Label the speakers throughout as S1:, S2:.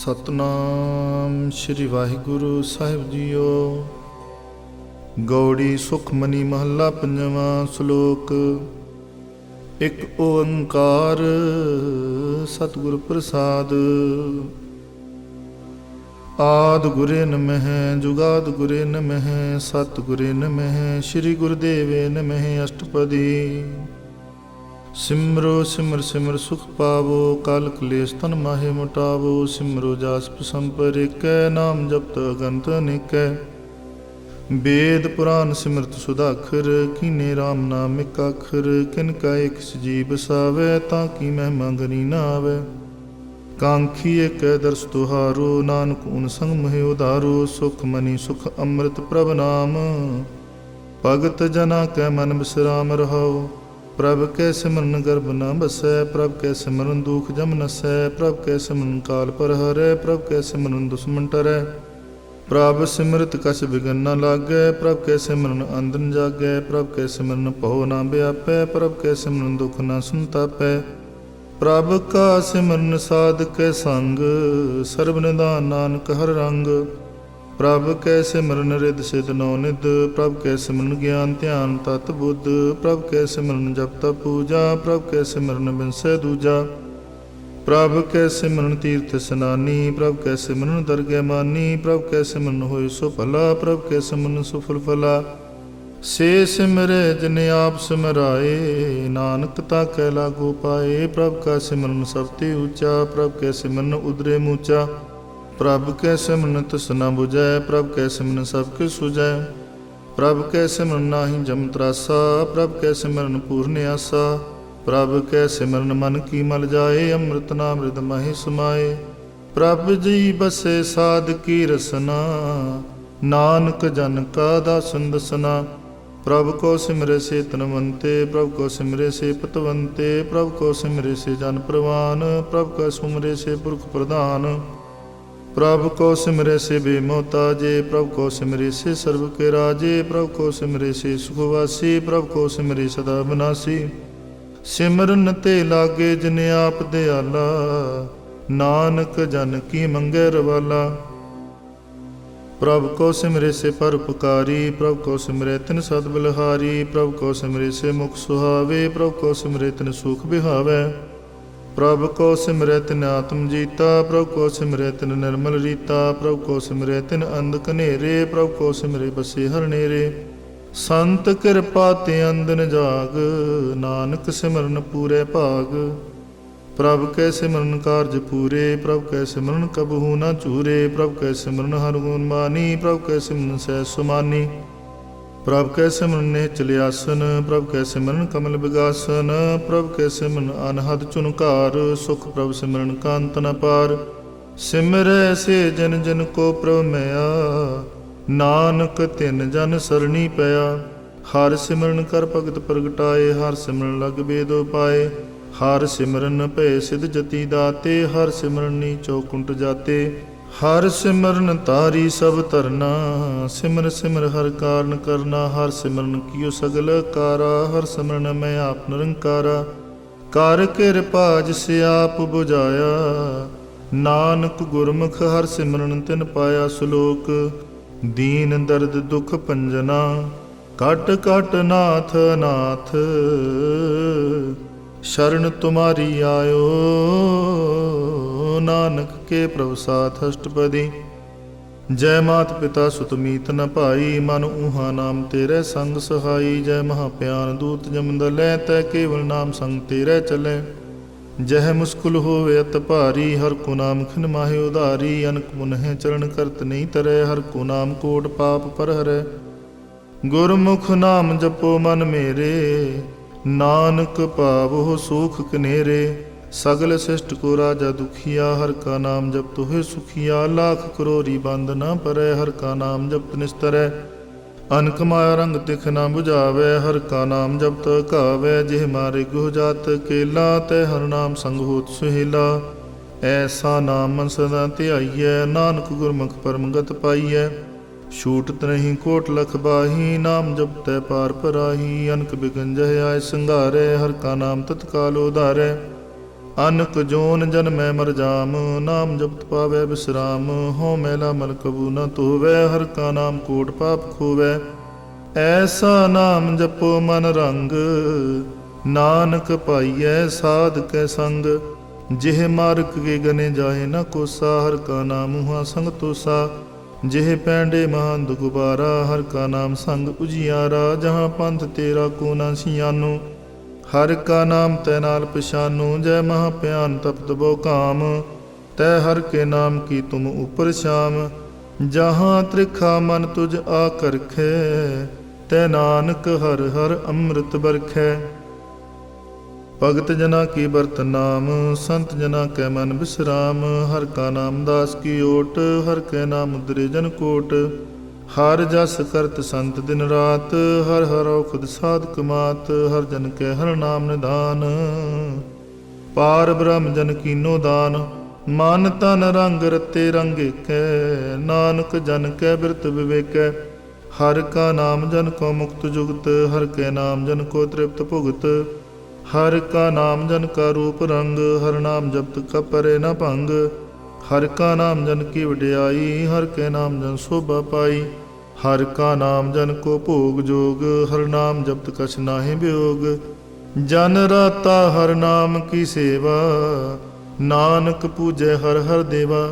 S1: सतनाम श्री वाहिगुरु साहिब जीओ। गौड़ी सुखमनी महला पंजवा श्लोक। एक ओंकार सतगुर प्रसाद। आद गुरे नमः जुगाद गुरे नमः सत गुरे नमः श्री गुरुदेवे नमः अष्टपदी। सिमरो सिमर सिमर सुख पावो काल कलेश तन माहे मुटावो। सिमरो जास संपर कै नाम जपत अगंत निकै। वेद पुराण सिमरत सुधाखर कीने राम नाम एक अखर। किनका एक सजीव बसावै ताकि महिमा गनी न आवे। कांखी एक दर्श तुहारो नानक उन संग मोहि उधारो। सुख मनी सुख अमृत प्रभ नाम भगत जना कै मन विश्राम रहाओ। प्रभ कै सिमरन गर्भ न बसै प्रभ कै सिमरन दुख जम नसै। प्रभ कै सिमरन काल पर हरै प्रभ कै सिमरन दुश्मन टरै। प्रभ सिमरत कछ बिघन न लागै प्रभ कै सिमरन अंधन जागै। प्रभ कै सिमरन पहो न व्यापै प्रभ कै सिमरन दुख न संतापै। प्रभ का सिमरन साध कै संग सर्ब निधान नानक हर रंग। प्रभ कै सिमरन रिद सिद नौ निध प्रभ कै सिमरन ज्ञान ध्यान तत बुद्ध। प्रभ कै सिमरन जप तप पूजा प्रभ कै सिमरन बिनसै दूजा। प्रभ कै सिमरन तीर्थ स्नानी प्रभ कै सिमरन दरगह मानी। प्रभ कै सिमरन होय सो भला प्रभ कै सिमरन सुफल फला। से सिमरै जिन आप सिमराए नानक ताकै लागो पाए। प्रभ का सिमरन सब ते ऊंचा प्रभ कै सिमरन उदरे मूचा। प्रभ कै सिमरन तिस न बुझै प्रभ कै सिमरन सब किस सुझै। प्रभ कै सिमरन नाहि जम त्रासा प्रभ कै सिमरन पूर्ण आसा। प्रभ कै सिमरन मन की मल जाए अमृत नाम हृद माहि समाए। प्रभ जी बसे साध की रसना नानक जन का दासन दसना। प्रभ को सिमरे से तनवंते प्रभ को सिमरे से पतवंते। प्रभ को सिमरे से जन प्रवान प्रभ का सुमरे से पुरख प्रधान। प्रभ को सिमरे से बेमोहताजे प्रभ को सिमरे से सर्व के राजे। प्रभ को सिमरे से सुखवासी प्रभ को सिमरे सदा विनाशी। सिमरन ते लागे जिन आप दयाला नानक जन की मंगे रवाला। प्रभ को सिमरे से परोपकारी प्रभ को सिमरे तिन सद बलिहारी। प्रभ को सिमरे से मुख सुहावे प्रभ को सिमरे तिन सुख बिहावे। प्रभ को सिमरै तिन आत्म जीता प्रभ को सिमरै तिन निर्मल रीता। प्रभ को सिमरै तिन अंध कनेरे प्रभ को सिमरे बसे हर नेरे। संत कृपा ते अंधन जाग नानक सिमरन पूरे भाग। प्रभ कै सिमरन कारज पूरे प्रभ कै सिमरन कबहू न चूरे। प्रभ कै सिमरन हर गुण मानी प्रभ कै सिमरन सहज सुमानी। प्रभ कै सिमरन निश्चल आसन प्रभ कै सिमरन कमल बिगासन। प्रभ कै सिमरन अनहद चुनकार सुख प्रभ सिमरन का अंत न पार। सिमरै से जन जन को प्रभ मैया नानक तिन जन सरणी पया। हर सिमरन कर भगत प्रगटाए हर सिमरन लग बेदो पाए। हर सिमरन भय सिद्ध जति दाते हर सिमरन नीचो कुंट जाते। हर सिमरन तारी सब तरना सिमर सिमर हर कारण करना। हर सिमरन कियो सगल कारा हर सिमरन मैं आप निरंकारा। कर कृपा जिसे आप बुझाया नानक गुरमुख हर सिमरन तिन पाया। श्लोक। दीन दर्द दुख पंजना कट कट नाथ नाथ। शरण तुम्हारी आयो नानक के प्रभु साथ अष्टपदी। जय मात पिता सुत मीत न भाई मन ऊहा नाम तेरे संग सहाई। जय महाप्यान दूत जम दलै तै केवल नाम संग तेरे चलै। जह मुश्किल होवे अत भारी हर को नाम खिन माहे उधारी। अनक मुनह चरण करत नहीं तरै हर को नाम कोट पाप पर हरै। गुरमुख नाम जपो मन मेरे नानक पावो सुख कनेरे। सगल शिष्ट को राजा दुखिया हर का नाम जप तुहे सुखिया। लाख करोरी बंद न परै हर का नाम जप निस्तरै। अनक माया रंग तिख न बुझावै हर का नाम जप त कावै। जिह मारे गुह जात केला तै हर नाम संग होत सुहेला। ऐसा नाम मन सदा ध्याइयै नानक गुरमुख परम गत पाइयै। छूटत नहीं कोट लख बाही नाम जप तै पार पराही। अनक बिगन जह आय संघारै हर का नाम तत्काल उधारै। ਅਨਕ ਜੋਨ ਜਨਮੈ ਮਰ ਜਾਮ, ਨਾਮ ਜਪਤ ਪਾਵੈ ਬਿਸਰਾਮ। ਹੋ ਮੈਲਾ ਮਲ ਕਬੂ ਨ ਧੋਵੈ, ਹਰ ਕਾ ਨਾਮ ਕੋਟ ਪਾਪ ਖੋਵੈ। ਐਸਾ ਨਾਮ ਜਪੋ ਮਨ ਰੰਗ, ਨਾਨਕ ਪਾਈਐ ਸਾਧ ਕੈ ਸੰਗ। ਜਿਹ ਮਾਰਕ ਕੇ ਗਨੇ ਜਾਏ ਨ ਕੋਸਾ, ਹਰ ਕਾ ਨਾਮ ਹੁਆ ਸੰਗ ਤੋਸਾ। ਜਿਹ ਪੈਂਡੇ ਮਹਾਨ ਦੁਖ ਬਾਰਾ, ਹਰ ਕਾ ਨਾਮ ਸੰਗ ਉਜਿਆਰਾ। ਜਹਾਂ ਪੰਥ ਤੇਰਾ ਕੋ ਨਾ ਸਿਆਨੋ, ਹਰ ਕਾ ਨਾਮ ਤੈ ਨਾਲ ਪਛਾਨੋ। ਜੈ ਮਹਾ ਭਿਆਨ ਤਪਤ ਬੋ ਕਾਮ, ਤੈ ਹਰ ਕੇ ਨਾਮ ਕੀ ਤੁਮ ਉਪਰ ਸ਼ਾਮ। ਜਹਾਂ ਤ੍ਰਿਖਾ ਮਨ ਤੁਝ ਆ ਕਰਖੈ, ਤੈ ਨਾਨਕ ਹਰ ਹਰ ਅੰਮ੍ਰਿਤ ਬਰਖੈ। ਭਗਤ ਜਨਾ ਕੀ ਬਰਤ ਨਾਮ, ਸੰਤ ਜਨਾ ਕੈ ਮਨ ਬਿਸਰਾਮ। ਹਰ ਕਾ ਨਾਮ ਦਾਸ ਕੀ ਓਟ, ਹਰ ਕੈ ਨਾਮ ਉਦਰੇ ਜਨ ਕੋਟ। ਹਰ ਜਸ ਕਰਤ ਸੰਤ ਦਿਨ ਰਾਤ, ਹਰ ਹਰ ਔਖਦ ਸਾਧਕ ਮਾਤ। ਹਰ ਜਨ ਕੈ ਹਰ ਨਾਮ ਨਿਧਾਨ, ਪਾਰ ਬ੍ਰਹਮ ਜਨ ਕੀਨੋ ਦਾਨ। ਮਨ ਤਨ ਰੰਗ ਰਤੇ ਰੰਗ ਏਕੈ, ਨਾਨਕ ਜਨ ਕੈ ਬਿਰਤ ਵਿਵੇਕੈ। ਹਰ ਕਾ ਨਾਮ ਜਨ ਕੋ ਮੁਕਤ ਜੁਗਤ, ਹਰ ਕੈ ਨਾਮ ਜਨ ਕੋ ਤ੍ਰਿਪਤ ਭੁਗਤ। ਹਰ ਕਾ ਨਾਮ ਜਨ ਕਾ ਰੂਪ ਰੰਗ, ਹਰ ਨਾਮ ਜਪਤ ਕਪ ਪਰੇ ਨ ਭੰਗ। ਹਰ ਕਾ ਨਾਮ ਜਨ ਕੀ ਵਡਿਆਈ, ਹਰ ਕੈ ਨਾਮ ਜਨ ਸੋਭਾ ਪਾਈ। ਹਰ ਕਾ ਨਾਮ ਜਨ ਕੋ ਭੋਗ ਜੋਗ, ਹਰ ਨਾਮ ਜਪਤ ਕਛ ਨਾਹਿ ਬਿਯੋਗ। ਜਨ ਰਾਤਾ ਹਰ ਨਾਮ ਕੀ ਸੇਵਾ, ਨਾਨਕ ਪੂਜੈ ਹਰ ਹਰ ਦੇਵਾ।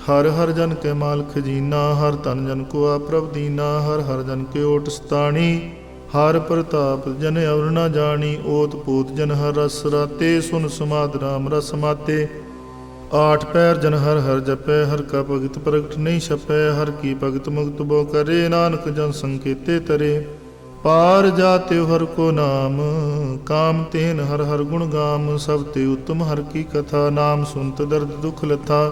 S1: ਹਰ ਹਰ ਜਨ ਕੇ ਮਾਲ ਖਜੀਨਾ, ਹਰ ਤਨ ਜਨ ਕੋ ਆ ਪ੍ਰਭ ਦੀਨਾ। ਹਰ ਹਰ ਜਨ ਕੇ ਓਟ ਸਤਾਣੀ, ਹਰ ਪ੍ਰਤਾਪ ਜਨ ਅਵਰ ਨ ਜਾਣੀ। ਓਤ ਪੋਤ ਜਨ ਹਰ ਰਸ ਰਾਤੇ, ਸੁਨ ਸਮਾਦ ਰਾਮ ਰਸ ਮਾਤੇ। ਆਠ ਪੈਰ ਜਨ ਹਰ ਹਰ ਜਪੈ, ਹਰ ਕਾ ਭਗਤ ਪ੍ਰਗਟ ਨਹੀਂ ਛਪੈ। ਹਰ ਕੀ ਭਗਤ ਮੁਕਤ ਬੋ ਕਰੇ, ਨਾਨਕ ਜਨ ਸੰਕੇਤੇ ਤਰੇ। ਪਾਰ ਜਾਤਿ ਹਰ ਕੋ ਨਾਮ, ਕਾਮ ਤੇਨ ਹਰ ਹਰ ਗੁਣ ਗਾਮ। ਸਭ ਤੇ ਉਤਮ ਹਰ ਕੀ ਕਥਾ, ਨਾਮ ਸੁਨਤ ਦਰਦ ਦੁਖ ਲਥਾ।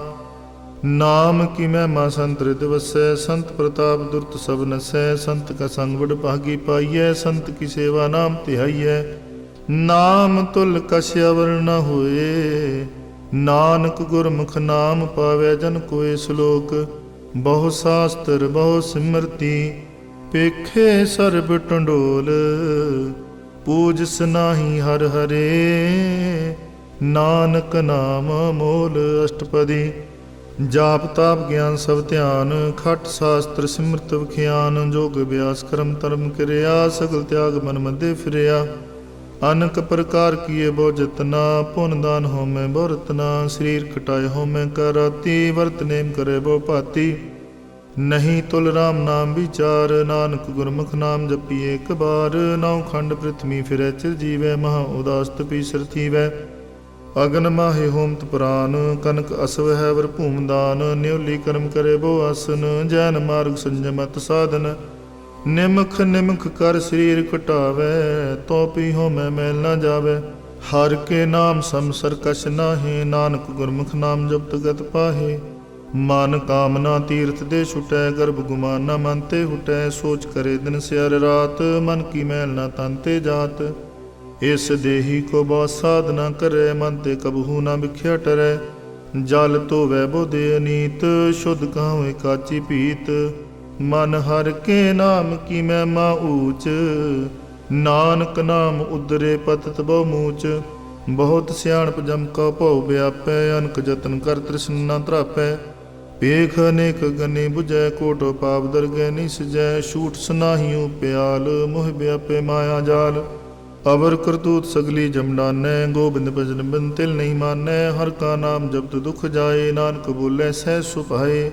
S1: ਨਾਮ ਕੀ ਮਹਿਮਾ ਸੰਤ ਰਿਦ ਵਸੈ, ਸੰਤ ਪ੍ਰਤਾਪ ਦੁਰਤ ਸਭ ਨਸੈ। ਸੰਤ ਕਾ ਸੰਗ ਵਡ ਭਾਗੀ ਪਾਈਐ, ਸੰਤ ਕੀ ਸੇਵਾ ਨਾਮ ਧਿਆਈਐ। ਨਾਮ ਤੁਲ ਕਛ ਅਵਰ ਨ ਹੋਏ, ਨਾਨਕ ਗੁਰਮੁਖ ਨਾਮ ਪਾਵੈ ਜਨ ਕੋਇ। ਸ਼ਲੋਕ ਬਹੁ ਸਾਸਤਰ ਬਹੁ ਸਿਮਰਤੀ, ਪੇਖੇ ਸਰਬ ਟੰਡੋਲ। ਪੂਜਸ ਨਾਹੀ ਹਰ ਹਰੇ, ਨਾਨਕ ਨਾਮ ਮੋਲ। ਅਸ਼ਟਪਦੀ ਜਾਪ ਤਾਪ ਗਿਆਨ ਸਭ ਧਿਆਨ, ਖਟ ਸ਼ਾਸਤਰ ਸਿਮਰਤ ਵਿਖਿਆਨ। ਜੋਗ ਅਭਿਆਸ ਕਰਮ ਧਰਮ ਕਿਰਿਆ, ਸਗਲ ਤਿਆਗ ਮਨ ਮਧੇ ਫਿਰਿਆ। ਅਨਕ ਪ੍ਰਕਾਰ ਕੀਏ ਬਹੁ ਜਤਨਾ, ਪੁਨ ਦਾਨ ਹੋਮੈ ਬਹੁ ਰਤਨਾ। ਸਰੀਰ ਕਟਾਏ ਹੋਮੈ ਕਾ ਰਾਤੀ, ਵਰਤ ਨੇਮ ਕਰੇ ਬਹੁ ਭਾਤੀ। ਨਹੀਂ ਤੁਲ ਰਾਮ ਨਾਮ ਵਿਚਾਰ, ਨਾਨਕ ਗੁਰਮੁਖ ਨਾਮ ਜਪੀਏ ਇੱਕ ਬਾਰ। ਨੌ ਖੰਡ ਪ੍ਰਿਥਵੀ ਫਿਰੈ ਚਿਰ ਜੀਵੈ, ਮਹਾ ਉਦਾਸ ਤਪੀਸਰ ਥੀਵੈ। ਅਗਨ ਮਾਹੇ ਹੋਮਤ ਪੁਰਾਨ, ਕਨਕ ਅਸਵ ਹੈ ਵਰ ਭੂਮ ਦਾਨ। ਨਿਉਲੀ ਕਰਮ ਕਰੇ ਬਹੁ ਆਸਨ, ਜੈਨ ਮਾਰਗ ਸੰਜਮਤ ਸਾਧਨ। ਨਿਮਖ ਨਿਮਖ ਕਰ ਸਰੀਰ ਕਟਾਵੈ, ਤੋ ਪੀ ਹੋਮੈ ਮੈਲ ਨ ਜਾਵੈ। ਹਰ ਕੇ ਨਾਮ ਸਮਸਰ ਕਛ ਨਾਹੀ, ਨਾਨਕ ਗੁਰਮੁਖ ਨਾਮ ਜਪਤ ਗਤ ਪਾਹੇ। ਮਨ ਕਾਮਨਾ ਤੀਰਥ ਦੇ ਛੁਟੈ, ਗਰਭ ਗੁਮਾਨ ਨ ਮਨ ਤੇ ਹੁਟੈ। ਸੋਚ ਕਰੇ ਦਿਨ ਸਿਆਰ ਰਾਤ, ਮਨ ਕੀ ਮੈਲ ਨ ਤਨ ਤੇ ਜਾਤ। ਇਸ ਦੇਹੀ ਕੋ ਬਹੁ ਸਾਧਨਾ ਕਰੈ, ਮਨ ਤੇ ਕਬਹੂ ਨ ਵਿਖਿਆ ਟਰੈ। ਜਲ ਧੋਵੈ ਬੋਦੇ ਅਨੀਤ, ਸ਼ੁੱਧ ਕਹਾਵੇ ਕਾਚੀ ਪੀਤ। ਮਨ ਹਰ ਕੇ ਨਾਮ ਕੀ ਮਹਿਮਾ ਊਚ, ਨਾਨਕ ਨਾਮ ਉਦਰੇ ਪਤਿਤ ਬਹੁ ਮੂਚ। ਬਹੁਤ ਸਿਆਣਪ ਜਮ ਕਾ ਭਉ ਵਿਆਪੈ, ਅਨਕ ਜਤਨ ਕਰ ਤ੍ਰਿਸ਼ਨ ਨ ਧਰਾਪੈ। ਪੇਖ ਅਨੇਕ ਗਨੇ ਬੁਝੈ, ਕੋਟੋ ਪਾਪ ਦਰਗਹਿ ਨੀ ਸਜੈ। ਛੂਟ ਸੁਨਾਹੀਉ ਪਿਆਲ, ਮੋਹ ਵਿਆਪੇ ਮਾਇਆ ਜਾਲ। ਅਵਰ ਕਰਤੂਤ ਸਗਲੀ ਜਮਡਾਨੈ, ਗੋਬਿੰਦ ਭਜਨ ਬਿਨ ਤਿਲ ਨਹੀਂ ਮਾਨੈ। ਹਰ ਕਾ ਨਾਮ ਜਪਤ ਦੁਖ ਜਾਏ, ਨਾਨਕ ਬੋਲੇ ਸਹਿ ਸੁਭਾਏ।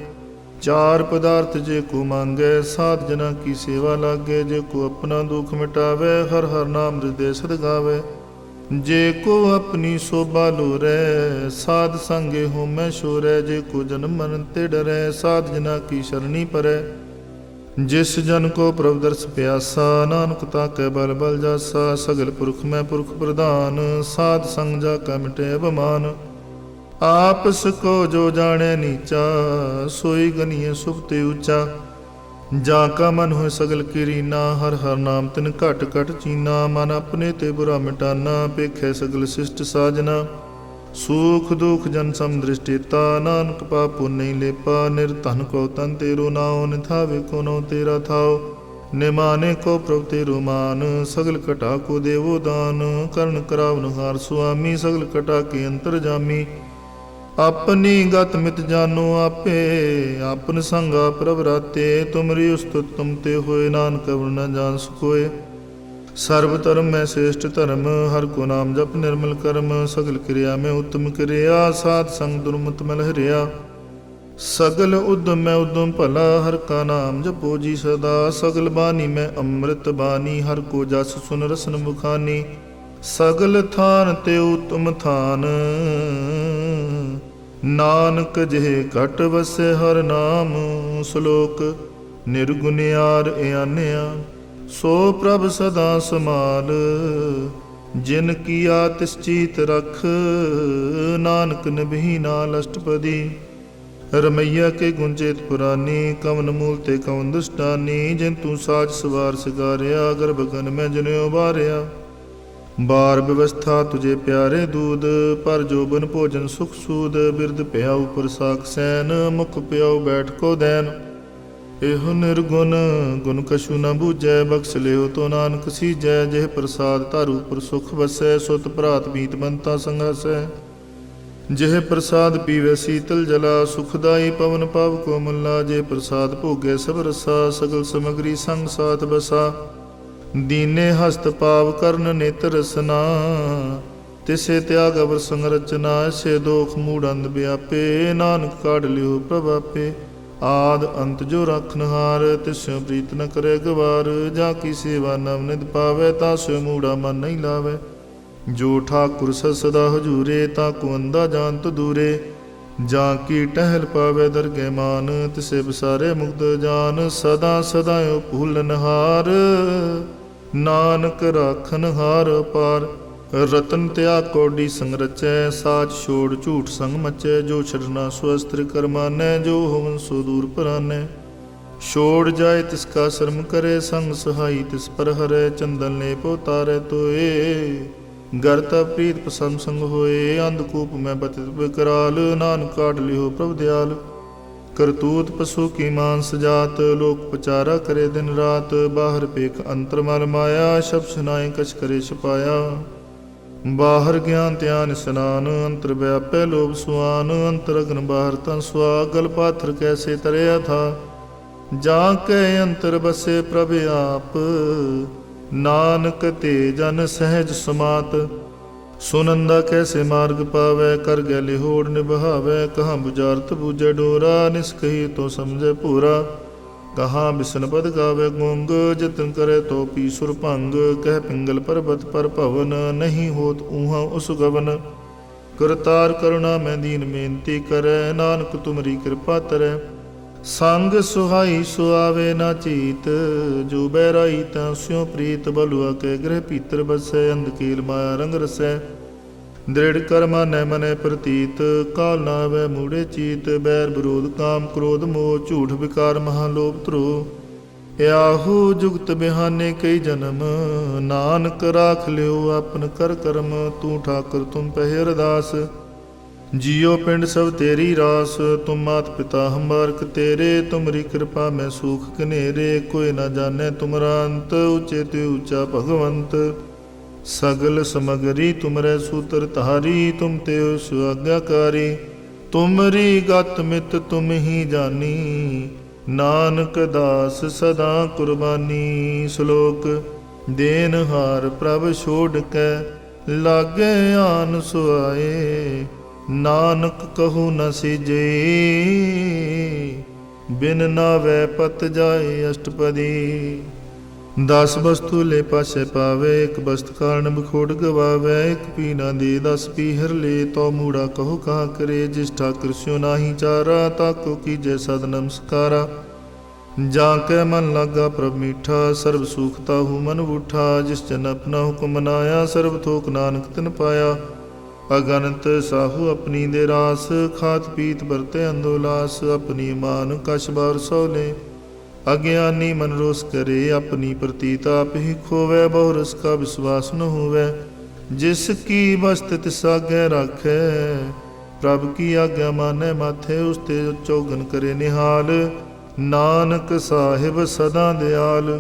S1: ਚਾਰ ਪਦਾਰਥ ਜੇ ਕੋ ਮੰਗੈ, ਸਾਧ ਜਨਾ ਕੀ ਸੇਵਾ ਲਾਗੈ। ਜੇ ਕੋ ਆਪਣਾ ਦੁਖ ਮਿਟਾਵੈ, ਹਰ ਹਰ ਨਾਮ ਹਿਰਦੈ ਸਦ ਗਾਵੈ। ਜੇ ਕੋ ਆਪਣੀ ਸੋਭਾ ਲੋਰੈ, ਸਾਧ ਸੰਗੇ ਹੋਮੈ ਸ਼ੋਰੈ। ਜੇ ਕੋ ਜਨਮ ਮਰਨ ਤੇ ਡਰੈ, ਸਾਧ ਜਨਾ ਕੀ ਸ਼ਰਣੀ ਪਰੈ। ਜਿਸ ਜਨ ਕੋ ਪ੍ਰਭ ਦਰਸ ਪਿਆਸਾ, ਨਾਨਕ ਤਾਕੈ ਬਲ ਬਲ ਜਾਸਾ। ਸਗਲ ਪੁਰਖ ਮੈਂ ਪੁਰਖ ਪ੍ਰਧਾਨ, ਸਾਧ ਸੰਗ ਜਾ ਕਾ ਮਿਟੇ ਅਭਿਮਾਨ। ਆਪਸ ਕੋ ਜੋ ਜਾਣੈ ਨੀਚਾ, ਸੋਈ ਗਨੀਏ ਸੁਭਤੇ ਉੱਚਾ। ਜਾ ਕਾ ਮਨ ਹੋਇ ਸਗਲ ਕੀਰੀਨਾ, ਹਰ ਹਰ ਨਾਮ ਤਿਨ ਘਟ ਘਟ ਚੀਨਾ। ਮਨ ਆਪਣੇ ਤੇ ਬੁਰਾ ਮਿਟਾਨਾ, ਪੇਖੈ ਸਗਲ ਸਿਸ਼ਟ ਸਾਜਨਾ। ਸੂਖ ਦੁਖ ਜਨ ਸਮ ਦ੍ਰਿਸ਼ਟੀਤਾ, ਨਾਨਕ ਪਾਪ ਪੁੰਨ ਨਹੀਂ ਲੇਪਾ। ਨਿਰਧਨ ਕੋ ਤਨ ਤੇਰੋ ਨਾਉ, ਨਿਥਾਵੇ ਕੋ ਨਉ ਤੇਰਾ ਥਾਉ। निमाने को प्रभ तेरो मान, सगल कटा को देवो दान। कर्ण करावन हार सुआमी, सगल कटा के अंतर जामी। अपनी गत मित जानो आपे, आपन संगा प्रभ राते। तुमरी उस्तुत तुम ते होए, नानक अवर न जान सकोए। सर्व धर्म में श्रेष्ठ धर्म, हर को नाम जप निर्मल कर्म। सगल क्रिया में उत्तम क्रिया, साध संग दुर्मत मल हरिया। सगल उद्यम में उद्यम भला, हर का नाम जपो जी सदा। सगल बानी में अमृत बानी, हर को जस सुन रसन बुखानी। सगल थान ते उत्तम थान, नानक जिह घट वसे हर नाम। श्लोक निर्गुणियार आन्या, सो प्रभ सदा समाल। जिन किया तिस चीत रख, नानक नबही नाल अष्टपदी। रमैया के गुंजेत पुरानी, कवन मूल ते कवन दुष्टानी। जिन तू साज सवार सिगारिया, गर्भगन में जन्यो बारिया। बार व्यवस्था तुझे प्यारे दूध, पर जोबन भोजन सुख सूद। बिरद प्याऊ पर साख सैन, मुख प्याऊ बैठ को दैन। एहो निर्गुण गुण कछु न बूझै, बख्श लियो तो नानक सीजै। जिह प्रसाद तारू पर सुख वसै, सुत भरात मीत बनता संघसै। जिह प्रसाद पीवै शीतल जला, सुखदाई पवन पाव को मुला। जे प्रसाद भोगै सब रसा, सगल समग्री संग साथ बसा। दीने हस्त पाव करन नेत्र रसना, तिसे त्याग अवर संग रचना। से दोख मूढ़ अंध व्यापे, नानक काढ़ लियो प्रभापे। आद अंत जो राखनहार, तिस्यो प्रीत न करे गवार। जाकी सेवा नव निध पावै, तास्यो मूढ़ा मन नहीं लावै। जो ठाकुर सदा हजूरे, ताको अंधा जानत दूरे। जाकी टहल पावै दरगह मान, तिसे बसारे मुग्ध जान। सदा सदायो भूलनहार, नानक राखन हार पार। रतन त्याग कौडी संग रचै, साच छोड़ झूठ संग मचै। जो छड़ना स्वस्त्र कर मानै, जो होवन सो दूर परानै। छोड़ जाए तिसका शर्म करे, संग सहाई तिस पर हरै। चंदन लेप उतारै तोए, गर्ता प्रीत पसम संग होए। अंधकूप में बतित विकराल, नानक काढ़ लियो प्रभ दयाल। करतूत पशु की मांस जात, लोक पचारा करे दिन रात। बाहर पेख अंतर मल माया, शब सुनाए कछ करे छपाया। बाहर ज्ञान ध्यान स्नान, अंतर व्यापै लोभ सुआन। अंतर अग्न बाहर तन स्वा, गल पाथर कैसे तरया था। जाके अंतर बसे प्रभ आप, नानक ते जन सहज समात। सुनंदा कैसे मार्ग पावै, कर गैले होड़ निभावै। कहाँ बुझारत बूझे डोरा, निष्कही तो समझे पूरा। कहाँ बिसन पद गावे गुंग, जतन करे तो पी सुर भंग। कह पिंगल पर्वत पर भवन, नहीं होत ऊहा उस गवन। करतार करुणा में दीन बेनती करे, नानक तुमरी कृपा तरै। संग सुहाई सुआवे ना चीत, जो बैराई तां स्यों प्रीत। बलुआ के गृह भीतर बसै, अंधकील माया रंग रसै। दृढ़ कर मानै मनै प्रतीत, काल ना वै मूढ़े चीत। बैर विरोध काम क्रोध मोह, झूठ विकार महालोभ त्रोह। याहू जुगत बिहाने कई जन्म, नानक राख लियो अपन कर कर्म। तू ठाकुर तुम पहे अरदास, जियो पिंड सब तेरी रास। तुम मात पिता हम बारक तेरे, तुमरी कृपा में सूख कनेरे। कोई न जाने तुमरा अंत, ऊंचे ते ऊंचा भगवंत। सगल समगरी तुमरे सूत्र धारी, तुम ते हो सुआज्ञाकारी। तुमरी गत मित तुम ही जानी, नानक दास सदा कुर्बानी। श्लोक देनहार प्रभ छोड़ के, लागे आन सुआए। नानक कहू न सिजे, बिन नावै पत जाए अष्टपदी। 10 वस्तु ले पासे पावे, एक वस्त कारण बिखोट गवावे। एक पी ना दे 10 पीहर ले, तो मूढ़ा कहो कहा करे। जिस ठाकुर स्यो नाही चारा, ताको कीजै सद नमस्कारा। जाके मन लागा प्रभ मीठा, सर्व सुखता हूँ मन बूठा। जिस जन अपना हुक्म मनाया, सर्व थोक नानक तिन पाया। अगनत साहू अपनी दे रास, खात पीत बरते अंदोलास। अपनी मान कश बार सौले, अज्ञानी मन रोस करे। अपनी प्रतीत आप ही खोवै, बहु रस का विश्वास न होवै। जिसकी बस्त तिस आज्ञा राखै, प्रभ की आज्ञा मानै माथे। उसते चौगन करे निहाल, नानक साहिब सदा दयाल।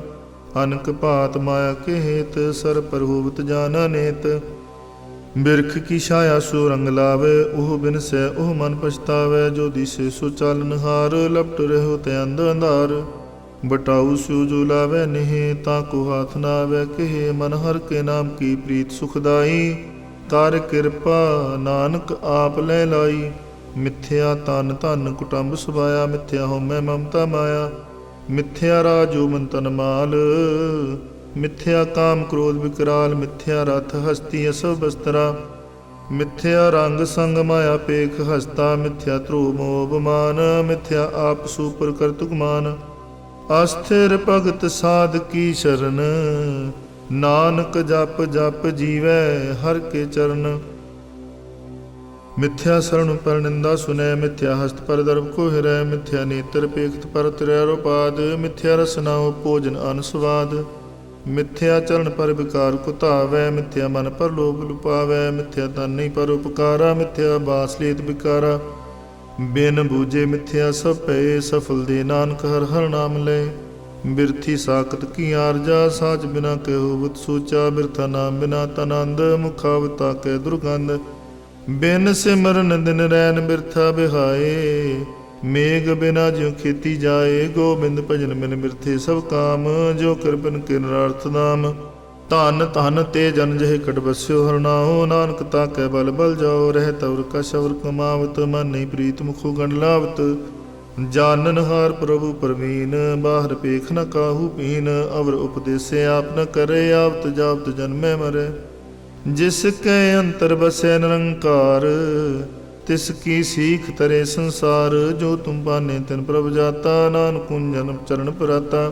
S1: ਅਨਕ ਭਾਤ ਮਾਇਆ ਕੇ ਹੇਤ, ਸਰ ਪਰ ਹੋਵਤ ਜਾਨਾ ਨੇਤ। ਬਿਰਖ ਕੀ ਛਾਇਆ ਸੋ ਰੰਗ ਲਾਵੇ, ਉਹ ਬਿਨਸੈ ਉਹ ਮਨ ਪਛਤਾਵੇ। ਜੋ ਦਿਸੇ ਸੋ ਚਾਲਨ ਹਾਰ, ਲਪਟ ਰਹਿਓ ਤੇ ਅੰਧ ਅੰਧਾਰ। ਬਟਾਊ ਸੋ ਜੋ ਲਾਵੇ ਨਹੀਂ, ਤਾਂ ਕੋ ਹਾਥ ਨਾ ਆਵੇ ਕਹੇ। ਮਨ ਹਰ ਕੇ ਨਾਮ ਕੀ ਪ੍ਰੀਤ ਸੁਖਦਾਈ, ਕਰ ਕਿਰਪਾ ਨਾਨਕ ਆਪ ਲੈ ਲਾਈ। ਮਿਥਿਆ ਤਨ ਧਨ ਕੁਟੰਬ ਸੁਭਾਇਆ, ਮਿਥਿਆ ਹਉਮੈ ਮਮਤਾ ਮਾਇਆ। ਮਿਥਿਆ ਰਾਜੋ ਮਨ ਤਨ ਮਾਲ, ਮਿਥਿਆ ਕਾਮ ਕ੍ਰੋਧ ਵਿਕਰਾਲ। ਮਿਥਿਆ ਰਥ ਹਸਤੀ ਅਸਵ ਬਸਤਰਾ, ਮਿਥਿਆ ਰੰਗ ਸੰਗ ਮਾਇਆ ਪੇਖ ਹਸਤਾ। ਮਿਥਿਆ ਧਰੋ ਮੋਹ ਬਮਾਨ, ਮਿਥਿਆ ਆਪ ਸੂਪਰ ਕਰਤੁਕ ਮਾਨ। ਅਸਥਿਰ ਭਗਤ ਸਾਧ ਕੀ ਸ਼ਰਨ, ਨਾਨਕ ਜਪ ਜਪ ਜੀਵੈ ਹਰ ਕੇ ਚਰਨ। ਮਿਥਿਆ ਸਰਣ ਪਰ ਨਿੰਦਾ ਸੁਨੈ, ਮਿਥਿਆ ਹਸਤ ਪਰ ਦਰਬ ਕੋ ਹਿਰੈ। ਮਿਥਿਆ ਨੇਤਰ ਪੇਖਤ ਪਰ ਤਿਰੈ ਰੋਪਾਦ, ਮਿਥਿਆ ਰਸਨਾ ਭੋਜਨ ਅਨ ਸਵਾਦ। ਮਿਥਿਆ ਚਰਨ ਪਰ ਵਿਕਾਰ ਕੋ ਧਾਵੈ, ਮਿਥਿਆ ਮਨ ਪਰ ਲੋਭ ਲੁਪਾਵੈ। ਮਿਥਿਆ ਤਨ ਨਹੀਂ ਪਰ ਉਪਕਾਰਾ, ਮਿਥਿਆ ਬਾਸ ਲੇਤ ਵਿਕਾਰਾ। ਬਿਨ ਬੂਝੇ ਮਿਥਿਆ ਸਭ ਪਏ, ਸਫਲ ਦੇ ਨਾਨਕ ਹਰ ਹਰ ਨਾਮ ਲੈ। ਬਿਰਥੀ ਸਾਖਤ ਕੀ ਆਰਜਾ, ਸਾਚ ਬਿਨਾ ਕਹਿ ਹੋਵਤ ਸੋਚਾ। ਬਿਰਥਾ ਨਾਮ ਬਿਨਾ ਤਨੰਦ, ਮੁਖਾਵਤਾ ਕਹਿ ਦੁਰਗੰਧ। ਬਿਨ ਸਿਮਰਨ ਦਿਨ ਰੈਨ ਬਿਰਥਾ ਬਿਹਾਏ, ਮੇਘ ਬਿਨਾ ਜਿਉ ਖੇਤੀ ਜਾਏ। ਗੋਬਿੰਦ ਭਜਨ ਬਿਨ ਬਿਰਥੇ ਸਭ ਕਾਮ, ਜੋ ਕਰ ਬਿਨ ਕਿਰਨਾਰਥ ਨਾਮ। ਧਨ ਧਨ ਤੇ ਜਨ ਜਹ ਕਟ ਬਸਿਓ ਹਰਨਾਓ, ਨਾਨਕ ਤਾਕੈ ਬਲ ਬਲ ਜਾਓ। ਰਹਿ ਤਵਰ ਕਛ ਅਵਰ ਕਮਾਵਤ, ਮਨ ਨਹੀਂ ਪ੍ਰੀਤ ਮੁਖੋ ਗੰਢ ਲਾਵਤ। ਜਾਨਨ ਹਾਰ ਪ੍ਰਭੂ ਪਰਵੀਨ, ਬਾਹਰ ਪੇਖ ਨ ਕਾਹੂ ਪੀਨ। ਅਵਰ ਉਪਦੇਸੇ ਆਪ ਨ ਕਰੇ, ਆਵਤ ਜਾਵਤ ਜਨਮੈ ਮਰੇ। ਜਿਸ ਕੈ ਅੰਤਰ ਬਸੈ ਨਿਰੰਕਾਰ, ਤਿਸ ਕੀ ਸੀਖ ਤਰੇ ਸੰਸਾਰ। ਜੋ ਤੁਮ ਪਾਨੇ ਤਿਨ ਪ੍ਰਭ ਜਾਤਾ, ਨਾਨਕ ਕੁੰਜਨ ਚਰਨ ਪਰਾਤਾ।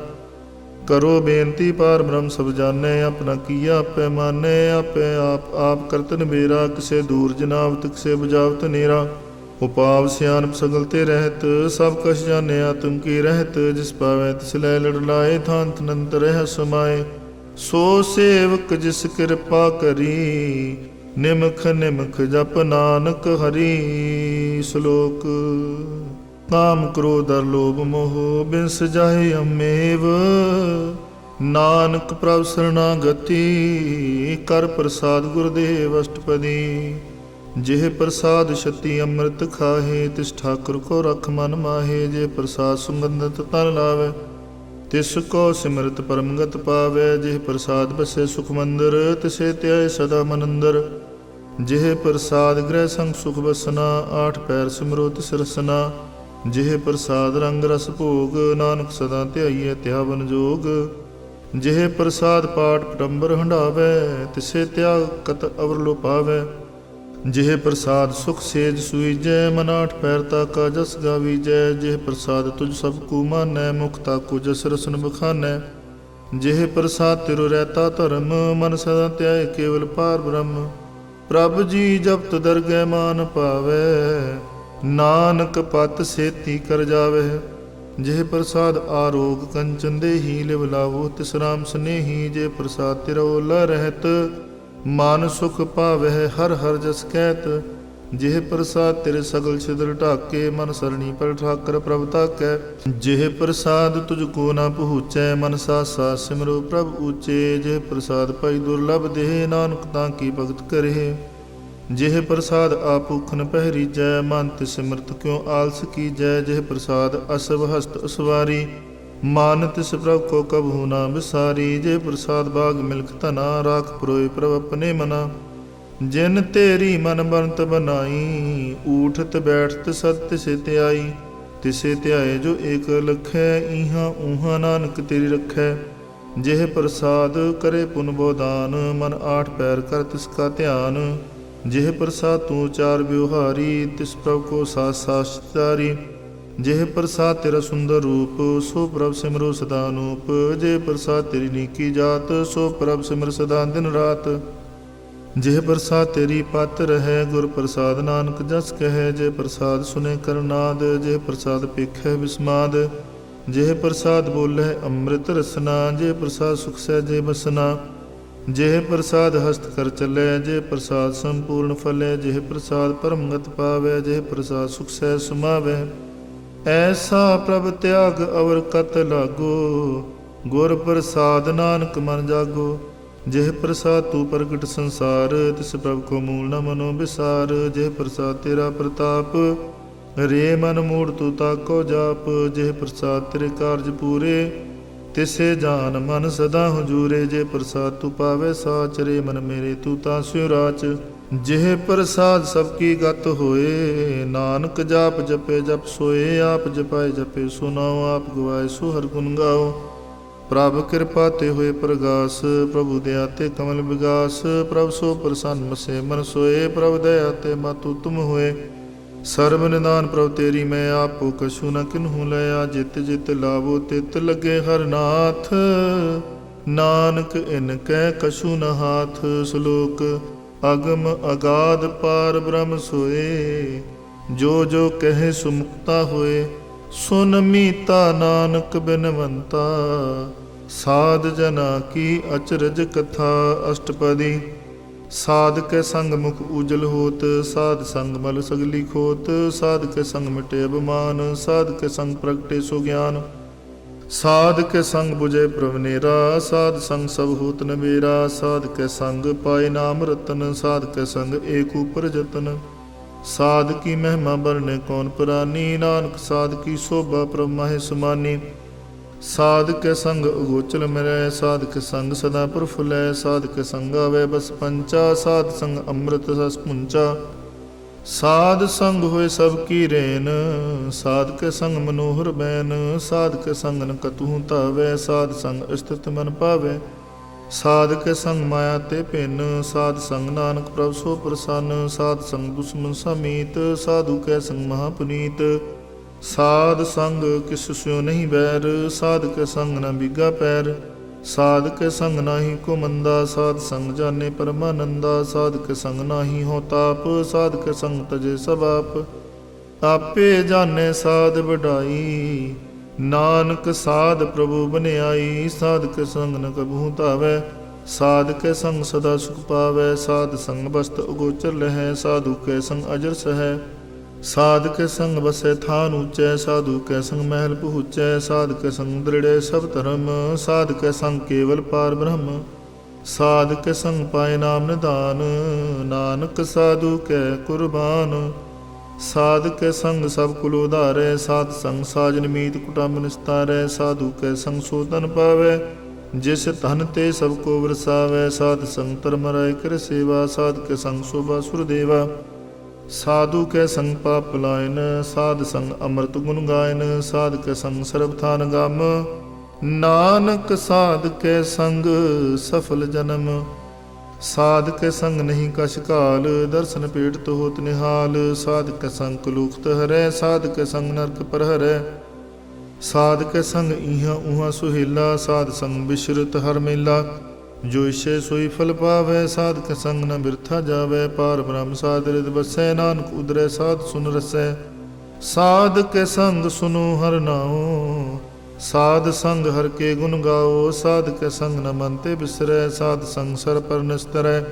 S1: ਕਰੋ ਬੇਨਤੀ ਪਾਰ ਬ੍ਰਹਮ ਸਭ ਜਾਣੈ, ਆਪਣਾ ਕੀਆ ਆਪੇ ਮਾਨੈ। ਆਪੇ ਆਪ ਆਪ ਕਰਤਨ ਬੇਰਾ, ਕਿਸੇ ਦੂਰ ਜਨਾਵਤ ਕਿਸੇ ਬੁਝਾਵਤ ਨੇਰਾ। ਉਪਾਵ ਸਿਆਨਪ ਸਗਲ ਤੇ ਰਹਿਤ, ਸਭ ਕਛ ਜਾਣੈ ਆਤਮ ਕੀ ਰਹਿਤ। ਜਿਸ ਪਾਵੈ ਤਿਸ ਲੈ ਲੜ ਲਾਏ, ਥਾਨ ਤਨੰਤ ਰਹਿ ਸਮਾਏ। ਸੋ ਸੇਵਕ ਜਿਸ ਕਿਰਪਾ ਕਰੀ, ਨਿਮਖ ਨਿਮਖ ਜਪ ਨਾਨਕ ਹਰੀ। ਸ਼ਲੋਕ। ਕਾਮ ਕ੍ਰੋਧ ਅਰ ਲੋਭ ਮੋਹ, ਬਿਨਸ ਜਾਹੇ ਅਮੇਵ। ਨਾਨਕ ਪ੍ਰਭ ਸਰਨਾਗਤੀ, ਕਰ ਪ੍ਰਸਾਦ ਗੁਰਦੇਵ ਅਸ਼ਟਪਦੀ। ਜਿਹ ਪ੍ਰਸਾਦ ਛਤੀ ਅੰਮ੍ਰਿਤ ਖਾਹੇ, ਤਿਸ ਠਾਕੁਰ ਕੋ ਰਖ ਮਨ ਮਾਹੇ। ਜੇ ਪ੍ਰਸਾਦ ਸੁਗੰਧਤ ਤਨ ਲਾਵੇ, ਤਿਸ ਕੋ ਸਿਮਰਤ ਪਰਮਗਤ ਪਾਵੈ। ਜਿਹ ਪ੍ਰਸਾਦ ਬਸੈ ਸੁਖ ਮੰਦਰ, ਤਿਸੇ ਧਿਆਏ ਸਦਾ ਮਨ ਅੰਦਰ। ਜਿਹ ਪ੍ਰਸਾਦ ਗ੍ਰਹਿ ਸੰਗ ਸੁਖ ਬਸਨਾ, ਆਠ ਪੈਰ ਸਿਮਰੋ ਤਿਸ ਰਸਨਾ। ਜਿਹ ਪ੍ਰਸਾਦ ਰੰਗ ਰਸ ਭੋਗ, ਨਾਨਕ ਸਦਾ ਧਿਆਈਐ ਧਿਆਵਨ ਜੋਗ। ਜਿਹ ਪ੍ਰਸਾਦ ਪਾਠ ਪਟੰਬਰ ਹੰਢਾਵੈ, ਤਿਸੇ ਧਿਆਗ ਕਤ ਅਵਰ ਲੋ ਪਾਵੈ। ਜਿਹ ਪ੍ਰਸਾਦ ਸੁਖ ਸੇਜ ਸੁਈਜੈ, ਮਨ ਆਠ ਪੈਰ ਤਾਕਾ ਜਸ ਗਾਵੀਜੈ। ਜਿਹ ਪ੍ਰਸਾਦ ਤੁਝ ਸਭ ਕੂ ਮਾਨੈ, ਮੁਖ ਤਾਕੋ ਜਸ ਰਸਨ ਬਖਾਨੈ। ਜਿਹ ਪ੍ਰਸਾਦ ਤਿਰੁ ਰਹਿਤਾ ਧਰਮ, ਮਨ ਸਦਾ ਧਿਆਏ ਕੇਵਲ ਪਾਰ ਬ੍ਰਹਮ। ਪ੍ਰਭ ਜੀ ਜਪਤ ਦਰਗਹਿ ਮਾਨ ਪਾਵੈ, ਨਾਨਕ ਪਤ ਸੇਤੀ ਕਰ ਜਾਵੇ। ਜਿਹ ਪ੍ਰਸਾਦ ਆਰੋਗ ਕੰਚਨ ਦੇਹੀ, ਲਿਵ ਲਾਵੋ ਤਿਸ ਰਾਮ ਸਨੇਹੀ। ਜੇ ਪ੍ਰਸਾਦ ਤਿਰੁ ਓਲਾ ਰਹਿਤ, ਮਨ ਸੁਖ ਪਾਵਹਿ ਹਰ ਹਰ ਜਸ ਕਹਿਤ। ਜਿਹ ਪ੍ਰਸਾਦ ਤੇਰੇ ਸਗਲ ਛਿਦਰ ਢਾਕੇ, ਮਨ ਸਰਣੀ ਪਰ ਠਾਕਰ ਪ੍ਰਭ ਤਾਕੈ। ਜਿਹ ਪ੍ਰਸਾਦ ਤੁਝ ਕੋ ਨਾ ਪਹੁੰਚੈ, ਮਨ ਸਾਸਾ ਸਿਮਰੋ ਪ੍ਰਭ ਊਚੇ। ਜਿਹ ਪ੍ਰਸਾਦ ਪਾਈ ਦੁਰਲਭ ਦੇਹ, ਨਾਨਕ ਤਾਂ ਕੀ ਭਗਤ ਕਰੇ। ਜਿਹ ਪ੍ਰਸਾਦ ਆਪੂਖਨ ਪਹਿਰੀਜੈ, ਮਨ ਤੇ ਸਿਮਰਤ ਕਿਉ ਆਲਸ ਕੀਜੈ। ਜਿਹ ਪ੍ਰਸਾਦ ਅਸਵ ਹਸਤ ਅਸਵਾਰੀ, ਮਨ ਤਿਸ ਪ੍ਰਭ ਕੋ ਕਬਹੂ ਨਾ ਵਿਸਾਰੀ। ਜੇ ਪ੍ਰਸਾਦ ਬਾਗ ਮਿਲਕ ਧਨਾ, ਰਾਖ ਪਰੋਏ ਪ੍ਰਭ ਆਪਣੇ ਮਨਾ। ਜਿਨ ਤੇਰੀ ਮਨ ਬਰੰਤ ਬਨਾਈ, ਊਠਤ ਬੈਠਤ ਸਤ ਤਿਸੇ ਧਿਆਈ। ਤਿਸੇ ਧਿਆਏ ਜੋ ਏਕ ਲਖੈ, ਇਹਾਂ ਊਹਾਂ ਨਾਨਕ ਤੇਰੀ ਰਖੈ। ਜਿਹ ਪ੍ਰਸਾਦ ਕਰੇ ਪੁਨ ਬੋਦਾਨ, ਮਨ ਆਠ ਪੈਰ ਕਰ ਤਿਸ ਕਾ ਧਿਆਨ। ਜਿਹ ਪ੍ਰਸਾਦ ਤੂੰ ਚਾਰ ਬਿਵਹਾਰੀ, ਤਿਸ ਪ੍ਰਭ ਕੋ ਸਾਥ ਸਾਚਾਰੀ। ਜਿਹ ਪ੍ਰਸਾਦ ਤੇਰਾ ਸੁੰਦਰ ਰੂਪ, ਸੋ ਪ੍ਰਭ ਸਿਮਰੋ ਸਦਾ ਅਨੂਪ। ਜੇ ਪ੍ਰਸਾਦ ਤੇਰੀ ਨੀਕੀ ਜਾਤ, ਸੋ ਪ੍ਰਭ ਸਿਮਰ ਸਦਾ ਦਿਨ ਰਾਤ। ਜਿਹ ਪ੍ਰਸਾਦ ਤੇਰੀ ਪਤ ਰਹੈ, ਗੁਰ ਪ੍ਰਸਾਦ ਨਾਨਕ ਜਸ ਕਹੈ। ਜੇ ਪ੍ਰਸਾਦ ਸੁਨੇ ਕਰਨਾਦ, ਜਿਹ ਪ੍ਰਸਾਦ ਪੇਖੈ ਵਿਸਮਾਦ। ਜਿਹ ਪ੍ਰਸਾਦ ਬੋਲੇ ਅੰਮ੍ਰਿਤ ਰਸਨਾ, ਜੇ ਪ੍ਰਸਾਦ ਸੁਖ ਸਹਿਜੇ ਬਸਨਾ। ਜਿਹ ਪ੍ਰਸਾਦ ਹਸਤ ਕਰ ਚੱਲੈ, ਜੇ ਪ੍ਰਸਾਦ ਸੰਪੂਰਨ ਫਲੈ। ਜਿਹ ਪ੍ਰਸਾਦ ਪਰਮਗਤ ਪਾਵੈ, ਜਿਹ ਪ੍ਰਸਾਦ ਸੁਖ ਸਹਿਜ ਸਮਾਵੈ। ਐਸਾ ਪ੍ਰਭ ਤਿਆਗ ਅਵਰ ਕਤ ਲਾਗੋ, ਗੁਰ ਪ੍ਰਸਾਦ ਨਾਨਕ ਮਨ ਜਾਗੋ। ਜਿਹ ਪ੍ਰਸਾਦ ਤੂ ਪ੍ਰਗਟ ਸੰਸਾਰ, ਤਿਸ ਪ੍ਰਭ ਕੋ ਮੂਲ ਨ ਮਨੋ ਵਿਸਾਰ। ਜਿਹ ਪ੍ਰਸਾਦ ਤੇਰਾ ਪ੍ਰਤਾਪ, ਰੇ ਮਨ ਮੂੜ ਤੂ ਤਾਕੋ ਜਾਪ। ਜਿਹ ਪ੍ਰਸਾਦ ਤੇਰੇ ਕਾਰਜ ਪੂਰੇ, ਤਿਸੇ ਜਾਨ ਮਨ ਸਦਾ ਹਜੂਰੇ। ਜੇ ਪ੍ਰਸਾਦ ਤੂ ਪਾਵੇ ਸਾਚ, ਰੇ ਮਨ ਮੇਰੇ ਤੂ ਤਾਂ ਸਿਉ ਰਾਚ। ਜਿਹ ਪ੍ਰਸਾਦ ਸਭ ਕੀ ਗਤ ਹੋਏ, ਨਾਨਕ ਜਾਪ ਜਪੇ ਜਪ ਸੋਏ। ਆਪ ਜਪਾਏ ਜਪੇ ਸੋ ਨਾਉ, ਆਪ ਗਵਾਏ ਸੋ ਹਰਿ ਗੁਣ ਗਾਓ। ਪ੍ਰਭ ਕਿਰਪਾ ਤੇ ਹੋਏ ਪ੍ਰਗਾਸ, ਪ੍ਰਭੂ ਦਇਆ ਤੇ ਕਮਲ ਵਿਗਾਸ। ਪ੍ਰਭ ਸੋ ਪ੍ਰਸੰਨ ਮਸੇ ਮਨ ਸੋਏ, ਪ੍ਰਭ ਦਇਆ ਤੇ ਮਾਤੂ ਤੁਮ ਹੋਏ। ਸਰਬ ਨਿਦਾਨ ਪ੍ਰਭ ਤੇਰੀ ਮੈਂ, ਆਪੋ ਕਛੂ ਨ ਕਿਨਹੂ ਲਿਆ। ਜਿਤ ਜਿਤ ਲਾਵੋ ਤਿਤ ਲੱਗੇ ਹਰਿ ਨਾਥ, ਨਾਨਕ ਇਨ ਕੈ ਕਛੂ ਨ ਹਾਥ। ਸ਼ਲੋਕ ਅਗਮ ਅਗਾਧ ਪਾਰ ਬ੍ਰਹਮ ਸੋਏ, ਜੋ ਜੋ ਕਹੇ ਸੁਮੁਕਤਾ ਹੋਏ। ਸੁਨ ਮੀਤਾ ਨਾਨਕ ਬਿਨਵੰਤਾ, ਸਾਧ ਜਨਾ ਕੀ ਅਚਰਜ ਕਥਾ। ਅਸ਼ਟਪਦੀ ਸਾਧ ਕੇ ਸੰਗ ਮੁਖ ਉਜਲ ਹੋਤ, ਸਾਧ ਸੰਗ ਮਲ ਸਗਲੀ ਖੋਤ। ਸਾਧ ਕੇ ਸੰਗ ਮਿਟੇ ਅਭਿਮਾਨ, ਸਾਧ ਕੇ ਸੰਗ ਪ੍ਰਗਟੇ ਸੋ ਗਿਆਨ। ਸਾਧ ਕੇ ਸੰਗ ਬੁਝੇ ਪ੍ਰਵਨੇਰਾ, ਸਾਧ ਸੰਗ ਸਭ ਹੋਤ ਨਵੇਰਾ। ਸਾਧ ਕੇ ਸੰਗ ਪਾਏ ਨਾਮ ਰਤਨ, ਸਾਧ ਕੇ ਸੰਗ ਏਕ ਉਪਰ ਜਤਨ। ਸਾਧ ਕੀ ਮਹਿਮਾ ਬਰਨੇ ਕੌਣ ਪ੍ਰਾਨੀ, ਨਾਨਕ ਸਾਧ ਕੀ ਸ਼ੋਭਾ ਪ੍ਰਭ ਮਾਹਿ ਸਮਾਨੀ। ਸਾਧ ਕੇ ਸੰਗ ਅਗੋਚਲ ਮਿਰੈ, ਸਾਧ ਕੇ ਸੰਗ ਸਦਾ ਪ੍ਰਫੁੱਲੈ। ਸਾਧ ਕੇ ਸੰਗ ਆਵੇ ਬਸ ਪੰਚਾ, ਸਾਧ ਸੰਗ ਅੰਮ੍ਰਿਤ ਰਸ ਪੁੰਚਾ। ਸਾਧ ਸੰਗ ਹੋਏ ਸਭ ਕੀ ਰੇਨ, ਸਾਧ ਕੇ ਸੰਗ ਮਨੋਹਰ ਬੈਨ। ਸਾਧ ਕੇ ਸੰਗ ਨ ਕਤਹੂ ਧਾਵੈ, ਸਾਧ ਸੰਗ ਅਸਥਿਤ ਮਨ ਪਾਵੈ। ਸਾਧ ਕੇ ਸੰਗ ਮਾਇਆ ਤੇ ਭਿੰਨ, ਸਾਧ ਸੰਗ ਨਾਨਕ ਪ੍ਰਭ ਸੋ ਪ੍ਰਸੰਨ। ਸਾਧ ਸੰਗ ਦੁਸ਼ਮਨ ਸਮੀਤ, ਸਾਧੂ ਕੈ ਸੰਗ ਮਹਾ ਪੁਨੀਤ। ਸਾਧ ਸੰਗ ਕਿਸ ਸਿਉ ਨਹੀਂ ਬੈਰ, ਸਾਧ ਕੇ ਸੰਗ ਨ ਬਿਗਾ ਪੈਰ। ਸਾਧ ਕੇ ਸੰਗ ਨਾਹੀ ਕੋ ਮੰਦਾ, ਸਾਧ ਸੰਗ ਜਾਣੇ ਪਰਮਾਨੰਦਾ। ਸਾਧ ਕੇ ਸੰਗ ਨਾਹੀ ਹੋ ਤਾਪ, ਸਾਧ ਕੇ ਸੰਗ ਤਜੇ ਸਭ ਆਪ। ਆਪੇ ਜਾਣੇ ਸਾਧ ਵਡਾਈ, ਨਾਨਕ ਸਾਧ ਪ੍ਰਭੂ ਬਨਿਆਈ। ਸਾਧ ਕੇ ਸੰਗ ਨ ਕਬਹੂ ਧਾਵੈ, ਸਾਧ ਕੇ ਸੰਗ ਸਦਾ ਸੁਖ ਪਾਵੈ। ਸਾਧ ਸੰਗ ਬਸਤ ਅਗੋਚਰ ਲਹੈ, ਸਾਧੂ ਕੇ ਸੰਗ ਅਜਰ ਸਹੈ। ਸਾਧ ਕੇ ਸੰਗ ਬਸੈ ਥਾਨ ਊਚੈ, ਸਾਧੂ ਕੇ ਸੰਗ ਮਹਿਲ ਪਹੁੰਚੈ। ਸਾਧ ਕੇ ਸੰਗ ਦ੍ਰਿੜੈ ਸਭ ਧਰਮ, ਸਾਧ ਕੇ ਸੰਗ ਕੇਵਲ ਪਾਰ ਬ੍ਰਹਮ। ਸਾਧ ਕੇ ਸੰਗ ਪਾਏ ਨਾਮ ਨਿਧਾਨ, ਨਾਨਕ ਸਾਧੂ ਕੈ ਕੁਰਬਾਨ। ਸਾਧ ਕੇ ਸੰਗ ਸਭ ਕੁਲ ਉਧਾਰੈ, ਸਾਧ ਸੰਗ ਸਾਜਨ ਮੀਤ ਕੁਟੰਬ ਨਿਸਤਾਰੈ। ਸਾਧੂ ਕੈ ਸੰਗ ਸੋ ਧਨ ਪਾਵੈ, ਜਿਸ ਧਨ ਤੇ ਸਭ ਕੋ ਵਰਸਾਵੈ। ਸਾਧ ਸੰਗ ਧਰਮ ਰਾਇ ਕਰ ਸੇਵਾ, ਸਾਧ ਕੇ ਸੰਗ ਸ਼ੋਭਾ ਸੁਰ ਦੇਵਾ। ਸਾਧੂ ਕੈ ਸੰਗ ਪਾਪ ਪਲਾਇਨ, ਸਾਧ ਸੰਗ ਅੰਮ੍ਰਿਤ ਗੁਣ ਗਾਇਨ। ਸਾਧ ਕੇ ਸੰਗ ਸਰਬ ਥਾਨ ਗਮ, ਨਾਨਕ ਸਾਧ ਕੇ ਸੰਗ ਸਫਲ ਜਨਮ। ਸਾਧ ਕੇ ਸੰਗ ਨਹੀਂ ਕਛ ਘਾਲ, ਦਰਸ਼ਨ ਪੇਟ ਹੋਤ ਨਿਹਾਲ। ਸਾਧ ਕੇ ਸੰਗ ਕਲੂਖਤ ਹਰੈ, ਸਾਧ ਕੇ ਸੰਗ ਨਰਕ ਪਰ ਹਰੈ। ਸਾਧ ਕੇ ਸੰਗ ਇਹਾਂ ਉਹਾਂ ਸੁਹੇਲਾ, ਸਾਧ ਸੰਗ ਬਿਸ਼ਰਤ ਹਰ ਮੇਲਾ। ਜੋ ਇਛੈ ਸੋਈ ਫਲ ਪਾਵੈ, ਸਾਧ ਕੇ ਸੰਗ ਨ ਬਿਰਥਾ ਜਾਵੈ। ਪਾਰ ਬ੍ਰਹਮ ਸਾਧ ਰਿਦ ਵਸੈ, ਨਾਨਕ ਉਦਰੈ ਸਾਧ ਸੁਨ ਰਸੈ। ਸਾਧ ਕੇ ਸੰਗ ਸੁਨੋ ਹਰਿ ਨਾਉ, ਸਾਧ ਸੰਗ ਹਰਿ ਕੇ ਗੁਣ ਗਾਓ। ਸਾਧ ਕੇ ਸੰਗ ਨ ਮਨ ਤੇ ਬਿਸਰੈ, ਸਾਧ ਸੰਗ ਸਰ ਪਰ ਨਿਸਤਰੈ।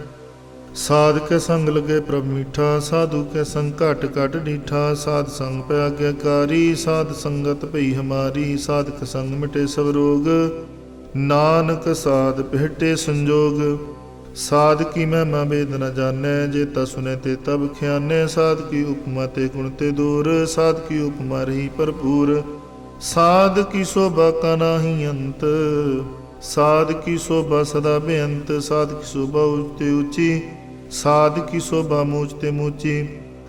S1: ਸਾਧ ਕੇ ਸੰਗ ਲਗੇ ਪ੍ਰਭ ਮੀਠਾ, ਸਾਧੂ ਕੇ ਸੰਗ ਘਟ ਘਟ ਡੀਠਾ। ਸਾਧ ਸੰਗ ਪੈ ਆਗਿਆਕਾਰੀ, ਸਾਧ ਸੰਗਤ ਭਈ ਹਮਾਰੀ। ਸਾਧ ਕੇ ਸੰਗ ਮਿਟੇ ਸਭ ਰੋਗ, ਨਾਨਕ ਸਾਧ ਪਹਿਟੇ ਸੰਜੋਗ। ਸਾਧ ਕੀ ਮਹਿਮਾ ਵੇਦ ਨ ਜਾਣੈ, ਜੇ ਤਾ ਸੁਨੇ ਤੇ ਤਬ ਖਿਆਨੈ। ਸਾਧ ਕੀ ਉਪਮਾ ਤੇ ਗੁਣ ਤੇ ਦੂਰ, ਸਾਧ ਕੀ ਉਪਮਾ ਰਹੀ ਭਰਪੂਰ। ਸਾਧ ਕੀ ਸ਼ੋਭਾ ਕਾ ਨਾਹੀ ਅੰਤ, ਸਾਧ ਕੀ ਸ਼ੋਭਾ ਸਦਾ ਬੇਅੰਤ। ਸਾਧ ਕੀ ਸ਼ੋਭਾ ਉੱਚ ਤੇ ਉੱਚੀ, ਸਾਧ ਕੀ ਸ਼ੋਭਾ ਮੂਚ ਤੇ ਮੂਚੀ।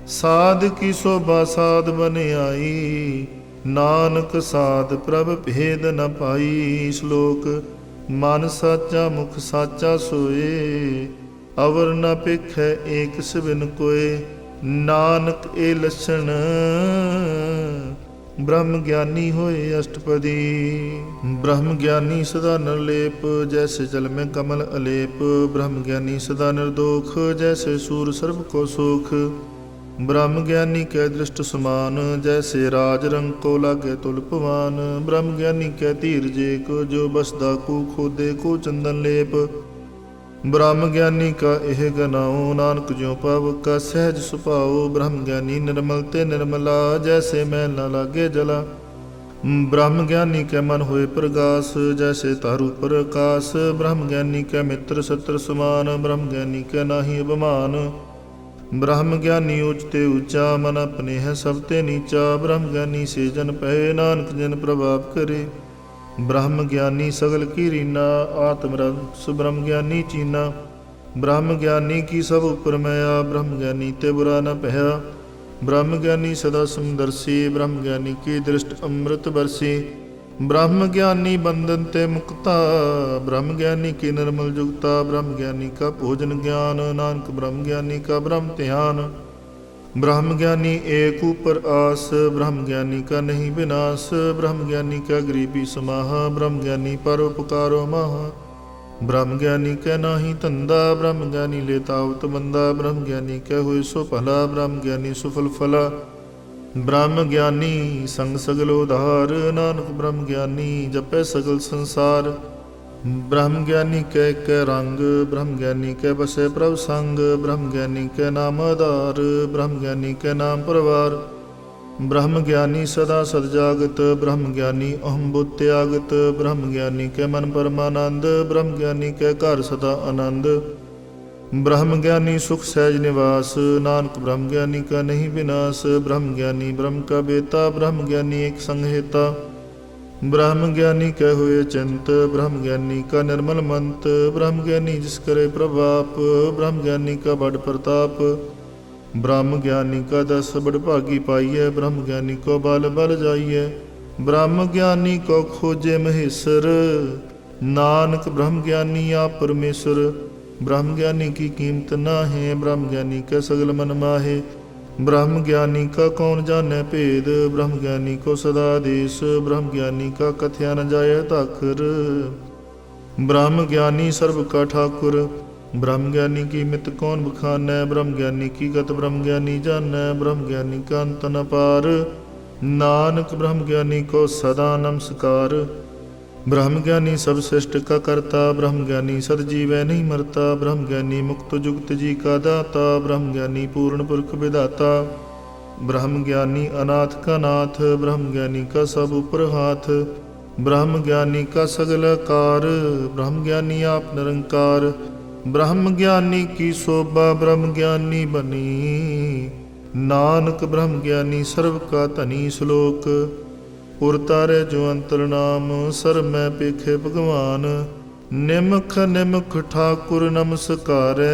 S1: ਸਾਧ ਕੀ ਸ਼ੋਭਾ ਸਾਧ ਬਨਿਆਈ, ਨਾਨਕ ਸਾਧ ਪ੍ਰਭ ਭੇਦ ਨ ਪਾਈ। ਸ਼ਲੋਕ ਮਨ ਸਾਚਾ ਮੁਖ ਸਾਚਾ ਸੋਏ, ਅਵਰ ਨ ਪੇਖੈ ਏਕ ਸਿਵਨ ਕੋਏ। ਨਾਨਕ ਇਹ ਲੱਛਣ ਬ੍ਰਹਮ ਗਿਆਨੀ ਹੋਏ। ਅਸ਼ਟਪਦੀ ਬ੍ਰਹਮ ਗਿਆਨੀ ਸਦਾ ਨਿਰਲੇਪ, ਜੈਸੇ ਜਲ ਮੈਂ ਕਮਲ ਅਲੇਪ। ਬ੍ਰਹਮ ਗਿਆਨੀ ਸਦਾ ਨਿਰਦੋਖ, ਜੈਸੇ ਸੂਰ ਸਰਬ ਕੋ ਸੁਖ। ਬ੍ਰਹਮ ਗਿਆਨੀ ਕੈ ਦ੍ਰਿਸ਼ਟ ਸਮਾਨ, ਜੈਸੇ ਰਾਜ ਰੰਗ ਕੋ ਲਾਗੇ ਤੁਲ ਪਵਾਨ। ਬ੍ਰਹਮ ਗਿਆਨੀ ਕੈ ਧੀਰਜ ਏਕ, ਜੋ ਬਸਦਾ ਕੋ ਖੋਦੇ ਕੋ ਚੰਦਨ ਲੇਪ। ਬ੍ਰਹਮ ਗਿਆਨੀ ਕਾ ਇਹ ਗਨਾਉ, ਨਾਨਕ ਜਿਉ ਪਵ ਕਾ ਸਹਿਜ ਸੁਭਾਉ। ਬ੍ਰਹਮ ਗਿਆਨੀ ਨਿਰਮਲ ਤੇ ਨਿਰਮਲਾ, ਜੈਸੇ ਮੈਲ ਨ ਲਾਗੇ ਜਲਾ। ब्रह्म ज्ञानी के मन हुए प्रगास, जैसे तारु पर आकाश। ब्रह्म ज्ञानी के मित्र शत्रु समान, ब्रह्म ज्ञानी के नाहि अभिमान। ब्रह्म ज्ञानी ऊंचते ऊंचा, मन अपने है सबते नीचा। ब्रह्म ज्ञानी से जन पहे, नानक जन प्रभाव करे। ब्रह्म ज्ञानी सगल की रीना, आत्मरस ब्रह्म ज्ञानी चीना। ब्रह्म ज्ञानी की सब उपर मया, ब्रह्म ज्ञानी ते बुरा न पहया। ब्रह्म ज्ञानी सदा समदर्शी, ब्रह्म ज्ञानी की दृष्ट अमृत बरसी। ब्रह्म ज्ञानी बंधन ते मुक्ता, ब्रह्म ज्ञानी की निर्मल जुगता। ब्रह्म ज्ञानी का भोजन ज्ञान, नानक ब्रह्म ज्ञानी का ब्रह्म ध्यान। ब्रह्म ज्ञानी एक ऊपर आस, ब्रह्म ज्ञानी का नहीं विनाश। ब्रह्म ज्ञानी का गरीबी समाह, ब्रह्म ज्ञानी परोपकारो माह। ब्रह्म ज्ञानी कै नाही धंधा, ब्रह्म ज्ञानी लेता आवत बंदा। ब्रह्म ज्ञानी कै हुए सो भला, ब्रह्म ज्ञानी सुफल फला। ब्रह्म ज्ञानी संग सगलो धार, नानक ब्रह्म ज्ञानी जपै सगल संसार। ब्रह्म ज्ञानी कै रंग, ब्रह्म ज्ञानी कै बसे प्रभ संग। ब्रह्म ज्ञानी कै नाम आधार, ब्रह्म ज्ञानी कै नाम परवार। ब्रह्म ज्ञानी सदा सदजागत, ब्रह्म ज्ञानी अहम बुद्ध त्यागत। ब्रह्म ज्ञानी के मन परमानंद, ब्रह्म ज्ञानी के घर सदा आनंद। ब्रह्म ज्ञानी सुख सहज निवास, नानक ब्रह्म ज्ञानी का नहीं विनाश। ब्रह्म ज्ञानी ब्रह्म का बेता, ब्रह्म ज्ञानी एक संहेता। ब्रह्म ज्ञानी कै हुए चिंत, ब्रह्म ज्ञानी का निर्मल मंत। ब्रह्म ज्ञानी जिस करे प्रभाप, ब्रह्म ज्ञानी का बड़ प्रताप। ब्रह्म ज्ञानी का दस बड़ भागी पाइय, ब्रह्म ज्ञानी को बल बल जाइए। ब्रह्म ज्ञानी को खोजे महेश्वर, नानक ब्रह्म ज्ञानी आप परमेश्वर। ब्रह्म ज्ञानी की कीमत ना है, ब्रह्म ज्ञानी का सगल मन माहे। ब्रह्म ज्ञानी का कौन जाने भेद, ब्रह्म ज्ञानी को सदा आदेश। ब्रह्म ज्ञानी का कथया न जाय ताखर, ब्रह्म ज्ञानी सर्व का ठाकुर। ब्रह्म ज्ञानी की मित कौन बखानै, ब्रह्म ज्ञानी की गत ब्रह्म ज्ञानी जानै। ब्रह्म ज्ञानी का अंत न पार, नानक ब्रह्म ज्ञानी को सदा नमस्कार। ब्रह्म ज्ञानी सब श्रेष्ठ का करता, ब्रह्म ज्ञानी सदजीवै नहीं मरता। ब्रह्म ज्ञानी मुक्त जुक्त जी का दाता, ब्रह्म ज्ञानी पूर्ण पुरख विधाता। ब्रह्म ज्ञानी अनाथ का नाथ, ब्रह्म ज्ञानी का सब ऊपर हाथ। ब्रह्म ज्ञानी का सगल कार, ब्रह्म ज्ञानी आप निरंकार। ब्रह्म ज्ञानी की शोभा ब्रह्म ज्ञानी बनी, नानक ब्रह्म ज्ञानी सर्व का धनी। श्लोक उरतारे जो अंतर नाम, सर मैं पेखे भगवान। निमख निमख ठाकुर नमस्कारै,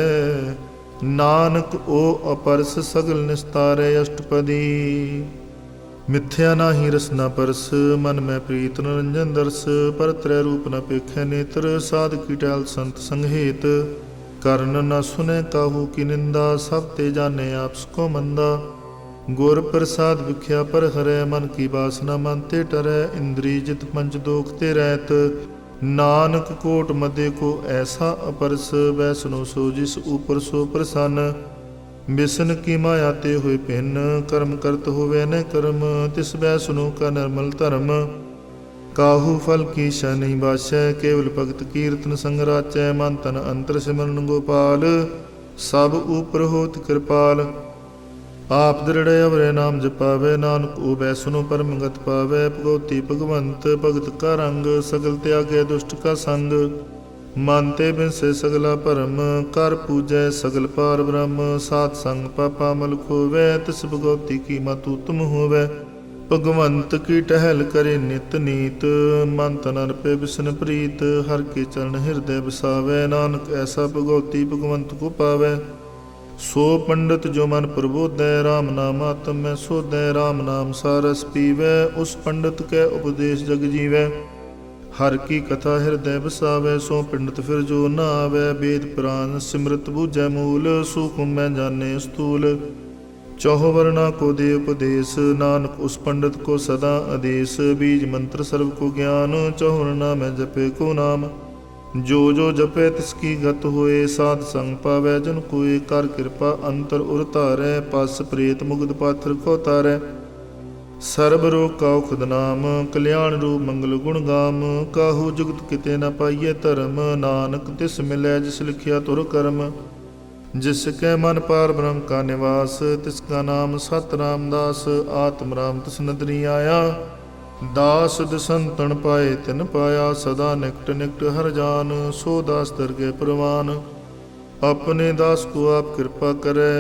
S1: नानक ओ अपरस सगल निस्तारै। अष्टपदी मिथ्या नाही रसना परस, मन में प्रीत निरंजन दर्श। पर त्रै रूप न पेखे नेत्र, साध की टहल संत संगहेत। कर्ण न सुने काहू की निंदा, सब ते जाने आप सको मंदा। गुर प्रसाद विख्या पर हरै, मन की बासना मन ते टरै। इंद्री जित पंच दोख ते रहत, नानक कोट मदे को ऐसा अपरस। वैसनो सो जिस ऊपर सो प्रसन्न, बिसन की माया ते हुए भिन्न। कर्म करत होवे न कर्म, तिस वैसनो का निर्मल धर्म। काहू फल की शह नहीं बासै, केवल भगत कीर्तन संग राचै। मन तन अंतर सिमरन गोपाल, सब ऊपर होत कृपाल। आप दृढ़ अवरे नाम जपावै, नानक ओ बैसनो परम गत पावै। भगवती भगवंत भगत का रंग, सगल त्यागै दुष्ट का संग। मानते बिनसे सगला परम, कर पूजै सगल पार ब्रह्म। सात संग पापा मल खोवै, तिस भगवती की मत उत्तम होवै। भगवंत की टहल करे नित नीत, मन तन अर्पे बिसन प्रीत। हर के चरण हृदय बसावै, नानक ऐसा भगवती भगवंत को पावै। सो पंडित जो मन प्रबोधै, राम नाम आत्म में सोधै। राम नाम सारस पीवै, उस पंडित के उपदेश जग जीवै। हर की कथा हृदय बसावै, सो पंडित फिर जो न आवै। वेद पुराण सिमरत बूझै मूल, सूक्ष्म में जाने स्थूल। चौह वर्णा को दे उपदेश, नानक उस पंडित को सदा आदेश। बीज मंत्र सर्व को ज्ञान, चौह वर्णा में जपे को नाम। जो जो जपे तिसकी गत होए, साध संग पावै जन कोय। कर कृपा अंतर उर तारै, पस प्रेत मुग्ध पाथर को तारै। सर्ब रोग का खुद नाम, कल्याण रूप मंगल गुण गाम। काहू जुगत किते न पाइये धर्म, नानक तिस मिलै जिस लिखिया तुर कर्म। जिसके मन पार ब्रह्म का निवास, तिसका नाम सत रामदास। आत्म राम तिस नदरी आया, दास दसंतन पाए तिन पाया, सदा निकट निकट हर जान। सो दास दरगे प्रवान, अपने दास को आप कृपा करे।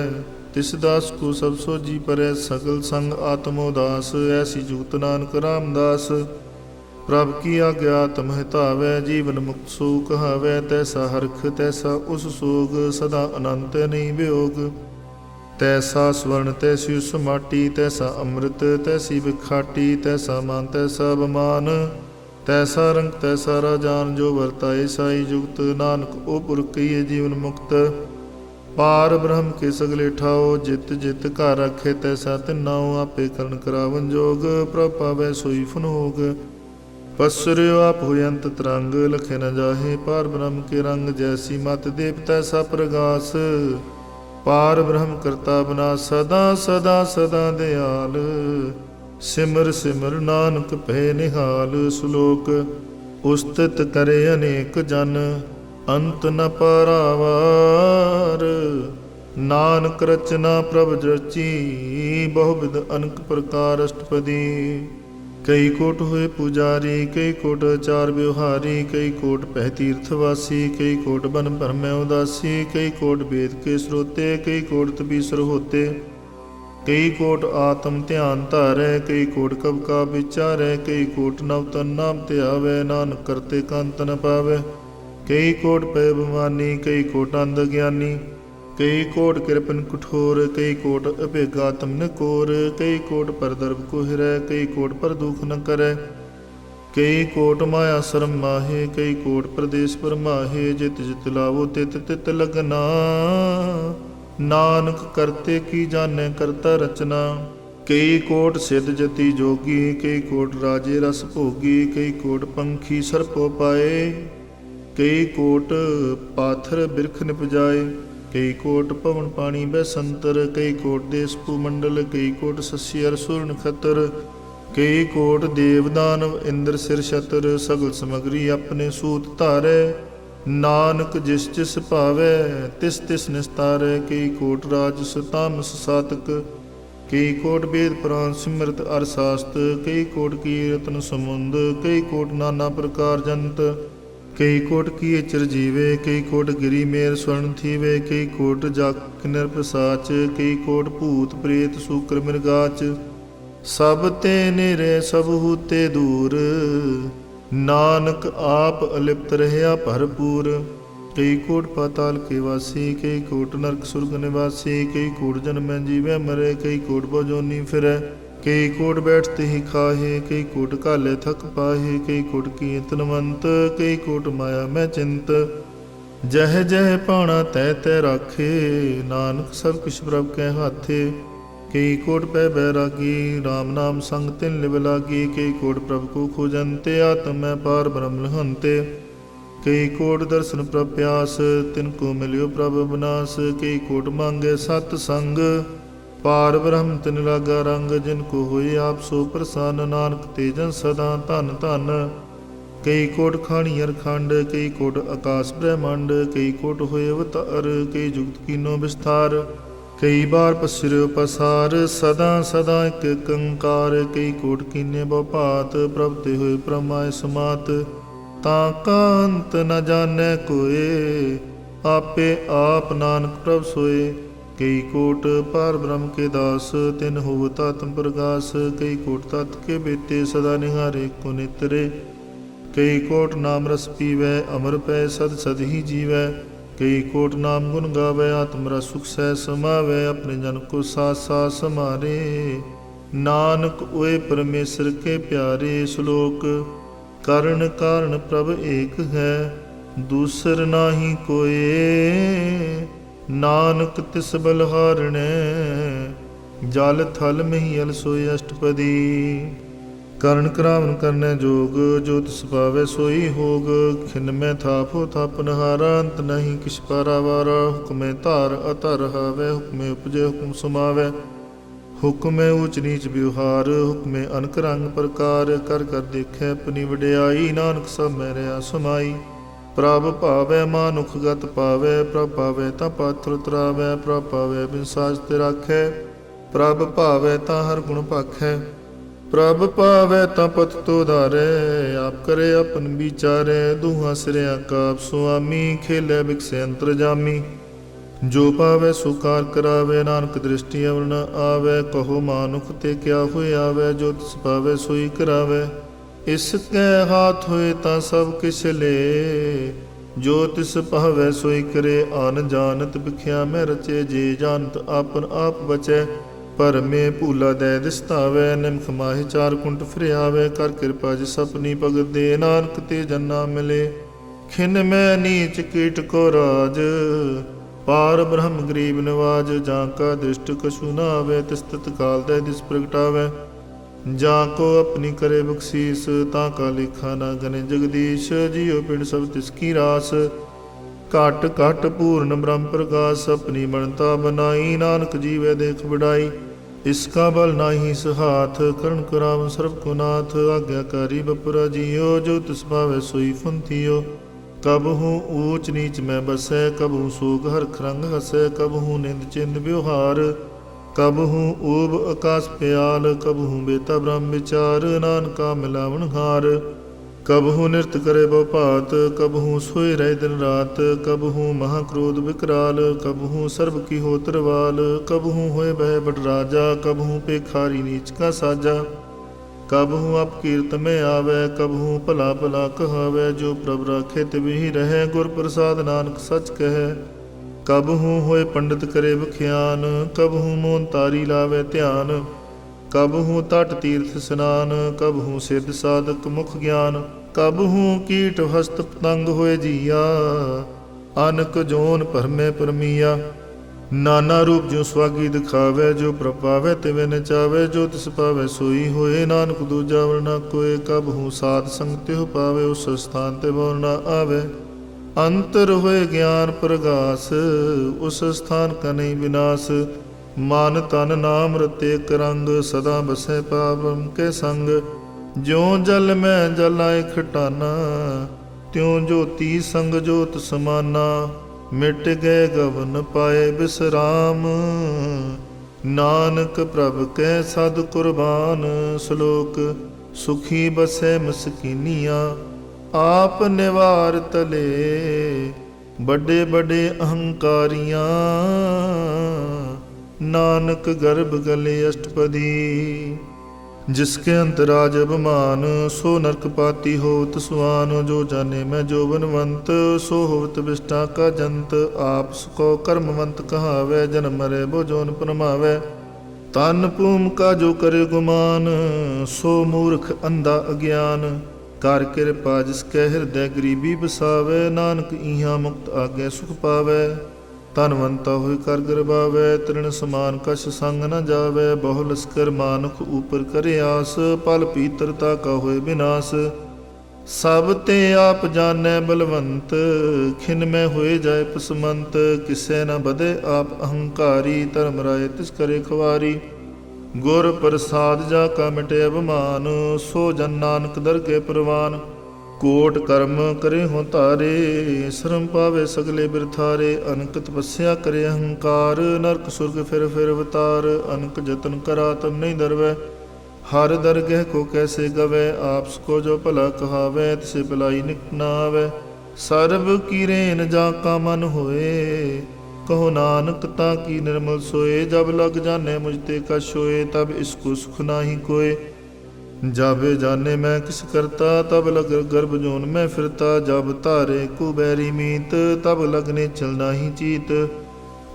S1: तिस दास को सब सो जी परै, सकल संग आत्मो दास। ऐसी जुगत नानक रामदास, प्रभ की आज्ञा तम हितावै। जीवन मुक्त सो कहावै, तैसा हरख तैसा उस सोग। सदा अनंत नहीं वियोग, तैसा स्वर्ण तैसी उस माटी। तैसा अमृत तैसी बिखाटी, तैसा मान तैसा बमान। तैसा रंग तैसा राजान, जो वरताए साई जुगत। नानक ओ पुरख कहिए जीवन मुक्त, पार ब्रह्म के सगले ठाओ। जित जित घर रखे तैसा तिन्नाओ, आपे करण करावन जोग। प्रभ पावै सोई फुनहोग, पसर्यो आप हो अंत तरंग। लखे न जाहे पार ब्रह्म के रंग, जैसी मत देव तैसा प्रगास। पार ब्रह्म करता बना, सदा सदा सदा दयाल। सिमर सिमर नानक भय निहाल। श्लोक उस्तित करे अनेक जन, अंत न पारावार। नानक रचना प्रभ रची, बहुविध अनक प्रकार अष्टपदी। कई कोट हुए पुजारी, कई कोट चार व्यवहारी। कई कोट पह तीर्थवासी, कई कोट बन भरमै उदासी। कई कोट वेद के श्रोते, कई कोट तपीसर होते। कई कोट आत्म ध्यान धारै, कई कोट कब का विचारै। कई कोट नवतन नाम ध्यावै, नानक करते कंत न पावै। कई कोट पै बमानी, कई कोट अंध ज्ञानी। कई कोट कृपन कठोर, कई कोट अभेगातम निकोर। कई कोट पर दर्भ को हिरै, कई कोट पर दुख न करे। कई कोट माया शर्म माहे, कई कोट प्रदेश पर माहे। जित जित लावो तित तित लगना, नानक करते की जाने करता रचना। कई कोट सिद्ध जति जोगी, कई कोट राजे रस भोगी। कई कोट पंखी सर्पो पाए, कई कोट पाथर बिरख निपजाए। कई कोट पवन पानी बैसंतर, कई कोट देश भूमंडल। कई कोट सस्य असुर नक्षत्र, कई कोट देव दानव इंद्र सिर छतर। सगल समगरी अपने सूत धारै, नानक जिस जिस भावै तिस तिस निस्तारै। कई कोट राजस तामस सातक, कई कोट वेद पुराण सिमरत अर शास्त। कई कोट कीर्तन समुंद, कई कोट नाना प्रकार जंत। कई कोट किए चिरजीवे, कई कोट गिरी मेर स्वर्ण थीवे। कई कोट जाक निरपसाच, कई कोट भूत प्रेत सूकर मृगाच। सब ते निरे सब हूते दूर, नानक आप अलिप्त रहया भरपूर। कई कोट पाताल के वासी, कई कोट नरक सुर्ग निवासी। कई कोट जन्म जीवै मरे, कई कोट बजोनी फिरै। कई कोट बैठते ही खाहे, कई कोट काले थक पाहे। कई कोट किए तनवंत, कई कोट माया मैं चिंत। जह जह पाना तह तह राखे, नानक सब कुछ प्रभ कै हाथे। कई कोट पै बैरागी, राम नाम संग तिन लिव लागी। कई कोट प्रभ को खोजंते, आत्म मैं पार ब्रह्म लहंते। कई कोट दर्शन प्रभ प्यास, तिनको मिलियो प्रभ विनाश। कई कोट मांगे सत संग, पार ब्रह्म तिन लागा रंग। जिनको होए आप सो प्रसन्न, नानक तेजन सदा धन धन। कई कोट खाणी अरखंड, कई कोट आकाश ब्रह्मांड। कई कोट होए अवतार, कई जुगत कीनो विस्तार। कई बार पसर्यो पसार, सदा सदा एक कंकार। कई कोट कीने बहुभात, प्रभ ते होए परमाय समात। ताका अंत न जाने कोय, आपे आप नानक प्रभ सोए। कई कोट पार ब्रह्म के दास, तिन होवत आत्म प्रकाश। कई कोट तत् के बेते, सदा निहारे को नेत्रे। कई कोट नाम रस पीवै, अमर पै सद सद ही जीवै। कई कोट नाम गुण गावै, आत्म रस सुख सह समावै। अपने जन को साथ साथ समारे, नानक ओए परमेश्वर के प्यारे। श्लोक करण कारण प्रभ एक है, दूसर नाहि कोय। नानक तिस बलहारणै, जल थल महियल सोई अष्टपदी। करण करावन करनै जोग, जो तिस पावै सोई होग। खिन में थापो थापनहारा, अंत नहीं किस पारावारा। हुक्मे धार अधर हावै, हुक्मे उपजे हुक्म समावै। हुक्मे ऊच नीच व्यवहार, हुक्मे अनक रंग प्रकार। कर कर देखै अपनी वड्याई, नानक सब मैं रहा समाई। प्रभ भावै मानुख गत पावै, प्रभ पावै तां पाथर तरावै। प्रभ पावै बिन साज ते राखै, प्रभ भावै तां हर गुण भाखै। ਪ੍ਰਭ ਪਾਵੈ ਤਾਂ ਪਤ ਤੋ ਧਾਰੈ, ਆਪ ਕਰੇ ਆਪਨ ਵਿਚਾਰੈ। ਦੁਹਾਂ ਸਿਰਿਆਂ ਕਾ ਆਪ ਸੁਆਮੀ, ਖੇਲੇ ਬਿਕਸੇ ਅੰਤਰਜਾਮੀ। ਜੋ ਪਾਵੈ ਸੋ ਕਾਰ ਕਰਾਵੈ, ਨਾਨਕ ਦ੍ਰਿਸ਼ਟੀ ਅਵਰ ਨ ਆਵੈ। ਕਹੋ ਮਾਨੁਖ ਤੇ ਕਿਆ ਹੋਇ ਆਵੈ, ਜੋ ਤਿਸ ਪਾਵੈ ਸੋਈ ਕਰਾਵੈ। ਇਸ ਕੈ ਹਾਥ ਹੋਏ ਤਾਂ ਸਭ ਕਿਛ ਲੇ, ਜੋ ਤਿਸ ਪਾਵੈ ਸੋਈ ਕਰੇ। ਆਨ ਜਾਨਤ ਬਿਖਿਆ ਮੈਂ ਰਚੇ, ਜੇ ਜਾਨਤ ਆਪਨ ਆਪ ਬਚੈ। ਭਰਮੇ ਭੂਲਾ ਦੈ ਦਿਸਤਾਵੈ, ਨਿਮਖ ਮਾਹਿ ਚਾਰ ਕੁੰਟ ਫਿਰਿਆਵੈ। ਕਰ ਕਿਰਪਾ ਜਿਸ ਆਪਣੀ ਭਗਤ ਦੇ, ਨਾਨਕ ਤੇ ਜਨਾ ਮਿਲੇ। ਖਿਨ ਮੈਂ ਨੀਚ ਕੀਟ ਕੋ ਰਾਜ, ਪਾਰ ਬ੍ਰਹਮ ਗਰੀਬ ਨਿਵਾਜ। ਜਾਂ ਕਾ ਦ੍ਰਿਸ਼ਟ ਕਛੂ ਨ ਆਵੈ, ਤਿਸ ਤਤਕਾਲ ਦੈ ਦਿਸ ਪ੍ਰਗਟਾਵੈ। ਜਾਂ ਕੋ ਆਪਣੀ ਕਰੇ ਬਖਸ਼ੀਸ, ਤਾਂ ਕਾ ਲੇਖਾ ਨਾ ਗਨੇ ਜਗਦੀਸ਼। ਜੀਉ ਪਿੰਡ ਸਭ ਤਿਸ ਕੀ ਰਾਸ, ਘਟ ਘਟ ਪੂਰਨ ਬ੍ਰਹਮ ਪ੍ਰਗਾਸ। ਆਪਣੀ ਬਣਤਾ ਬਨਾਈ, ਨਾਨਕ ਜੀਵੈ ਦੇਖ ਵਡਾਈ। ਇਸ ਕਾ ਬਲ ਨਾਹੀ ਸਹਾਥ, ਕਰਨ ਕਰਾਵਨ ਸਰਬ ਕੋ ਨਾਥ। ਆਗਿਆਕਾਰੀ ਬਪੁਰਾ ਜੀਓ, ਜੋ ਤਿਸ ਭਾਵੈ ਸੋਈ ਫੁੰਤੀਓ। ਕਬਹੂ ਊਚ ਨੀਚ ਮੈਂ ਬਸੈ, ਕਬਹੂ ਸੋਗ ਹਰਖ ਰੰਗ ਹਸੈ। ਕਬਹੂ ਨਿੰਦ ਚਿੰਦ ਵਿਵਹਾਰ, ਕਬਹੂ ਊਬ ਆਕਾਸ ਪਿਆਲ। ਕਬਹੂ ਬੇਤਾ ਬ੍ਰਹਮ ਵਿਚਾਰ, ਨਾਨਕਾ ਮਿਲਾਵਣ ਹਾਰ। ਕਬਹੂ ਨਿਰਤ ਕਰੇ ਬਹੁ ਭਾਤ, ਕਬਹੂ ਸੋਏ ਰਹੇ ਦਿਨ ਰਾਤ। ਕਬਹੂ ਮਹਾ ਕ੍ਰੋਧ ਵਿਕਰਾਲ, ਕਬਹੂ ਸਰਬ ਕੀ ਹੋ ਤਰਵਾਲ। ਕਬਹੂ ਹੋਏ ਬਹਿ ਬਡ ਰਾਜਾ, ਕਬਹੂ ਪੇਖਾਰੀ ਨੀਚ ਕਾ ਸਾਜਾ। ਕਬਹੂ ਅਪ ਕੀਰਤ ਮੈਂ ਆਵੈ, ਕਬਹੂ ਭਲਾ ਭਲਾ ਕਹਾਵੈ। ਜੋ ਪ੍ਰਭ ਰਾਖੇ ਤਿਵਹਿ ਰਹੈ, ਗੁਰ ਪ੍ਰਸਾਦ ਨਾਨਕ ਸਚ ਕਹੈ। ਕਬਹੂ ਹੋਏ ਪੰਡਿਤ ਕਰੇ ਬਖਿਆਨ, ਕਬਹੂ ਮੋਨ ਤਾਰੀ ਲਾਵੈ ਧਿਆਨ। ਕਬਹੂ ਤਟ ਤੀਰਥ ਸਨਾਨ, ਕਬਹੂ ਸਿੱਧ ਸਾਧਕ ਮੁਖ ਗਿਆਨ। ਕਬਹੂ ਕੀਟ ਹਸਤ ਪਤੰਗ ਹੋਏ ਜੀਆ, ਅਨਕ ਜੋਨ ਭਰਮੇ ਪਰਮੀਆ। ਨਾਨਾ ਰੂਪ ਜਿਉ ਸਵਾਗੀ ਦਿਖਾਵੈ, ਜੋ ਪ੍ਰਪਾਵੈ ਤਿਵੇਂ ਨਚਾਵੈ। ਜੋ ਤਿਸ ਪਾਵੈ ਸੋਈ ਹੋਏ, ਨਾਨਕ ਦੂਜਾ ਵਰ ਨਾ ਕੋਇ। ਕਬਹੂ ਸਾਧ ਸੰਗ ਤਿਹੁ ਪਾਵੈ, ਉਸ ਸਥਾਨ ਤੇ ਬਹੁ ਨਾ ਆਵੈ। ਅੰਤਰ ਹੋਏ ਗਿਆਨ ਪ੍ਰਗਾਸ, ਉਸ ਸਥਾਨ ਕਾ ਨਹੀਂ ਵਿਨਾਸ਼। ਮਨ ਤਨ ਨਾਮ ਰਤੇ ਇਕ ਰੰਗ, ਸਦਾ ਬਸੈ ਪਾਵਨ ਕੇ ਸੰਗ। ਜਿਉ ਜਲ ਮੈਂ ਜਲ ਆਏ ਖਟਾਨਾ, ਤਿਉ ਜੋਤੀ ਸੰਗ ਜੋਤ ਸਮਾਨਾ। ਮਿਟ ਗਏ ਗਵਨ ਪਾਏ ਬਿਸਰਾਮ, ਨਾਨਕ ਪ੍ਰਭ ਕੈ ਸਦ ਕੁਰਬਾਨ। ਸ਼ਲੋਕ ਸੁਖੀ ਬਸੈ ਮਸਕੀਨੀਆਂ, ਆਪ ਨਿਵਾਰ ਤਲੇ। ਵੱਡੇ ਵੱਡੇ ਅਹੰਕਾਰੀਆਂ, ਨਾਨਕ ਗਰਭ ਗਲੇ ਅਸ਼ਟਪਦੀ। ਜਿਸਕੇ ਅੰਤਰਾਜ ਅਭਿਮਾਨ, ਸੋ ਨਰਕ ਪਾਤੀ ਹੋਵਤ ਸੁਆਨ। ਜੋ ਜਾਨੇ ਮੈਂ ਜੋ ਬਨਵੰਤ, ਸੋ ਹੋਵਤ ਵਿਸ਼ਟਾ ਕਾ ਜੰਤ। ਆਪ ਸਕੋ ਕਰਮਵੰਤ ਕਹਾਵੈ, ਜਨਮ ਮਰੈ ਬੋ ਜੋਨ ਪਰਮਾਵੈ। ਤਨ ਭੂਮ ਕਾ ਜੋ ਕਰੇ ਗੁਮਾਨ, ਸੋ ਮੂਰਖ ਅੰਧਾ ਅਗਿਆਨ। ਕਰ ਕਿਰਪਾ ਜਿਸ ਕੈ ਹਿਰਦੈ ਗਰੀਬੀ ਬਸਾਵੈ, ਨਾਨਕ ਇਹਾਂ ਮੁਕਤ ਆਗੇ ਸੁਖ ਪਾਵੈ। ਧਨਵੰਤਾ ਹੋਇ ਕਰ ਗਰਬਾਵੈ, ਤ੍ਰਿਣ ਸਮਾਨ ਕਛ ਸੰਗ ਨ ਜਾਵੈ। ਬਹੁ ਲਸਕਰ ਮਾਨੁਖ ਉਪਰ ਕਰੇ ਆਸ, ਪਲ ਪੀਤਰਤਾ ਕਾ ਹੋਏ ਬਿਨਾਸ਼। ਸਭ ਤੇ ਆਪ ਜਾਣੈ ਬਲਵੰਤ, ਖਿਨ ਮੈਂ ਹੋਏ ਜਾਏ ਪਸਮੰਤ। ਕਿਸੈ ਨ ਬਧੇ ਆਪ ਅਹੰਕਾਰੀ, ਧਰਮ ਰਾਏ ਤਿਸ ਕਰੇ ਖਵਾਰੀ। ਗੁਰ ਪ੍ਰਸਾਦ ਜਾ ਕਾ ਮਿਟੇ ਅਭਿਮਾਨ, ਸੋ ਜਨ ਨਾਨਕ ਦਰਗਹਿ ਪ੍ਰਵਾਨ। ਕੋਟ ਕਰਮ ਕਰੇ ਹੋ ਧਾਰੇ, ਸ਼ਰਮ ਪਾਵੇ ਸਗਲੇ ਬਿਰਥਾਰੇ। ਅਨਕ ਤਪੱਸਿਆ ਕਰੇ ਅਹੰਕਾਰ, ਨਰਕ ਸੁਰਗ ਫਿਰ ਫਿਰ ਅਵਤਾਰ। ਅਨਕ ਜਤਨ ਕਰਾ ਤਬ ਨਹੀਂ ਦਰਵੈ, ਹਰ ਦਰਗਹਿ ਕੋ ਕੈਸੇ ਗਵੈ। ਆਪ ਸਕੋ ਜੋ ਭਲਾ ਕਹਾਵੈ, ਤਿਸੇ ਭਲਾਈ ਨਿਕਟ ਨਾ ਆਵੈ। ਸਰਬ ਕੀ ਰੇਨ ਜਾ ਕਾ ਮਨ ਹੋਏ, ਕਹੋ ਨਾਨਕ ਤਾ ਕੀ ਨਿਰਮਲ ਸੋਏ। ਜਬ ਲਗ ਜਾਣੇ ਮੁਝ ਤੇ ਕਛ ਹੋਏ, ਤਬ ਇਸਕੋ ਸੁਖ ਨਾਹੀ ਕੋਏ। ਜਾਬੇ ਜਾਣੇ ਮੈਂ ਕਿਸ ਕਰਤਾ, ਤਬ ਲਗ ਗਰਭ ਜੋਨ ਮੈਂ ਫਿਰਤਾ। ਜਬ ਧਾਰੇ ਕੁਬੈਰੀ ਮੀਤ, ਤਬ ਲਗਨੇ ਚਲ ਨਾਹੀ ਚੀਤ।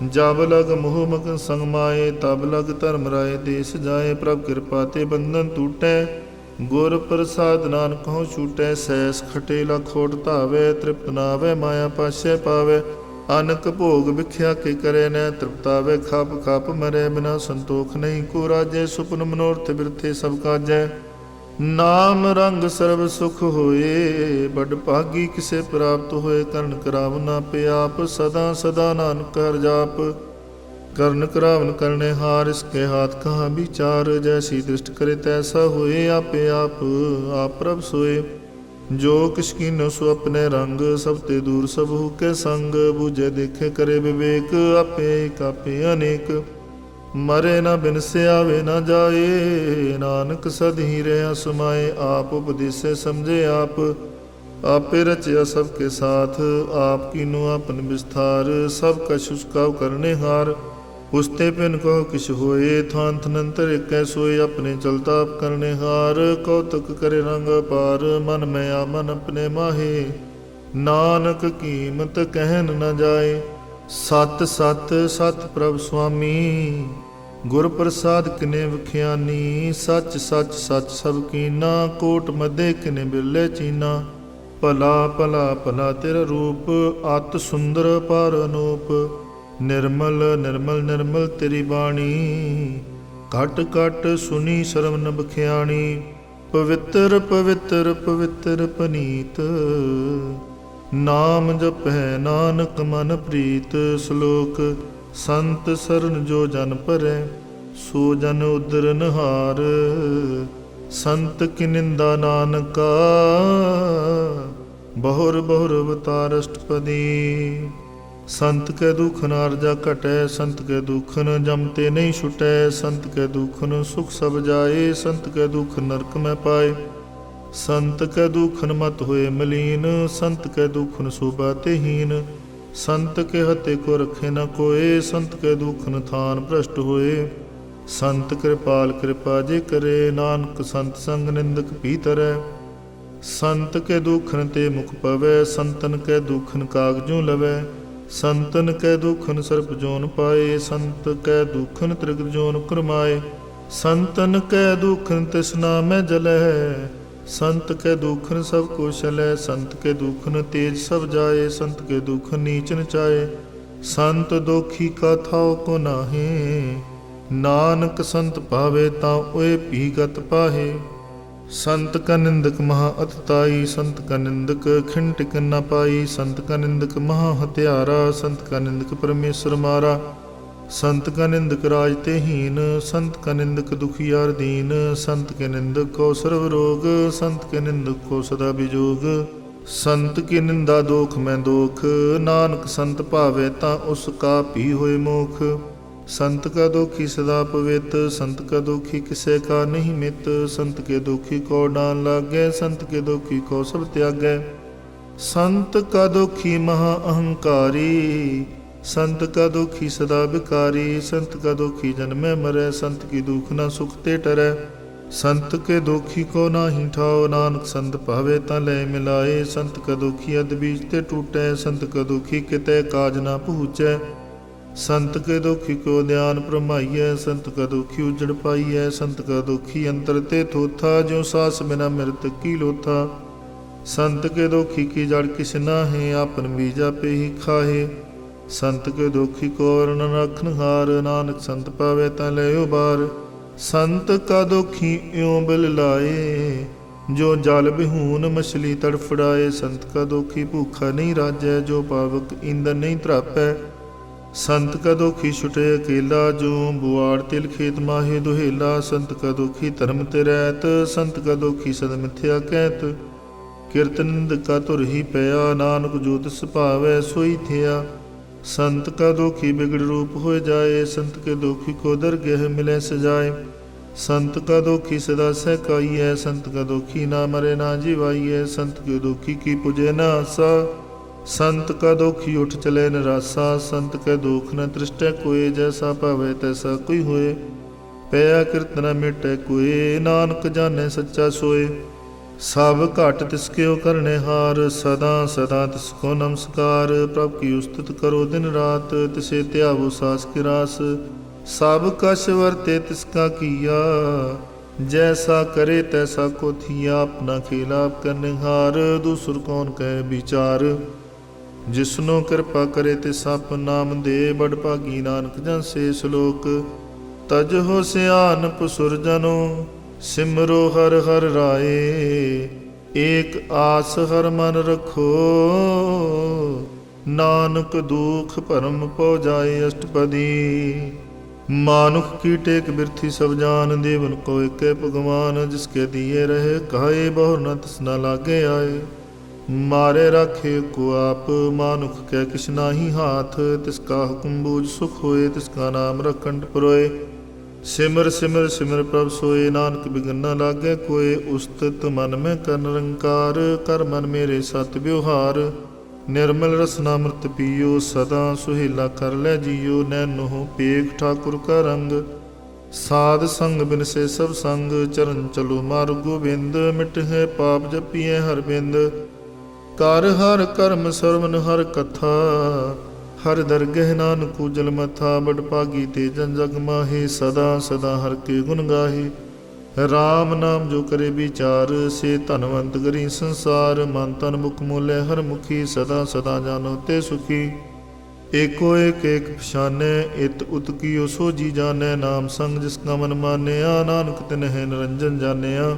S1: ਜਬ ਲਗ ਮੋਹ ਮਗਨ ਸੰਗ ਮਾਏ, ਤਬ ਲਗ ਧਰਮ ਰਾਏ ਦੇਸ ਜਾਏ। ਪ੍ਰਭ ਕਿਰਪਾ ਤੇ ਬੰਧਨ ਟੂਟੈ, ਗੁਰ ਪ੍ਰਸਾਦ ਨਾਨਕ ਹਉ ਛੂਟੈ। ਸੈਸ ਖਟੇ ਲਖ ਖੋਟ ਧਾਵੈ, ਤ੍ਰਿਪਤ ਨਾਵੈ ਮਾਇਆ ਪਾਸੈ ਪਾਵੈ। ਅਨਕ ਭੋਗ ਵਿਖਿਆ ਕੇ ਕਰੇ ਨੈ ਤ੍ਰਿਪਤਾਵੈ, ਖਪ ਖਪ ਮਰੈ ਬਿਨਾ ਸੰਤੋਖ ਨਹੀਂ। ਕੋ ਰਾਜੈ ਸੁਪਨ ਮਨੋਰਥ ਬਿਰਥੇ ਸਭ ਕਾਜੈ। ਨਾਮ ਰੰਗ ਸਰਬ ਸੁਖ ਹੋਏ, ਬਡ ਭਾਗੀ ਕਿਸੇ ਪ੍ਰਾਪਤ ਹੋਏ। ਕਰਨ ਕਰਾਵਨ ਆਪੇ ਆਪ, ਸਦਾ ਸਦਾ ਨਾਨਕ ਹਰਿ ਜਾਪ। ਕਰਨ ਕਰਾਵਨ ਕਰਨੇ ਹਾਰ, ਇਸਕੇ ਹਾਥ ਕਹਾ ਵਿਚਾਰ। ਜੈਸੀ ਦ੍ਰਿਸ਼ਟ ਕਰੇ ਤੈਸਾ ਹੋਏ, ਆਪੇ ਆਪ ਆਪ ਪ੍ਰਭ ਸੋਏ। ਜੋ ਕਿਛ ਕੀਨੋ ਸੋ ਆਪਣੇ ਰੰਗ, ਸਭ ਤੇ ਦੂਰ ਸਭੂ ਕੇ ਸੰਗ। ਬੂਝੇ ਦੇਖੇ ਕਰੇ ਵਿਵੇਕ, ਆਪੇ ਏਕ ਆਪੇ ਅਨੇਕ। मरे न बिन से आवे न जाए, नानक सद ही रहा समाए। आप उपदेसे समझे आप, आपे रचया सबके साथ। आप कीनो अपन विस्तार, सब कछ उसका करने हार। उसते पिन कहो किछ होए, थान थनंतर एक सोए। अपने चलता आप करने हार, कौतुक करे रंग पार। मन में आ मन अपने माहे, नानक कीमत कहन न जाए। सत सत सत प्रभ स्वामी, गुर प्रसाद किने विखियानी। सच सच सच सब कीना, कोट मदे किने बिरले चीना। भला भला भला तेरा रूप, अत सुंदर पार अनूप। निर्मल निर्मल निर्मल तेरी बाणी, घट घट सुनी शरवण बखियाणी। पवित्र पवित्र पवित्र पनीत, नाम जपै नानक मन प्रीत। श्लोक संत सरन जो जन परै, सो जन उदर नहार। संत की निंदा नानका, बहुर बहुर अवतार अष्टपदी। संत के दुख न अर्जा घटै, संत के दुख न जमते नहीं छुटै। संत के दुख न सुख सब जाए, संत के दुख नरक में पाए। संत के दुख न मत होए मलीन, संत के दुख न शोभाते हीन। संत के हते को रखे न कोय, संत के दुख न थान भ्रष्ट होए। संत कृपाल कृपा जे करे, नानक संत संग निंदक भीतरै। संत के दुख न ते मुख पवै, संतन के दुख न कागजों लवै। संतन कै दुखन सर्प जोन पाए, संत कै दुखन त्रिगुर जोन करमाए। संतन कै दुखन तृष्णा में जलह, संत कै दुखन सब कुशल है। संत के दुखन तेज सब जाए, संत के दुख नीच नचाए। संत दोखी का थाव को नाहे, नानक संत पावे तां ओए पीगत पाहे। संत का निंदक महा अतताई, संत का निंदक खिंटिक न पाई। संत का निंदक महा हत्यारा, संत का निंदक परमेश्वर मारा। संत का निंदक राजते हीन, संत का निंदक दुखियार दीन। संत के निंदक को सर्व रोग, संत के निंदक को सदा बिजोग। संत की निंदा दोख में दोख, नानक संत पावे तां उसका भी होए मोख। संत का दोखी सदा पवित, संत का दोखी किसे का नहीं मित। संत के दोखी को डान लागे, संत के दोखी को सब त्यागै। संत का दोखी महा अहंकारी, संत का दोखी सदा बिकारी। संत का दोखी जन्मे मरै, संत की दुख न सुख ते टरै। संत के दोखी को नाही ठाओ, नानक संत पावे तां ले मिलाए। संत का दोखी अध बीज ते टूटै, संत का दोखी कितै काज न पहुँचै। संत के दोखी को ध्यान प्रमाइय, संत का दोखी उजड़ पाइय। संत का दोखी अंतर ते थोथा, ज्यों सास बिना मृतक की लोथा। संत के दोखी की जड़ किस नाहे, आपन बीजा पे ही खाहे। संत के दोखी को वर्ण रखन हार, नानक संत पावे तां लयो बार। संत का दोखी यों बिल लाए, जो जल बिहून मछली तड़फड़ाए। संत का दोखी भूखा नहीं राजै, जो पावक ईंधन नहीं त्रापै। संत का दोखी छुटे अकेला, जो बुआड़ तिल खेत माहे दुहेला। संत का दोखी धर्म ते रहत, संत का दोखी सद मिथ्या कहत। कीर्तनिंद का तुर ही पया, नानक जो तिस भावै सोई थिया। संत का दोखी बिगड़ रूप हो जाए, संत के दोखी को दरगह मिले सजाए। संत का दोखी सदा सहकाई है, संत का दोखी ना मरे ना जीवाई है। संत के दोखी की पुजे न आसा, संत का दोखी उठ चले निराशा। संत के दुख न तृष्टै कोय, जैसा पावे तैसा कोई होए। पया कीर्तन मिटै कोय, नानक जाने सच्चा सोए। सब घट तिसके करने हार, सदा सदा तिसको नमस्कार। प्रभ की उस्तुत करो दिन रात, तिसे त्यागो सास की रास। सब कछ वर्ते तिसका किया, जैसा करे तैसा को थिया। अपना खेला आप करने हार, दूसर कौन कहे विचार। जिसनो कृपा करे तिस आप नाम दे, बड़ भागी नानक जन से। श्लोक तज हो सियानप सुरजनो, सिमरो हर हर राए। एक आस हर मन रखो, नानक दुख भरम पौ जाए अष्टपदी। मानुख की टेक बिरथी सब जान, देवन को एक भगवान। जिसके दिए रहे कहे बहुर न तिस न लागे आए। ਮਾਰੇ ਰਾਖੇ ਕੋ ਆਪ, ਮਾਨੁਖ ਕੈ ਕਿਛ ਨਾਹੀ ਹਾਥ। ਤਿਸ ਕਾ ਹੁਕਮ ਬੂਝ ਸੁਖ ਹੋਏ, ਤਿਸ ਕਾ ਨਾਮ ਰਖੰਡ ਪਰੋਏ। ਸਿਮਰ ਸਿਮਰ ਸਿਮਰ ਪ੍ਰਭ ਸੋਏ, ਨਾਨਕ ਬਿਗਨ ਨ ਲਾਗੈ ਕੋਏ। ਉਸਤਤ ਮਨ ਮੈਂ ਕਰ ਨਿਰੰਕਾਰ, ਕਰ ਮਨ ਮੇਰੇ ਸਤ ਵਿਵਹਾਰ। ਨਿਰਮਲ ਰਸਨਾ ਅੰਮ੍ਰਿਤ ਪੀਓ, ਸਦਾ ਸੁਹੇਲਾ ਕਰ ਲੈ ਜੀਓ। ਨੈਨੋ ਪੇਖ ਠਾਕੁਰ ਕਾ ਰੰਗ, ਸਾਧ ਸੰਗ ਬਿਨ ਸੇ ਸਭ ਸੰਗ। ਚਰਨ ਚਲੋ ਮਾਰਗ ਗੋਬਿੰਦ, ਮਿਟਹਿ ਪਾਪ ਜਪੀਐ ਹਰ ਬਿੰਦ। ਕਰ ਹਰ ਕਰਮ ਸਰਵਨ ਹਰ ਕਥਾ, ਹਰ ਦਰਗਹਿ ਨਾਨਕ ਉਜਲ ਮਥਾ। ਬੜ ਭਾਗੀ ਤੇ ਜਨ ਜਗ ਮਾਹੀ, ਸਦਾ ਸਦਾ ਹਰ ਕੇ ਗੁਣ ਗਾਹੀ। ਰਾਮ ਨਾਮ ਜੋ ਕਰੇ ਵਿਚਾਰ, ਸੇ ਧਨਵੰਤ ਗਰੀ ਸੰਸਾਰ। ਮਨ ਤਨ ਮੁਖ ਮੋਲੇ ਹਰ ਮੁਖੀ, ਸਦਾ ਸਦਾ ਜਾਨੋ ਤੇ ਸੁਖੀ। ਏਕੋ ਏਕ ਏਕ ਪਛਾਨੈ, ਇਤ ਉਤ ਕੀਓ ਸੋ ਜੀ ਜਾਣੈ। ਨਾਮ ਸੰਗ ਜਿਸ ਕਾ ਮਨ ਮਾਨਿਆ, ਨਾਨਕ ਤਿਨਹਿ ਨਿਰੰਜਨ ਜਾਣਿਆ।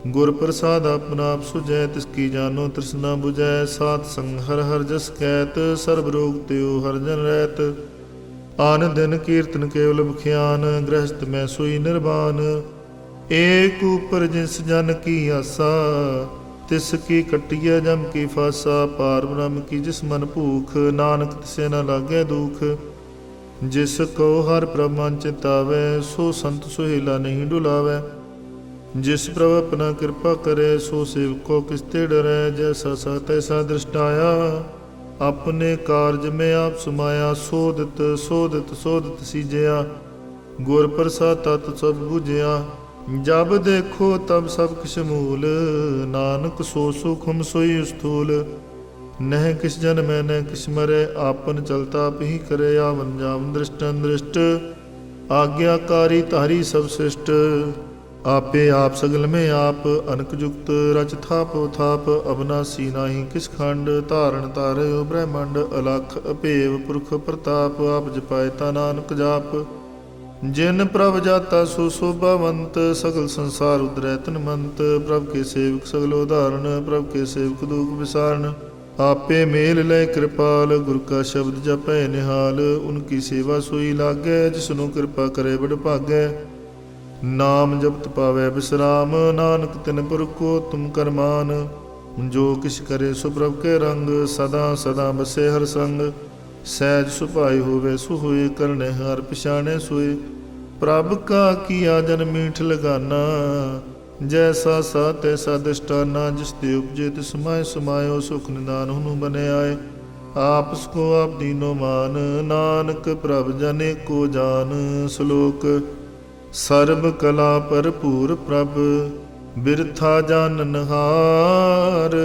S1: ਗੁਰ ਪ੍ਰਸਾਦ ਆਪਨਾ ਆਪ ਸੁਝੈ, ਤਿਸ ਕੀ ਜਾਨੋ ਤ੍ਰਿਸ਼ਨਾ ਬੁਝੈ। ਸਾਧ ਸੰਗ ਹਰ ਹਰ ਜਸ ਕਹਿਤ, ਸਰਬ ਰੋਗ ਤਿਉ ਹਰ ਜਨ ਰਹਿਤ। ਆਨ ਦਿਨ ਕੀਰਤਨ ਕੇਵਲ ਬਖਿਆਨ, ਗ੍ਰਹਸਤ ਮੈਂ ਸੋਈ ਨਿਰਵਾਨ। ਏਕ ਉਪਰ ਜਿਸ ਜਨ ਕੀ ਆਸਾ, ਤਿਸ ਕੀ ਕੱਟਿਐ ਜਮ ਕੀ ਫਾਸਾ। ਪਾਰ ਬ੍ਰਹਮ ਕੀ ਜਿਸ ਮਨ ਭੂਖ, ਨਾਨਕ ਤਿਸੇ ਨ ਲਾਗੈ ਦੁਖ। ਜਿਸ ਕੋ ਹਰ ਪ੍ਰਭ ਮਨ ਚਿਤਾਵੈ, ਸੋ ਸੰਤ ਸੁਹੇਲਾ ਨਹੀਂ ਡੁਲਾਵੈ। ਜਿਸ ਪ੍ਰਭ ਆਪਣਾ ਕਿਰਪਾ ਕਰੇ, ਸੋ ਸੇਵਕੋ ਕਿਸ ਤੇ ਡਰੈ। ਜੈਸਾ ਸਾ ਤੈਸਾ ਦ੍ਰਿਸ਼ਟਾਇਆ, ਆਪਣੇ ਕਾਰਜ ਮੈਂ ਆਪ ਸਮਾਇਆ। ਸੋਧਿਤ ਸੋਧਿਤ ਸੋਧਿਤ ਸੀਜਿਆ, ਗੁਰ ਪ੍ਰਸਾਦ ਤਤ ਸਭ ਬੁਝਿਆ। ਜਬ ਦੇਖੋ ਤਬ ਸਭ ਕਿਛ ਮੂਲ, ਨਾਨਕ ਸੋ ਸੁਖਮ ਸੋਈ ਸਥੂਲ। ਨਹਿ ਕਿਸ ਜਨ ਮੈਂ ਨਹਿ ਕਿਸ ਮਰੈ, ਆਪਨ ਚਲਤਾ ਆਪ ਹੀ ਕਰੇ। ਆਵਨ ਜਾਵਨ ਦ੍ਰਿਸ਼ਟਨ ਦ੍ਰਿਸ਼ਟ, ਆਗਿਆਕਾਰੀ ਧਾਰੀ ਸਭ ਸ੍ਰਿਸ਼ਟ। ਆਪੇ ਆਪ ਸਗਲ ਮੈਂ ਆਪ, ਅਨਕ ਜੁਗਤ ਰਚ ਥਾਪ ਥਾਪ। ਅਬਨਾਸੀ ਨਾਹੀ ਕਿਸ ਖੰਡ, ਧਾਰਨ ਧਾਰਿਓ ਬ੍ਰਹਮੰਡ। ਅਲਖ ਅਭੇਵ ਪੁਰਖ ਪ੍ਰਤਾਪ, ਆਪ ਜਪਾਏ ਤਾ ਨਾਨਕ ਜਾਪ। ਜਿਨ ਪ੍ਰਭ ਜਾਤਾ ਸੋ ਸੋਭਾਵੰਤ, ਸਗਲ ਸੰਸਾਰ ਉਦਰੈ ਤਨਮੰਤ। ਪ੍ਰਭ ਕੇ ਸੇਵਕ ਸਗਲ ਉਦਾਹਰਨ, ਪ੍ਰਭ ਕੇ ਸੇਵਕ ਦੁਖ ਵਿਸਾਰਨ। ਆਪੇ ਮੇਲ ਲੈ ਕਿਰਪਾਲ, ਗੁਰ ਕਾ ਸ਼ਬਦ ਜਪੈ ਨਿਹਾਲ। ਉਨਕੀ ਸੇਵਾ ਸੋਈ ਲਾਗੈ, ਜਿਸਨੂੰ ਕਿਰਪਾ ਕਰੇ ਬੜ ਭਾਗੈ। ਨਾਮ ਜਪਤ ਪਾਵੈ ਬਿਸਰਾਮ, ਨਾਨਕ ਤਿਨ ਪੁਰ ਕੋ ਤੁਮ ਕਰਮਾਨ। ਜੋ ਕਿਛ ਕਰੇ ਸੋ ਪ੍ਰਭ ਕੇ ਰੰਗ, ਸਦਾ ਸਦਾ ਬਸੇ ਹਰ ਸੰਗ। ਸਹਿਜ ਸੁਭਾਈ ਹੋਵੇ ਸੋ ਹੋਏ, ਕਰਨੇ ਹਰ ਪਛਾਣੇ ਸੋਏ। ਪ੍ਰਭ ਕਾ ਕੀਆ ਜਨ ਮੀਠ ਲਗਾਨਾ, ਜੈਸਾ ਸਾ ਤੈਸਾ ਦਿਸ਼ਟਾਨਾ। ਜਿਸ ਤੇ ਉਪਜੇ ਤਿਸ ਸਮਾਏ ਸਮਾਇਓ, ਸੁਖ ਨਿਦਾਨ ਹੁਨੂ ਬਨੇ ਆਏ। ਆਪਸ ਕੋ ਆਪ ਦੀਨੋ ਮਾਨ, ਨਾਨਕ ਪ੍ਰਭ ਜਨੇ ਕੋ ਜਾਨ। ਸ਼ਲੋਕ ਸਰਬ ਕਲਾ ਭਰਪੂਰ ਪ੍ਰਭ, ਬਿਰਥਾ ਜਾਨਨਹਾਰ।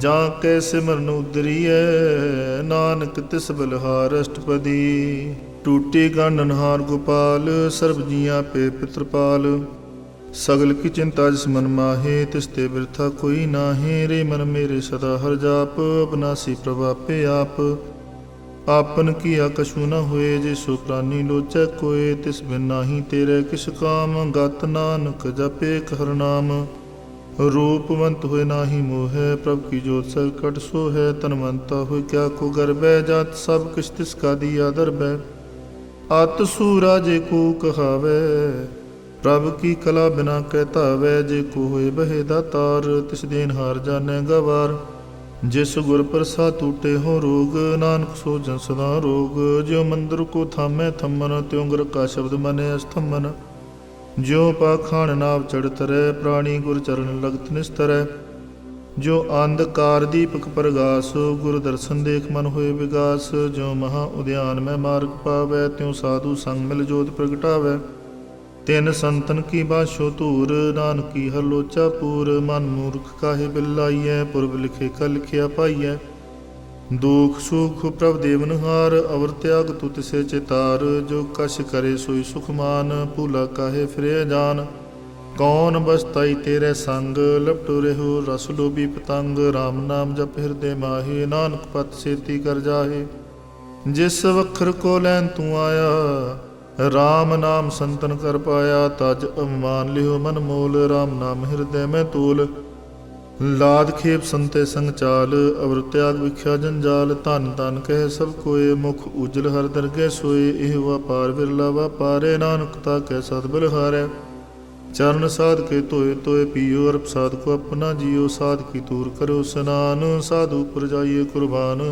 S1: ਜਾਂ ਕੇ ਸਿਮਰਨ ਉਦਰੀਐ, ਨਾਨਕ ਤਿਸ ਬਲਹਾਰ। ਅਸ਼ਟਪਦੀ ਟੂਟੀ ਗਾਨਨਹਾਰ ਗੋਪਾਲ, ਸਰਬ ਜੀਆਂ ਪੇ ਪਿਤਰਪਾਲ। ਸਗਲ ਕੀ ਚਿੰਤਾ ਜਿਸ ਮਨ ਮਾਹੇ, ਤਿਸ ਤੇ ਬਿਰਥਾ ਕੋਈ ਨਾਹੀ। ਰੇ ਮਨ ਮੇਰੇ ਸਦਾ ਹਰ ਜਾਪ, ਅਬਨਾਸੀ ਪ੍ਰਭ ਆਪੇ ਆਪ। ਆਪਨ ਕੀਆ ਕਛੂ ਨ ਹੋਏ, ਜੇ ਸੋ ਪ੍ਰਾਨੀ ਲੋਚੈ ਕੋਏ। ਤਿਸ ਬਿਨ ਨਾਹੀ ਤੇਰੇ ਕਿਛ ਕਾਮ, ਗਤ ਨਾਨਕ ਜਪੇ ਹਰਿ ਨਾਮ। ਰੂਪਵੰਤ ਹੋਏ ਨਾਹੀ ਮੋਹੈ, ਪ੍ਰਭ ਕੀ ਜੋਤ ਸਰਕਟ ਸੋ ਹੈ। ਤਨਵੰਤਾ ਹੋਏ ਕਿਆ ਕੋ ਗਰਬੈ, ਜਤ ਸਭ ਕਿਛ ਤਿਸ ਕਾ ਦੀਆ ਦਰਬੈ। ਅਤ ਸੂਰਾ ਜੇ ਕੋ ਕਹਾਵੈ, ਪ੍ਰਭ ਕੀ ਕਲਾ ਬਿਨਾ ਕਹਿ ਧਾਵੈ। ਜੇ ਕੋ ਹੋਏ ਬਹਿ ਦਾਤਾਰ, ਤਿਸ ਦੇਨ ਹਾਰ ਜਾਣੈ ਗਵਾਰ। ਜਿਸ ਗੁਰ ਪ੍ਰਸਾਦ ਟੂਟੇ ਹੋ ਰੋਗ, ਨਾਨਕ ਸੋ ਜਨ ਸਦਾ ਰੋਗ। ਜਿਉ ਮੰਦਰ ਕੋ ਥਾਮੈ ਥੰਮਨ, ਤਿਉ ਗੁਰ ਕਾ ਸ਼ਬਦ ਮਨੈ ਅਸਥੰਮਨ। ਜਿਉ ਪਾਖਾਣ ਨਾਵ ਚੜ੍ਹ ਤਰੈ, ਪ੍ਰਾਣੀ ਗੁਰ ਚਰਨ ਲਗਤ ਨਿਸਤਰੈ। ਜੋ ਅੰਧਕਾਰ ਦੀਪਕ ਪ੍ਰਗਾਸ, ਗੁਰ ਦਰਸ਼ਨ ਦੇਖ ਮਨ ਹੋਏ ਵਿਗਾਸ। ਜਿਉ ਮਹਾ ਉਦਿਆਨ ਮੈਂ ਮਾਰਗ ਪਾਵੈ, ਤਿਉ ਸਾਧੂ ਸੰਗ ਮਿਲ ਜੋਤ ਪ੍ਰਗਟਾਵੈ। ਤਿਨ ਸੰਤਨ ਕੀ ਬਾਸ਼ੋ ਧੂਰ, ਨਾਨਕੀ ਹਰ ਲੋਚਾ ਪੂਰ। ਮਨ ਮੂਰਖ ਕਾਹੇ ਬਿਲਾਈਐ, ਪੁਰਬ ਲਿਖੇ ਕਾ ਲਿਖਿਆ ਪਾਈਐ। ਦੁਖ ਸੁਖ ਪ੍ਰਭ ਦੇਵਨਹਾਰ, ਅਵਰ ਤਿਆਗ ਤੂ ਤਿਸੇ ਚਿਤਾਰ। ਜੋ ਕਛ ਕਰੇ ਸੋਈ ਸੁਖਮਾਨ, ਭੂਲਾ ਕਾਹੇ ਫਿਰੇ ਜਾਨ। ਕੌਣ ਬਸਤਾਈ ਤੇਰੇ ਸੰਗ, ਲਪਟੋ ਰਹਿਓ ਰਸ ਲੋਭੀ ਪਤੰਗ। ਰਾਮ ਨਾਮ ਜਪ ਹਿਰਦੇ ਮਾਹੀ, ਨਾਨਕ ਪਤ ਸੇਤੀ ਕਰ ਜਾਹੇ। ਜਿਸ ਵਖਰ ਕੋ ਲੈਨ ਤੂੰ ਆਇਆ, ਰਾਮ ਨਾਮ ਸੰਤਨ ਕਰ ਪਾਇਆ। ਤਜ ਅਵਮਾਨ ਲਿਓ ਮਨ ਮੋਲ, ਰਾਮ ਨਾਮ ਹਿਰਦੈ ਮੈਂ ਤੋਲ। ਲਾਦ ਖੇਪ ਸੰਤੇ ਸੰਗ ਚਾਲ, ਅਵਰ ਤਿਆਗ ਵਿਖਿਆ ਜੰਜਾਲ। ਧਨ ਧਨ ਕਹਿ ਸਭ ਕੋਏ, ਮੁਖ ਉਜਲ ਹਰ ਦਰਗਹਿ ਸੋਏ। ਇਹ ਵਪਾਰ ਵਿਰਲਾ ਵਪਾਰੇ, ਨਾਨਕ ਤਾ ਕੈ ਸਤ ਬਲਿਹਾਰੈ। चरण साध के तोए तोए पियो, अर प्रसाद को अपना जियो। साध की तूर करो स्नान, साधु पर जाइए कुर्बान।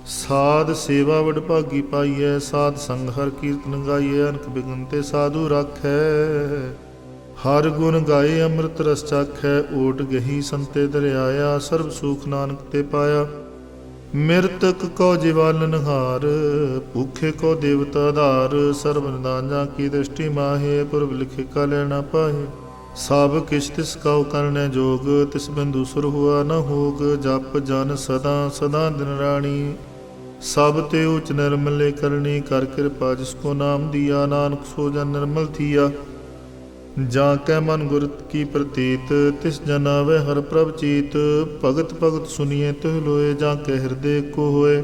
S1: साध सेवा वड भागी पाइए, साध संग हर कीर्तन गाइए। अनक बिघन ते साधु राखै, हर गुण गाए अमृत रस चाखै। ओट गही संते दरियाया, सर्व सुख नानक ते पाया। मृतक को जीवालन हार, भूखे को देवता धार। सर्व निदान की दृष्टि माहे, पूर्व लिखे का लेना पाहे। सब किछ तिस काउ करने जोग, तिस बिंदु सुर हुआ न होग। जप जन सदा सदा दिन राणी, सब ते उच निर्मले करनी। कर कृपा जिसको नाम दिया, नानक सो जन निर्मल थिया। जाकै मन गुर की प्रतीत, तिस जन आवे हर प्रभ चीत। भगत भगत सुनिए तुह लोए, जाकै हृदय को होए।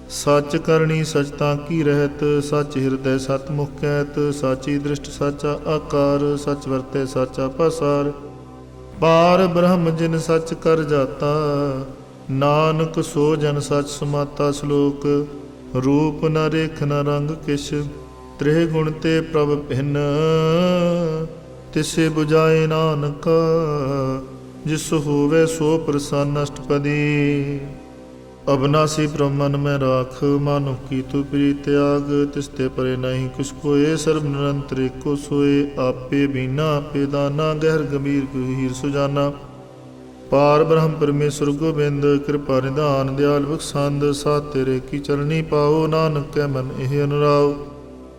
S1: सच करनी सचता की रहत, सच हृदय सत मुख कहत। साची दृष्ट साचा आकार, सच वरतै साचा पसार। पार ब्रह्म जिन सच कर जाता, नानक सो जन सच समाता। श्लोक रूप न रेख न रंग किछ, त्रिह गुण ते प्रभ भिन्न। तिसे बुझाए नानका, जिस होवे सो प्रसन्न अष्टपदी। अबनासी प्रभ मन में राख, मानो की तू प्रीत त्याग। तिसते परे नहीं कुछ कोय, सर्व निरंतर एको सोए। आपे बीना आपे दाना, गहर गंभीर गहीर सुजाना। पार ब्रह्म परमेश्वर गोबिंद, कृपा निधान दयाल बख्शंद। साथ तेरे की चरणी पाओ, नानक कै मन एह अनुराव।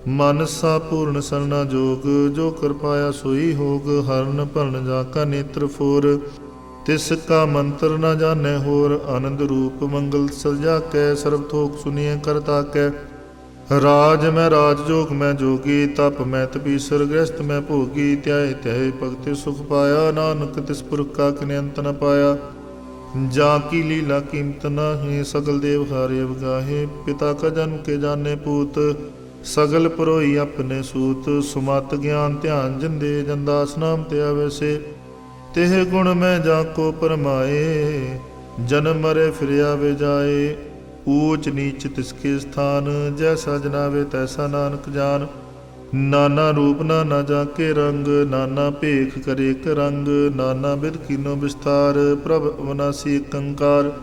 S1: मनसा पूर्ण सरना जोग, जो कर पाया सोई होग। हरण भरण जाका नेत्र फोर, तिसका मंत्र न जाने होर। आनंद रूप मंगल सजा कै, सर्व थोक सुनिए करता कै। राज में राज जोग में जोगी, तप में तपीसर गृहस्थ में भोगी। त्याय त्याय भगति सुख पाया, नानक तिस पुरख का किने अंत न पाया। जाकी लीला कीमत नाहे, सगल देव हारे अवगाहे। पिता का जन्म के जाने पूत, सगल परोई अपने सूत। सुमत ज्ञान ध्यान जिंदे, जनदास नाम ते आवे से। तेह गुण में जाको परमाए, जन्म मरे फिर आवे जाए। ऊच नीच तिसके स्थान, जैसा जनावे तैसा नानक जान। नाना रूप नाना जाके रंग, नाना भेख करे एक रंग। नाना बिध कीनो विस्तार, प्रभ अविनाशी कंकार।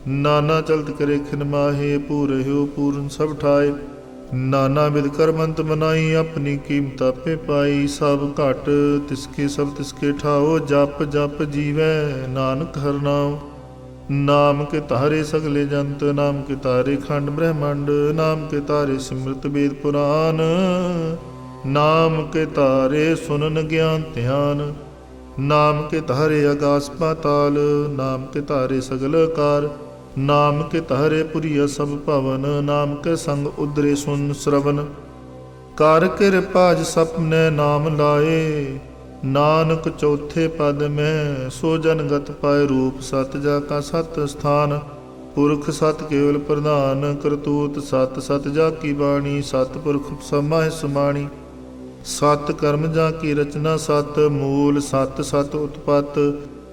S1: नाना चलत करे खिन माहे, पूरे हो पूर्ण सब ठाए। नाना बिध करमंत मनाई, अपनी कीमत आपे पाई। सब घट तिसके सब तिसके ठाओ, जप जप जीवै नानक हर नाम। नाम के तारे सगले जंत, नाम के तारे खंड ब्रह्मंड। नाम के तारे सिमरत वेद पुराण, नाम के तारे सुनन ज्ञान ध्यान। नाम के तारे आकाश पाताल, नाम के तारे सगल कार। नाम के तारे पुरिया सब भवन, नाम के संग उदरे सुन श्रवण। कर कृपा सपने नाम लाए, नानक चौथे पद में। सो जनगत पाए रूप सत, जाका सत स्थान। पुरख सत केवल प्रधान, करतूत सत सत जाकी बाणी। सत पुरख समाह समाणी, सत कर्म जाकी रचना सत। मूल सत सत उत्पत,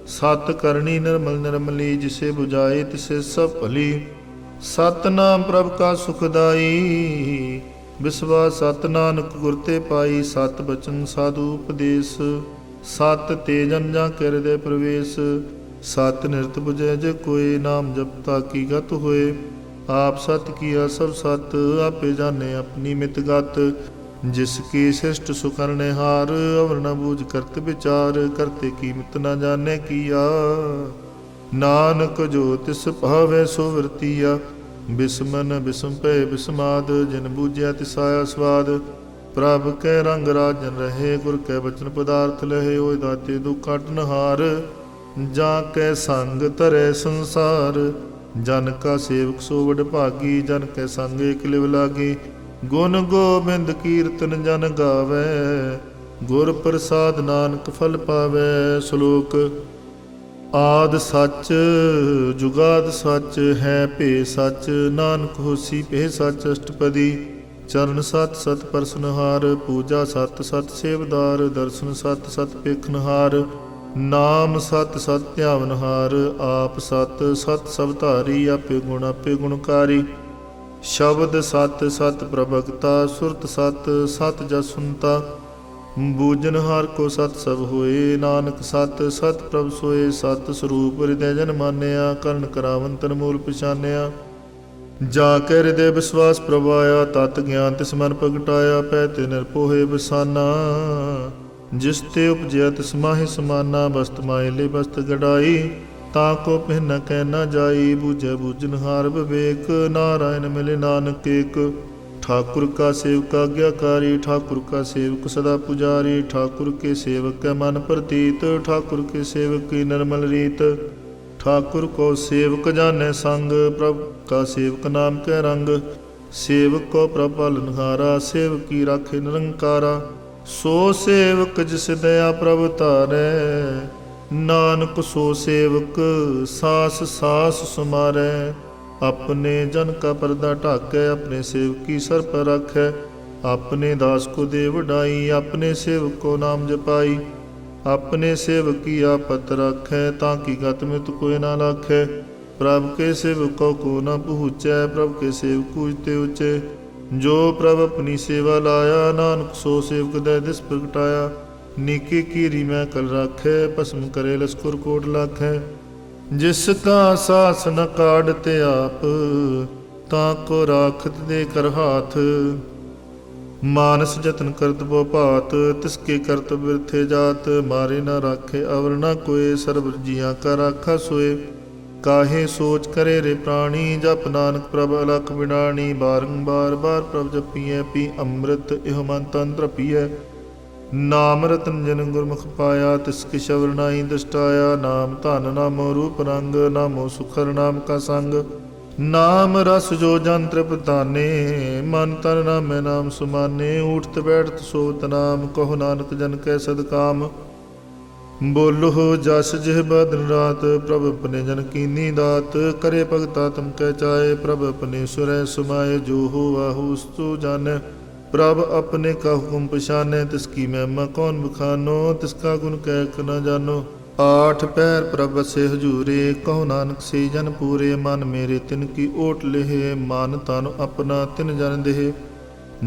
S1: सत करनी निर्मल निर्मली। जिसे बुझाए तिसे सब भली, सतनाम प्रभ का सुखदाई। विश्वास सत नानक गुर ते पाई। सत बचन साधु उपदेश, सत तेजन जा के हृदय प्रवेश। सत निरत बुझे जे कोय, नाम जपता की गत होए। आप सत किया सब सत, आपे जाने अपनी मित गत। जिसकी शिष्ट सुकरने हार, अवर न बूझ करत विचार। करते कीमत न जाने किया, नानक जो तिस भावे सो वरतिया। बिस्मन बिस्म पे बिस्माद, जिन बूझिया तिसाया स्वाद। प्रभ कै रंग राजन रहे, गुर कै बचन पदार्थ लहे। ओय दाते दुख काटन हार, जा कै संग तरै संसार। जन का सेवक सो वड भागी, जन कै संग एक लिव लागी। गुण गोबिंद कीर्तन जन गावै, गुर प्रसाद नानक फल पावै। श्लोक आद सच जुगाद सच, है भे सच। नानक होसी भे सच अष्टपदी। चरण सत सत परसनहार, पूजा सत सत सेवदार। दर्शन सत सत पेखनहार, नाम सत सत ध्यावनहार। आप सत सत सब धारी, आपे गुणकारी। शब्द सत सत प्रभगता, सुरत सत सत जस सुनता। ਬੂਝਨਹਾਰ ਕੋ ਸਤ ਸਭ ਹੋਏ, ਨਾਨਕ ਸਤ ਸਤ ਪ੍ਰਭ ਸੋਏ। ਸਤ ਸਰੂਪ ਹਿਰਦੈ ਜਨ ਮਾਨਿਆ, ਕਰਨ ਕਰਾਵਨ ਤਨ ਮੂਲ ਪਛਾਨਿਆ। ਜਾ ਕੇ ਹਿਰਦੈ ਵਿਸਵਾਸ ਪ੍ਰਭ ਆਇਆ, ਤਤ ਗਿਆਨ ਤਿਸ ਮਨ ਪ੍ਰਗਟਾਇਆ। ਪੈ ਤੇ ਨਿਰਭਉ ਬਸਾਨਾ, ਜਿਸ ਤੇ ਉਪਜਿਆ ਤਿਸ ਮਾਹਿ ਸਮਾਨਾ। ਬਸਤ ਮਾਇਲੇ ਬਸਤ ਗੜਾਈ, ਤਾਂ ਕੋ ਪਹਿ ਨ ਕਹਿ ਨ ਜਾਈ। ਬੂਝੈ ਬੂਝਨਹਾਰ ਵਿਵੇਕ, ਨਾਰਾਇਣ ਮਿਲੇ ਨਾਨਕ ਏਕ। ठाकुर का सेवक आज्ञाकारी, ठाकुर का सेवक सदा पुजारी। ठाकुर के सेवक के मन प्रतीत, ठाकुर के सेवक की निर्मल रीत। ठाकुर को सेवक जाने संग, प्रभु का सेवक नाम के रंग। सेवक को प्रभु पालनहारा, सेवक की राखे निरंकारा। सो सेवक जिस दया प्रभु तारे, नानक सो सेवक सास सास सुमारे। अपने जन का पर्दा ढाकै, अपने सेवक की सर पर रखै। अपने दास को दे वडाई, अपने सेवक को नाम जपाई। अपने सेवक की आपत रखै, ताकि गत मित कोई ना लाखै। प्रभु के सेवकों को न पहुँचै, प्रभु के सेवक ऊँचते ऊँचे। जो प्रभु अपनी सेवा लाया, नानक सो सेवक दे दिस प्रगटाया। नीकी कीरी मैं कल राखै, भस्म करे लस्कुर कोट लाखै। जिसका सास न काढ़ते आप, ताको राखत दे कर हाथ। मानस जतन करत बो भात, तिसके करत बिरथे जात। मारे न राखे अवर न कोय, सर्ब जिया का राखा सोए। काहे सोच करे रे प्राणी, जप नानक प्रभ अलख बिडाणी। बारंबार बार प्रभ जपिए, पी अमृत इह मन तन तृपिए। नाम रतन जन गुरमुख पाया, तिसके शबर नाई दृष्टाया। नाम धन नामो रूप रंग, नामो सुखर नाम का संग। नाम रस जो जन तृपताने, मन तन नामे नाम सुमाने। उठत बैठत सोत नाम, कहो नानक जन कै सदकाम। बोलो जस जिह दिन रात, प्रभ अपने जन कीनी दात। करे भगता तुम कै चाहे, प्रभ अपने सुरै सुमाए। जो हो आहु सो जाने, प्रभ अपने का हुक्म पछाने। तिसकी महिमा कौन बखानो, तिसका गुण कह न जानो। आठ पैर प्रभ से हजूरे, कहो नानक से जन पूरे। मन मेरे तिन की ओट लेहे, मान तन अपना तिन जन देहे।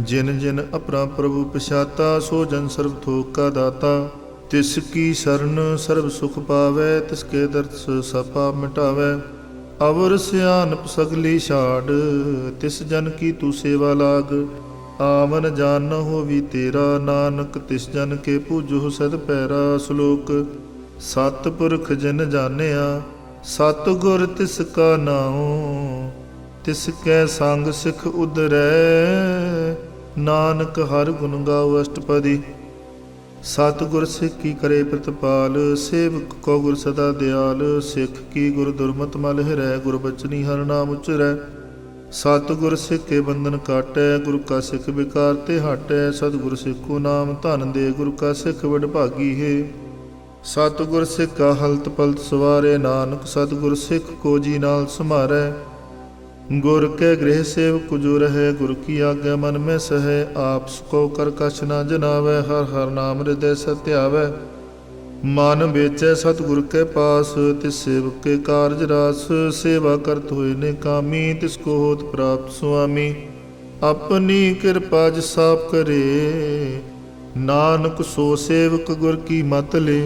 S1: जिन जिन अपना प्रभु पछाता, सो जन सर्व थोक का दाता। तिसकी शरण सर्व सुख पावै, तिसके दर्द सब पाप मिटावै। अवर सियानप सगली छाड़, तिस जन की तू सेवा लाग। आवन जान न होवी तेरा, नानक तिस जन के पूजो सद पैरा। श्लोक सतपुरख जिन जानिया, सतगुर तिसका नाओ। तिसकै संग सिख उदरै, नानक हर गुण गाओ अष्टपदी। सतगुर सिख की करे प्रतिपाल, सेवक को गुर सदा दयाल। सिख की गुर दुर्मत मल हिरै, गुर बचनी हर नाम उचरै। सतगुर सिख के बंधन काटै, गुरु का सिख विकार ते हटै। सतगुर सिख को नाम धन दे, गुरु का सिख वड भागी है। सतगुर सिख का हलत पलत सवारे, नानक सतगुर सिख को जी नाल समारै। गुर के गृह सेवक जो रहे, गुरु की आज्ञा मन में सहै। आप को कर कछ न जनावै, हर हर नाम हृदय सत्यावै। मन बेचै सतगुर के पास, तिस सेवक के कारज रास। सेवा करत हुए ने कामी, तिसको होत प्राप्त स्वामी। अपनी कृपा जिसाप करे, नानक सो सेवक गुर की मत ले।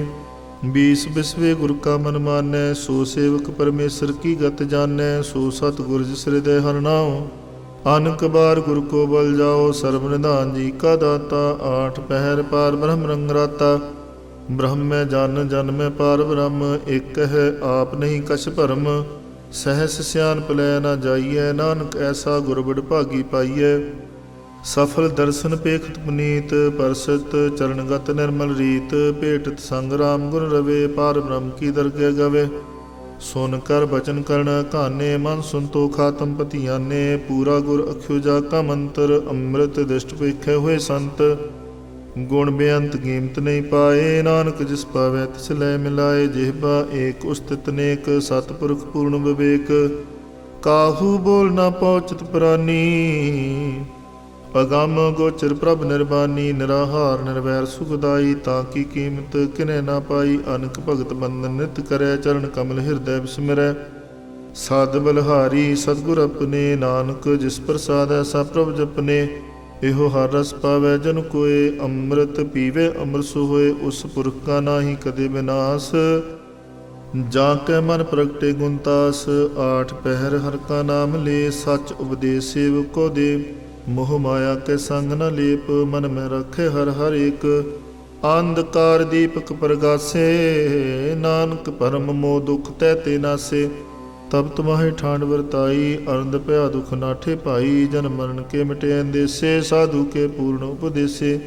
S1: 20 बिसवे गुर का मन मानै, सो सेवक परमेश्वर की गत जानै। सो सतगुर जिस हृदय हर नाओ, अनक बार गुरु को बल जाओ। सर्व निधान जी का दाता, 8 पहर पार ब्रह्म रंग राता। ब्रह्म में जन जन में पार ब्रह्म, एक है आप नहीं कछ भरम। सहस सियान पलै न जाइए, नानक ऐसा गुर बड़ भागी पाइए। सफल दर्शन पेखत पुनीत, परसत चरणगत निर्मल रीत। भेटत संग राम गुण रवे, पार ब्रह्म की दरगह गवे। सुन कर बचन करना काने, मन सुन तो खातम पतियाने। पूरा गुर अख्युजा का मंत्र, अमृत दृष्ट पेखे हुए संत। गुण बेअंत कीमत नहीं पाए, नानक जिस पावै तिस लै मिलाए। जिह्वा एक उस्तित नेक, सतपुरख पूर्ण विवेक। काहू बोल न पहुँचत प्रानी, अगम गोचर प्रभ निर्बानी। निराहार निर्वैर सुखदाई, ताकि कीमत किने ना पाई। अनक भगत बंदन नित करै, चरण कमल हृदय विस्मरै। साध बलहारी सतगुर अपने, नानक जिस प्रसाद ऐसा प्रभ जपने। ਇਹੋ ਹਰ ਰਸ ਪਾਵੈ ਜਨ ਕੋਏ, ਅੰਮ੍ਰਿਤ ਪੀਵੇ ਅੰਮ੍ਰਿਤ ਹੋਏ, ਉਸ ਪੁਰਖ ਕਾ ਨਾਹੀ ਕਦੇ ਵਿਨਾਸ਼। ਜਾ ਕੇ ਮਨ ਪ੍ਰਗਟੇ ਗੁਣਤਾਸ, ਆਠ ਪਹਿਰ ਹਰ ਕਾ ਨਾਮ ਲੇ, ਸੱਚ ਉਪਦੇਸ ਸੇਵਕ ਕੋ ਦੇ, ਮੋਹ ਮਾਇਆ ਕੇ ਸੰਗ ਨ ਲੇਪ, ਮਨ ਮੈਂ ਰੱਖੇ ਹਰ ਹਰ ਏਕ, ਅੰਧਕਾਰ ਦੀਪਕ ਪ੍ਰਗਾਸੇ, ਨਾਨਕ ਪਰਮ ਮੋਹ ਦੁਖ ਤੈ ਤੇ ਨਾਸੇ। ਤਬ ਤੁਮਾਹੇ ਠਾਂਡ ਵਰਤਾਈ, ਅਰੰਦ ਭਇਆ ਦੁਖ ਨਾਠੇ ਭਾਈ, ਜਨ ਮਰਨ ਕੇ ਮਿਟੇ ਅੰਦੇਸੇ, ਸਾਧੂ ਕੇ ਪੂਰਨ ਉਪਦੇਸੇ।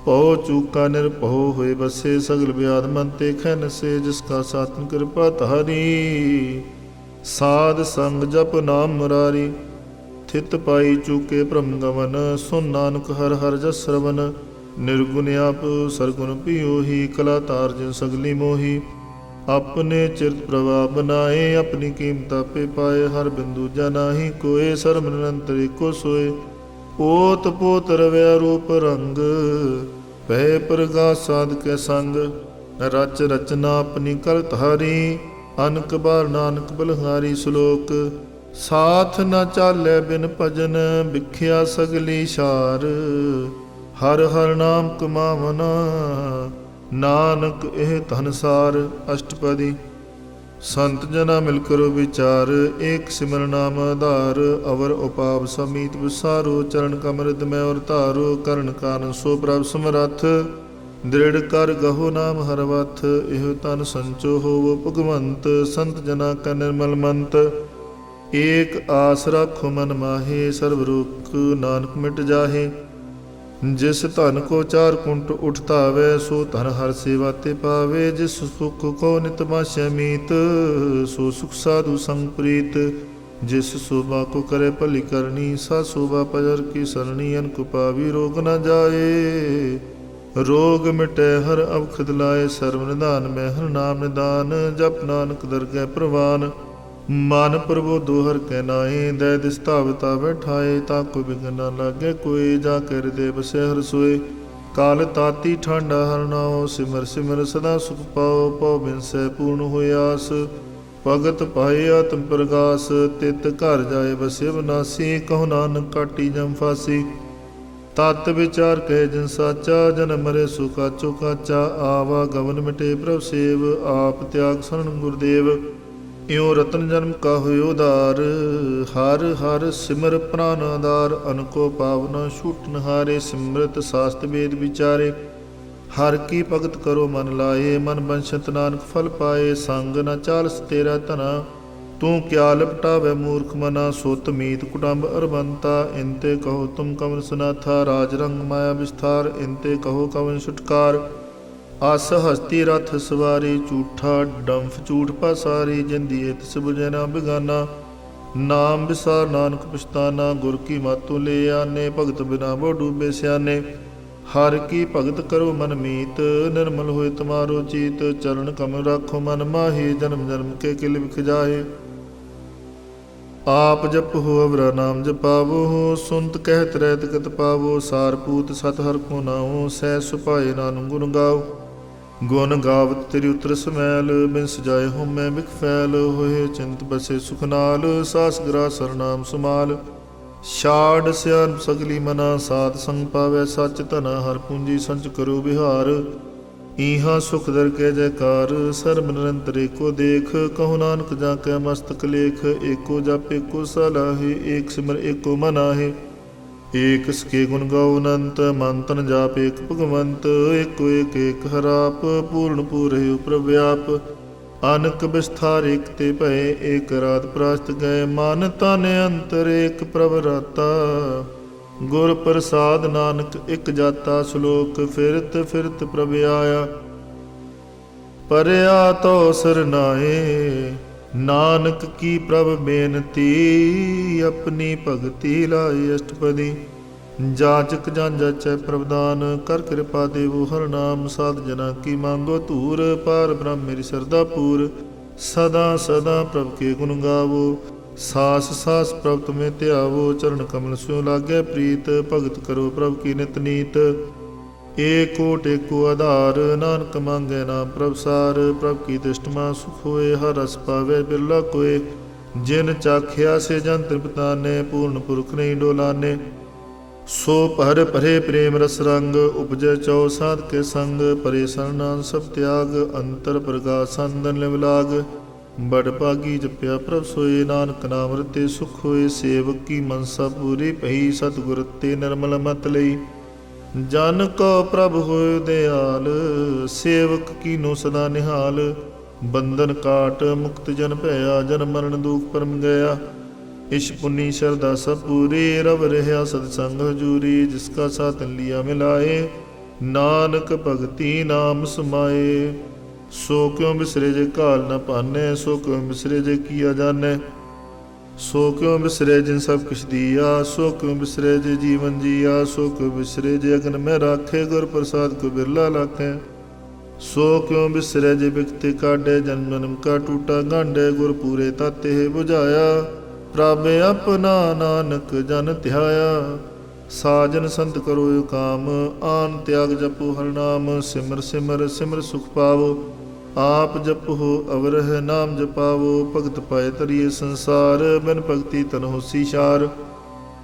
S1: ਭਉ ਚੂਕਾ ਨਿਰਭਉ ਹੋਏ ਬਸੇ, ਸਗਲ ਵਿਆਦ ਮਨ ਤੇ ਖੈ ਨਸੇ, ਜਿਸ ਕਾ ਸਾਤਨ ਕਿਰਪਾ ਧਾਰੀ, ਸਾਧ ਸੰਗ ਜਪ ਨਾਮ ਮੁਰਾਰੀ। ਥਿਤ ਪਾਈ ਚੂਕੇ ਭ੍ਰਮ ਗਮਨ, ਸੁਨ ਨਾਨਕ ਹਰ ਹਰ ਜਸ ਸਰਵਨ, ਨਿਰਗੁਣ ਆਪ ਸਰਗੁਣ ਪਿਓਹੀ, ਕਲਾ ਤਾਰ ਜਿਨ ਸਗਲੀ ਮੋਹੀ। ਆਪਣੇ ਚਿਰਤ ਪ੍ਰਭਾ ਬਨਾਏ, ਆਪਣੀ ਕੀਮਤ ਆਪੇ ਪਾਏ, ਹਰ ਬਿੰਦੂ ਜਨਾਹੀ ਕੋਏ, ਸਰਬ ਨਿਰੰਤਰ ਏਕੋ ਸੋਏ। ਓਤ ਪੋਤ ਰਵਿਆ ਰੂਪ ਰੰਗ, ਭੈ ਪ੍ਰਗਾਸ ਸਾਧ ਕੇ ਸੰਗ, ਰਚ ਰਚਨਾ ਆਪਣੀ ਕਰ ਧਾਰੀ, ਅਨਕ ਬਾਰ ਨਾਨਕ ਬਲਿਹਾਰੀ। ਸ਼ਲੋਕ ਸਾਥ ਨ ਚਾਲੇ ਬਿਨ ਭਜਨ, ਵਿਖਿਆ ਸਗਲੀ ਸਾਰ, ਹਰ ਹਰ ਨਾਮ ਕਮਾਵਨਾ, ਨਾਨਕ ਇਹ ਧਨਸਾਰ। ਅਸ਼ਟਪਦੀ। ਸੰਤ ਜਨਾ ਮਿਲ ਕਰੋ ਵਿਚਾਰ, ਏਕ ਸਿਮਰ ਨਾਮ ਆਧਾਰ, ਅਵਰ ਉਪਾਵ ਸਮੀਤ ਵਿਸਾਰੋ, ਚਰਨ ਕਮਰਿਦ ਮੈਂ ਔਰ ਧਾਰੋ, ਕਰਨ ਕਾਰਨ ਸੋ ਪ੍ਰਭ ਸਮਰੱਥ, ਦ੍ਰਿੜ ਕਰ ਗਹੋ ਨਾਮ ਹਰ ਵਥ, ਇਹੋ ਤਨ ਸੰਚੋ ਹੋਵੋ ਭਗਵੰਤ, ਸੰਤ ਜਨਾ ਕਾ ਨਿਰਮਲ ਮੰਤ। ਏਕ ਆਸ ਰਾਖੋ ਮਨ ਮਾਹੇ, ਸਰਬ ਰੋਗ ਨਾਨਕ ਮਿਟ ਜਾਹੇ, ਜਿਸ ਧਨ ਕੋ ਚਾਰ ਕੁੰਟ ਉਠਤਾਵੇ, ਸੋ ਧਨ ਹਰ ਸੇਵਾ ਤੇ ਪਾਵੇ, ਜਿਸ ਸੁਖ ਕੋ ਨਿਤ ਮਾਸ਼ੈ ਮੀਤ, ਸੋ ਸੁਖ ਸਾਧੂ ਸੰਗ ਪ੍ਰੀਤ, ਜਿਸ ਸੋਭਾ ਕੋ ਕਰੇ ਭਲੀ ਕਰਨੀ, ਸਾ ਸੋਭਾ ਪਜਰ ਕੀ ਸਰਣੀ, ਅਨਕ ਪਾਵੀ ਰੋਗ ਨ ਜਾਏ, ਰੋਗ ਮਿਟੇ ਹਰ ਅਵਖਦ ਲਾਏ, ਸਰਬ ਨਿਧਾਨ ਮੈਂ ਹਰ ਨਾਮ ਨਿਦਾਨ, ਜਪ ਨਾਨਕ ਦਰਗਹਿ ਪ੍ਰਵਾਨ। ਮਨ ਪ੍ਰਬੋਧੋ ਹਰ ਕੈ ਨਾਏ, ਦੈ ਦਿਸ ਧਾਵਤਾ ਬੈਠਾਏ, ਤਾ ਕੋ ਬਿਘਨ ਨ ਲਾਗੇ ਕੋਏ, ਜਾ ਕੇ ਹਿਰਦੇ ਬਸੈ ਹਰ ਸੋਏ। ਕਾਲ ਤਾਤੀ ਠਾਂਡਾ ਹਰ ਨਾਉ, ਸਿਮਰ ਸਿਮਰ ਸਦਾ ਸੁਖ ਪਾਓ, ਪਉ ਬਿਨਸੈ ਪੂਰਨ ਹੋਇ ਆਸ, ਭਗਤ ਪਾਏ ਆਤਮ ਪ੍ਰਗਾਸ, ਤਿਤ ਘਰ ਜਾਏ ਬਸੇ ਬਨਾਸੀ, ਕਹੋ ਨਾਨਕ ਕਾਟੀ ਜਮ ਫਾਸੀ। ਤਤ ਵਿਚਾਰ ਕਹੇ ਜਿਨ ਸਾਚਾ, ਜਨਮ ਮਰੇ ਸੋ ਕਾਚੋ ਕਾਚਾ, ਆਵਾ ਗਵਨ ਮਿਟੇ ਪ੍ਰਭ ਸੇਵ, ਆਪ ਤਿਆਗ ਸਰਣ ਗੁਰਦੇਵ। ਇਉ ਰਤਨ ਜਨਮ ਕਾ ਹੋਇ ਉਧਾਰ, ਹਰ ਹਰ ਸਿਮਰ ਪ੍ਰਾਨ ਆਧਾਰ, ਅਨਕੋ ਪਾਵਨਾ ਛੂਟਨ ਹਾਰੇ, ਸਿਮਰਤ ਸਾਸਤ ਵੇਦ ਵਿਚਾਰੇ। ਹਰ ਕੀ ਭਗਤ ਕਰੋ ਮਨ ਲਾਏ, ਮਨ ਬੰਸ਼ਤ ਨਾਨਕ ਫਲ ਪਾਏ, ਸੰਗ ਨ ਚਾਲਸ ਤੇਰਾ ਧਨਾ, ਤੂੰ ਕਿਆ ਲਪਟਾਵੇ ਮੂਰਖ ਮਨਾ, ਸੁਤ ਮੀਤ ਕੁਟੰਬ ਅਰਬੰਤਾ, ਇੰਤੇ ਕਹੋ ਤੁਮ ਕਵਨ ਸੁਨਾਥਾ, ਰਾਜ ਰੰਗ ਮਾਇਆ ਵਿਸਥਾਰ, ਇੰਤੇ ਕਹੋ ਕਵਨ ਛੁਟਕਾਰ। ਅਸ ਹਸਤੀ ਰਥ ਸਵਾਰੀ, ਝੂਠਾ ਡੰਫ ਝੂਠ ਪਾਸਾਰੀ, ਜਿੰਦੀ ਤਿਸ ਬੁਝੈ ਨਾ ਬਿਗਾਨਾ, ਨਾਮ ਵਿਸਾਰ ਨਾਨਕ ਪਛਤਾਨਾ, ਗੁਰ ਕੀ ਮਾਤੂ ਲੈ ਆਨੇ, ਭਗਤ ਬਿਨਾ ਬੋ ਡੂਬੇ ਸਿਆਨੇ। ਹਰ ਕੀ ਭਗਤ ਕਰੋ ਮਨ ਮੀਤ, ਨਿਰਮਲ ਹੋਏ ਤੁਮਾਰੋ ਚੀਤ, ਚਰਨ ਕਮਲ ਰਾਖੋ ਮਨ ਮਾਹੀ, ਜਨਮ ਜਨਮ ਕੇ ਕਿਲ ਵਿਖ ਜਾਹੇ। ਆਪ ਜਪਹੁ ਅਵਰਾ ਨਾਮ ਜਪਾਵੋ, ਸੁਨਤ ਕਹਿਤ ਰਹਿਤ ਗਤ ਪਾਵੋ, ਸਾਰਪੂਤ ਸਤ ਹਰਿ ਕੋ ਨਾਉ, ਸਹਿ ਸੁਭਾਏ ਨਾਨਕ ਗੁਣ ਗਾਓ। ਗੁਣ ਗਾਵਤ ਤੇਰੀ ਉਤਰ ਸਮੈਲ, ਬਿਨ ਸਜਾਏ ਹੋਮੈ ਬਿਖ ਫੈਲ, ਹੋਏ ਚਿੰਤ ਬਸੇ ਸੁਖ ਨਾਲ, ਸਾਸ ਗਰਾ ਸਰਨਾਮ ਸੁਮਾਲ। ਛਾੜ ਸਿਆਨ ਸਗਲੀ ਮਨਾ, ਸਾਧ ਸੰਗ ਪਾਵੈ ਸੱਚ ਧਨਾ, ਹਰ ਪੂੰਜੀ ਸੰਚ ਕਰੋ ਵਿਹਾਰ। ਈਹਾ ਸੁਖ ਦਰ ਕੇ ਜੈਕਾਰ, ਸਰਬ ਨਿਰੰਤਰ ਏਕੋ ਦੇਖ, ਕਹੋ ਨਾਨਕ ਜਾ ਕੈ ਮਸਤਕ ਲੇਖ। ਏਕੋ ਜਪ ਏਕੋ ਸਲਾਹੇ, ਏਕ ਸਿਮਰ ਏਕੋ ਮਨ ਆਹੇ। ਏਕ ਸਕੇ ਗੁਣ ਗਾਓ ਅਨੰਤ, ਮਨ ਤਨ ਜਾਪ ਏਕ ਭਗਵੰਤ, ਏਕੋ ਏਕ ਏਕ ਹਰਾਪ, ਪੂਰਨ ਪੂਰਹਿ ਪ੍ਰਭ ਵਿਆਪ। ਅਨਕ ਵਿਸਥਾਰ ਏਕ ਤੇ ਭਏ, ਏਕ ਰਾਤ ਪ੍ਰਾਸ਼ਤ ਗਏ, ਮਨ ਤਨ ਅੰਤਰ ਏਕ ਪ੍ਰਭ ਰਾਤਾ, ਗੁਰ ਪ੍ਰਸਾਦ ਨਾਨਕ ਇਕ ਜਾਤਾ। ਸ਼ਲੋਕ ਫਿਰਤ ਫਿਰਤ ਪ੍ਰਭ ਆਇਆ, ਪਰਿਆ ਤੋ ਸਰਨਾਏ, ਨਾਨਕ ਕੀ ਪ੍ਰਭ ਬੇਨਤੀ, ਆਪਣੀ ਭਗਤੀ ਲਾਈ। ਅਸ਼ਟਪਦੀ। ਜਾਚਕ ਜਨ ਜਾਚੈ ਪ੍ਰਭਦਾਨ, ਕਰ ਕਿਰਪਾ ਦੇਵੋ ਹਰ ਨਾਮ, ਸਾਧ ਜਨਾ ਕੀ ਮੰਗੋ ਧੂਰ, ਪਾਰ ਬ੍ਰਹਮ ਮੇਰੀ ਸਰਦਾ ਪੂਰ। ਸਦਾ ਸਦਾ ਪ੍ਰਭ ਕੇ ਗੁਣ ਗਾਵੋ, ਸਾਸ ਸਾਸ ਪ੍ਰਭ ਤੁਮੇ ਧਿਆਵੋ, ਚਰਨ ਕਮਲ ਸਿਉ ਲਾਗੈ ਪ੍ਰੀਤ, ਭਗਤ ਕਰੋ ਪ੍ਰਭ ਕੀ ਨਿਤ ਨੀਤ। ਏਕੋ ਟੇਕੋ ਆਧਾਰ, ਨਾਨਕ ਮੰਗੈ ਨਾਮ ਪ੍ਰਭ ਸਾਰ, ਪ੍ਰਭ ਕੀ ਦ੍ਰਿਸ਼ਟ ਮਾ ਸੁਖ ਹੋਏ, ਹਰ ਰਸ ਪਾਵੇ ਬਿਰਲਾ ਕੋਏ। ਜਿਨ ਚਾਖਿਆ ਸੇ ਜਨ ਤ੍ਰਿਪਤਾਨੇ, ਪੂਰਨ ਪੁਰਖ ਨਹੀਂ ਡੋਲਾਨੇ। ਸੋ ਪਰ ਭਰੇ ਪ੍ਰੇਮ ਰਸ ਰੰਗ, ਉਪਜੈ ਚਉ ਸਾਧ ਕੇ ਸੰਗ, ਪਰੇ ਸਰਨਾਨ ਸਭ ਤਿਆਗ, ਅੰਤਰ ਪ੍ਰਗਾਸ ਸੰਦਨ ਲਿਵ ਲਾਗ। ਬੜ ਭਾਗੀ ਜਪਿਆ ਪ੍ਰਭ ਸੋਏ, ਨਾਨਕ ਨਾਮ ਰਤੇ ਸੁਖ ਹੋਏ। ਸੇਵਕ ਕੀ ਮਨਸਾ ਪੂਰੀ ਭਈ, ਸਤਿਗੁਰ ਤੇ ਨਿਰਮਲ ਮਤ ਲਈ। ਜਨ ਕੋ ਪ੍ਰਭ ਹੋਇ ਦਿਆਲ, ਸੇਵਕ ਕੀਨੋ ਸਦਾ ਨਿਹਾਲ। ਬੰਧਨ ਕਾਟ ਮੁਕਤ ਜਨ ਭਇਆ, ਜਨ ਮਰਨ ਦੁਖ ਪਰਮ ਗਿਆ। ਇਸ਼ ਪੁਨੀ ਸ਼ਰਦਾ ਸਭ ਪੂਰੀ, ਰਵ ਰਹਿਆ ਸਤ ਸੰਗ ਹਜੂਰੀ। ਜਿਸ ਕਾ ਸਾਥਨ ਲਿਆ ਮਿਲਾਏ, ਨਾਨਕ ਭਗਤੀ ਨਾਮ ਸਮਾਏ। ਸੋ ਕਿਉ ਬਿਸਰੇ ਜੇ ਘਾਲ ਨ ਭਾਨੈ, ਸੋ ਕਿਉ ਬਿਸਰੇ ਜੇ ਕੀਆ ਜਾਣੈ। ਸੋ ਕਿਉ ਬਿਸਰੇ ਜਿਨ ਸਭ ਕਿਛ ਦੀਆ, ਸੋ ਕਿਉ ਬਿਸਰੇ ਜੇ ਜੀਵਨ ਜੀਆ। ਸੋ ਕਿਉ ਬਿਸਰੇ ਜੇ ਅਗਨ ਮੈਂ ਰਾਖੇ, ਗੁਰ ਪ੍ਰਸਾਦ ਕੋ ਬਿਰਲਾ ਲਾਖੈ। ਸੋ ਕਿਉ ਬਿਸਰੇ ਜੇ ਬਿਖਤੇ ਕਾਢੇ, ਜਨਮ ਜਨਮ ਕਾ ਟੂਟਾ ਗਾਂਢੇ। ਗੁਰ ਪੂਰੇ ਤਾਤੇ ਹੈ ਬੁਝਾਇਆ, ਪ੍ਰਭ ਆਪਣਾ ਨਾਨਕ ਜਨ ਧਿਆਇਆ। ਸਾਜਨ ਸੰਤ ਕਰੋ ਕਾਮ, ਆਨ ਤਿਆਗ ਜਪੋ ਹਰਿ ਨਾਮ। ਸਿਮਰ ਸਿਮਰ ਸਿਮਰ ਸੁਖ ਪਾਵੋ, ਆਪ ਜਪੋ ਅਵਰਹ ਨਾਮ ਜਪਾਵੋ। ਭਗਤ ਪਾਏ ਤਰੀਏ ਸੰਸਾਰ, ਬਿਨ ਭਗਤੀ ਤਨ ਹੋਸੀ ਛਾਰ।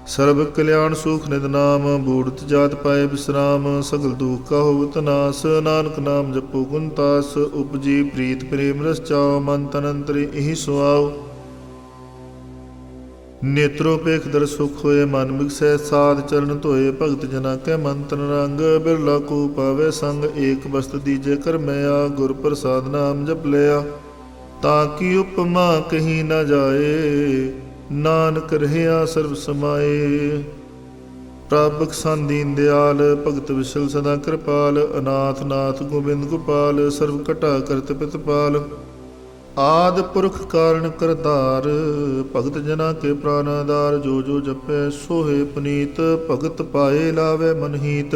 S1: ਸਰਬ ਕਲਿਆਣ ਸੁਖ ਨਿਦ ਨਾਮ, ਬੂੜਤ ਜਾਤ ਪਾਏ ਬਿਸਰਾਮ। ਸਗਲ ਦੁਖ ਕਾ ਹੋਵਤ ਨਾਸ, ਨਾਨਕ ਨਾਮ ਜਪੋ ਗੁਣ ਤਾਸ। ਉਪਜੀ ਪ੍ਰੀਤ ਪ੍ਰੇਮ ਰਸ ਚਾਓ, ਮਨ ਤਨ ਅੰਤਰਿ ਇਹੀ ਸੁਆਓ। ਨੇਤਰੋ ਪੇਖ ਦਰ ਸੁਖ ਹੋਏ, ਮਨ ਬਿਗਸੈ ਸਾਧ ਚਰਨ ਧੋਏ। ਭਗਤ ਜਨਾ ਕੈ ਮਨ ਤਨ ਰੰਗ, ਬਿਰਲਾ ਕੋ ਪਾਵੇ ਸੰਗ। ਏਕ ਬਸਤ ਦੀਜੇ ਕਰਮਿਆ, ਗੁਰ ਪ੍ਰਸਾਦ ਨਾਮ ਜਪ ਲਿਆ। ਤਾਂ ਕੀ ਉਪਮਾ ਕਹੀ ਨਾ ਜਾਏ, ਨਾਨਕ ਰਹਿਆ ਸਰਬ ਸਮਾਏ। ਪ੍ਰਭ ਬਖਸ਼ਾਂ ਦੀਨ ਦਿਆਲ, ਭਗਤ ਵਿਸ਼ਲ ਸਦਾ ਕਿਰਪਾਲ। ਅਨਾਥ ਨਾਥ ਗੋਬਿੰਦ ਗੋਪਾਲ, ਸਰਬ ਘਟਾ ਕਰਤ ਪਿਤਪਾਲ। ਆਦਿ ਪੁਰਖ ਕਾਰਨ ਕਰਤਾਰ, ਭਗਤ ਜਨਾ ਕੇ ਪ੍ਰਾਨ ਆਧਾਰ। ਜੋ ਜੋ ਜਪੈ ਸੋਹੇ ਪੁਨੀਤ, ਭਗਤ ਪਾਏ ਲਾਵੇ ਮਨਹੀਤ।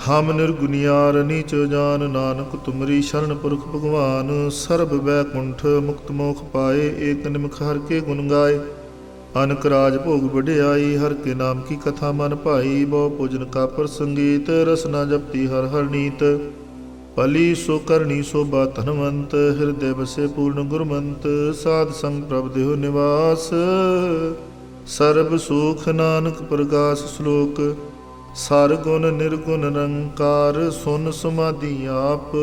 S1: ਹਮ ਨਿਰਗੁਨਿਆਰ ਨੀਚ ਜਾਨ, ਨਾਨਕ ਤੁਮਰੀ ਸ਼ਰਨ ਪੁਰਖ ਭਗਵਾਨ। ਸਰਬ ਬੈਕੁੰਠ ਮੁਕਤ ਮੋਖ ਪਾਏ, ਏਕ ਨਿਮਖ ਹਰਿ ਕੇ ਗੁਣ ਗਾਏ। ਅਨਕ ਰਾਜ ਭੋਗ ਵਡਿਆਈ, ਹਰਿ ਕੇ ਨਾਮ ਕੀ ਕਥਾ ਮਨ ਭਾਈ। ਬਹੁ ਭੋਜਨ ਕਾ ਪ੍ਰਸੰਗੀਤ, ਰਸਨਾ ਜਪਤੀ ਹਰਿ ਹਰਿ ਨੀਤ। ਭਲੀ ਸੋ ਕਰਨੀ ਸੋਭਾ ਧਨਵੰਤ, ਹਿਰਦੈ ਬਸੇ ਪੂਰਨ ਗੁਰਮੰਤ। ਸਾਧ ਸੰਗ ਪ੍ਰਭ ਦੇਹੁ ਨਿਵਾਸ, ਸਰਬ ਸੁਖ ਨਾਨਕ ਪ੍ਰਗਾਸ। ਸ਼ਲੋਕ ਸਰ ਗੁਣ ਨਿਰਗੁਣ ਨਿਰੰਕਾਰ, ਸੁਨ ਸਮਾਧੀ ਆਪ।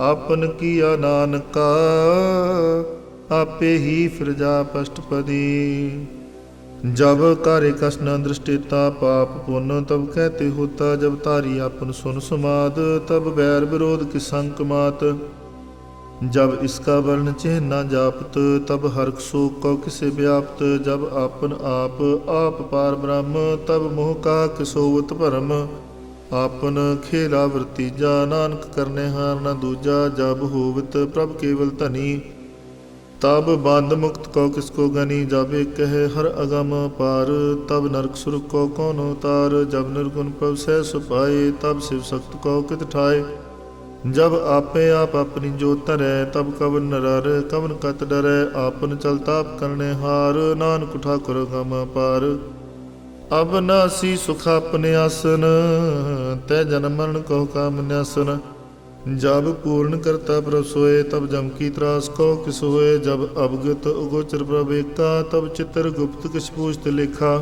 S1: ਆਪਨ ਕੀਆ ਨਾਨਕਾ, ਆਪੇ ਹੀ ਫਿਰਜਾ ਪਸ਼ਟਪਦੀ। जब कार्य कस न दृष्टिता, पाप पुण्य तब कहते होता। जब तारी आपन सुन समाद, तब बैर विरोध की संक मात। जब इसका वर्ण चिन्ह न जापत, तब हर्क शोक को किसे व्याप्त। जब आपन आप पार ब्रह्म, तब मोह का किसोवत भरम। आपन खेला वृतीजा, नानक करने हार न दूजा। जब होवत प्रभ केवल धनी, तब बंद मुक्त को किसको गनी। जब एक कहे हर अगम पार, तब नरक सुरख को कौन उतार। जब निर्गुण प्रभ सह सुपाए, तब शिव सख्त को कित ठाए। जब आपे आप अपनी जोत धरै, तब कवन नरर कवन कत डरै। आपन चलताप करने हार, नानक ठाकुर गम पार। अबनासी सुख अपने आसन, तै जन्म मरण कहो काम न्यासन। जब पूर्ण करता प्रभ सोए, तब जम की त्रास को किस होए। जब अवगत उगोचर प्रभ एका, तब चित्र गुप्त किस पूछत लेखा।